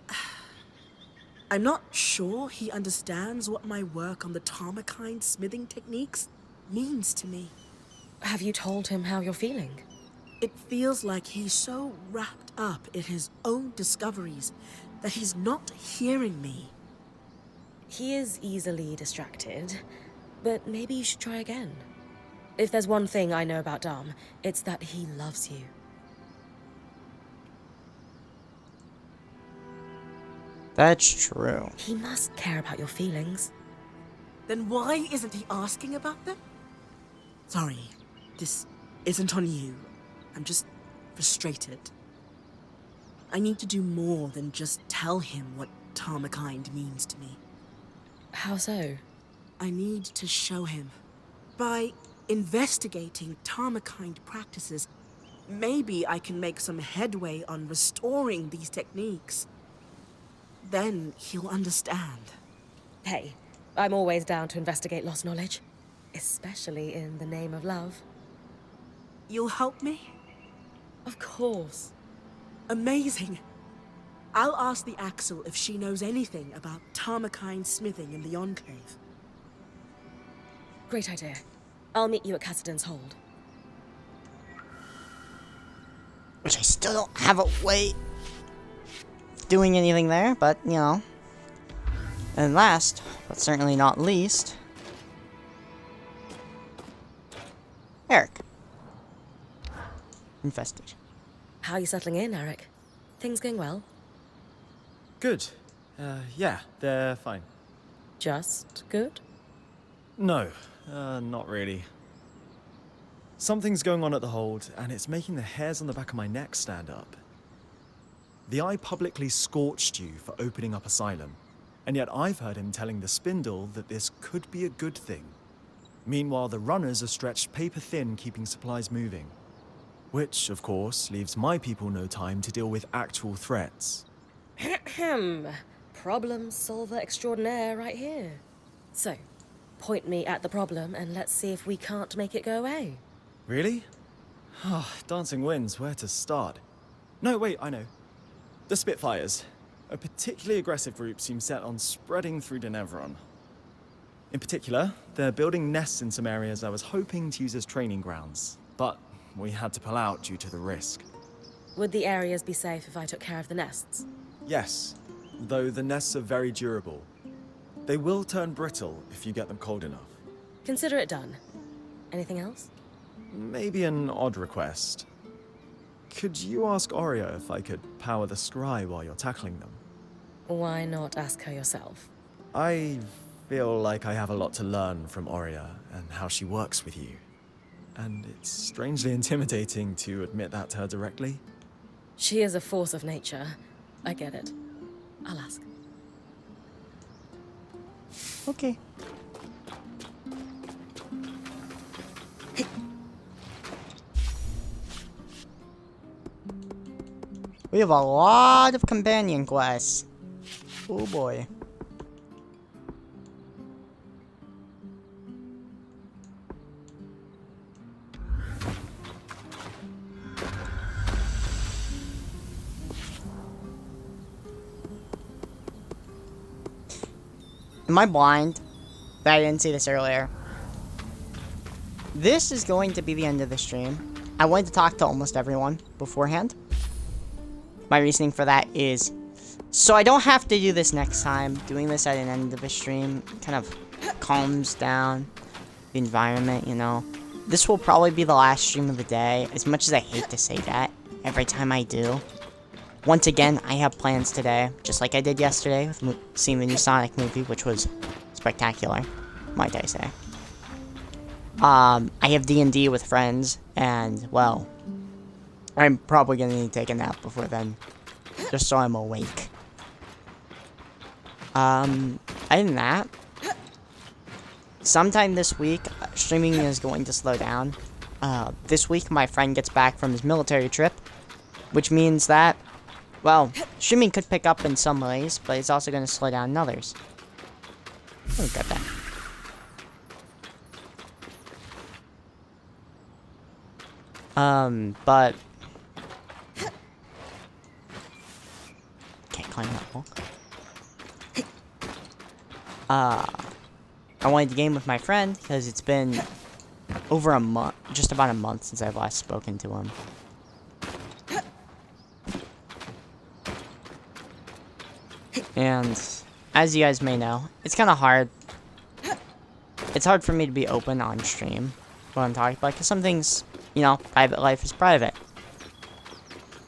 I'm not sure he understands what my work on the Tarmakine smithing techniques means to me. Have you told him how you're feeling? It feels like he's so wrapped up in his own discoveries that he's not hearing me. He is easily distracted, but maybe you should try again. If there's one thing I know about Dom, it's that he loves you. That's true. He must care about your feelings. Then why isn't he asking about them? Sorry, this isn't on you. I'm just frustrated. I need to do more than just tell him what Tarmakine means to me. How so? I need to show him. By investigating Tarmakine practices, maybe I can make some headway on restoring these techniques. Then he'll understand. Hey, I'm always down to investigate lost knowledge. especially in the name of love. You'll help me? Of course. Amazing. I'll ask the Axel if she knows anything about Tarmakine smithing in the Enclave. Great idea. I'll meet you at Cassidon's Hold. Which I still don't have a way of doing anything there, but, you know. And last, but certainly not least, Eric. Infestation. How are you settling in, Eric? Things going well? Good. Yeah, they're fine. Just good? No, not really. Something's going on at the Hold, and it's making the hairs on the back of my neck stand up. The Eye publicly scorched you for opening up Asylum, and yet I've heard him telling the Spindle that this could be a good thing. Meanwhile, the runners are stretched paper thin keeping supplies moving. Which, of course, leaves my people no time to deal with actual threats. Problem solver extraordinaire right here. So, point me at the problem and let's see if we can't make it go away. Really? Dancing winds, where to start? No, wait, I know. The Spitfires. A particularly aggressive group seems set on spreading through Denevron. In particular, they're building nests in some areas I was hoping to use as training grounds, but we had to pull out due to the risk. Would the areas be safe if I took care of the nests? Yes, though the nests are very durable. They will turn brittle if you get them cold enough. Consider it done. Anything else? Maybe an odd request. Could you ask Oreo if I could power the scry while you're tackling them? Why not ask her yourself? I feel like I have a lot to learn from Oreo and how she works with you. And it's strangely intimidating to admit that to her directly. She is a force of nature. I get it. I'll ask. Okay. We have a lot of companion quests. Oh boy. Am I blind? That I didn't see this earlier. This is going to be the end of the stream. I wanted to talk to almost everyone beforehand. My reasoning for that is so I don't have to do this next time. Doing this at an end of a stream kind of calms down the environment, you know. This will probably be the last stream of the day, as much as I hate to say that every time I do. Once again, I have plans today, just like I did yesterday with seeing the new Sonic movie, which was spectacular, might I say. I have D&D with friends, and, well, I'm probably gonna need to take a nap before then, just so I'm awake. Other than that, sometime this week, streaming is going to slow down. This week, my friend gets back from his military trip, which means that, well, streaming could pick up in some ways, but it's also going to slow down in others. Oh, got that. But can't climb that wall. I wanted to game with my friend because it's been over a month, just about a month since I've last spoken to him. And as you guys may know, it's kind of hard. It's hard for me to be open on stream when I'm talking about, because some things, you know, private life is private.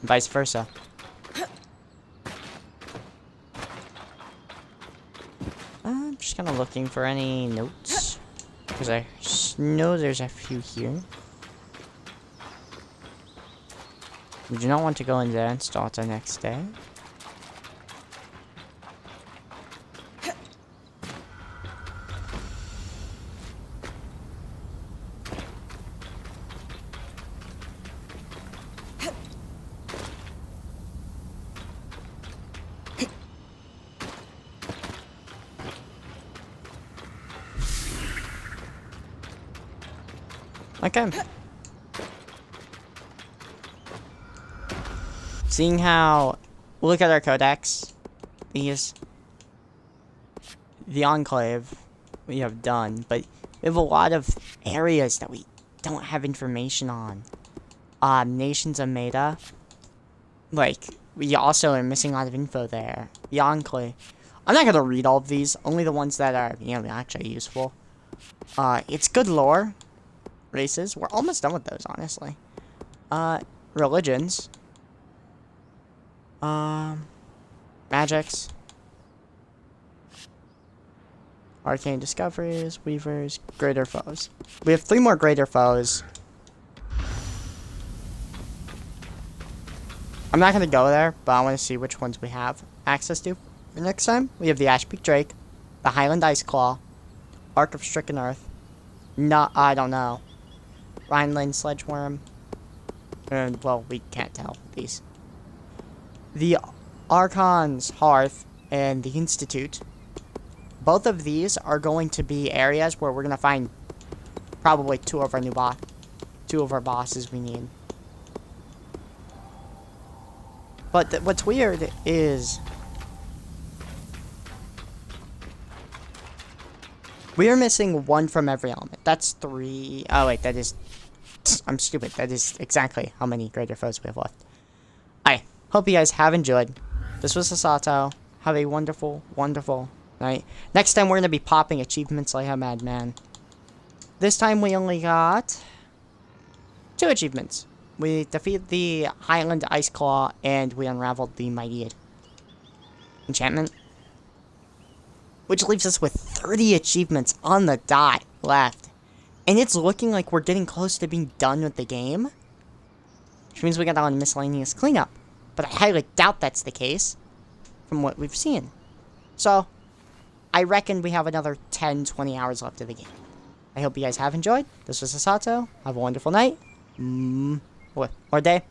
And vice versa. I'm just kind of looking for any notes, because I know there's a few here. We do not want to go in there and start the next day. Okay. Seeing how... Look at our codex. The Enclave we have done, but we have a lot of areas that we don't have information on. Nations of Meta. Like, we also are missing a lot of info there. The Enclave. I'm not gonna read all of these, only the ones that are, you know, actually useful. It's good lore. Races. We're almost done with those, honestly. Religions. Magics. Arcane discoveries, weavers, greater foes. We have 3 more greater foes. I'm not gonna go there, but I want to see which ones we have access to. For next time, we have the Ashpeak Drake, the Highland Ice Claw, Ark of Stricken Earth. No, I don't know. Rhineland Sledgeworm. And, well, we can't tell these. The Archon's Hearth and the Institute. Both of these are going to be areas where we're going to find probably 2 of our bosses we need. But what's weird is we are missing 1 from every element. That's 3. Oh wait, that is... I'm stupid. That is exactly how many greater foes we have left. I hope you guys have enjoyed. This was Sasato. Have a wonderful, wonderful night. Next time we're going to be popping achievements like a madman. This time we only got 2 achievements. We defeated the Highland Ice Claw and we unraveled the Mighty Enchantment. Which leaves us with 30 achievements on the dot left. And it's looking like we're getting close to being done with the game. Which means we got on miscellaneous cleanup. But I highly doubt that's the case from what we've seen. So, I reckon we have another 10-20 hours left of the game. I hope you guys have enjoyed. This was Sasato. Have a wonderful night. Or day.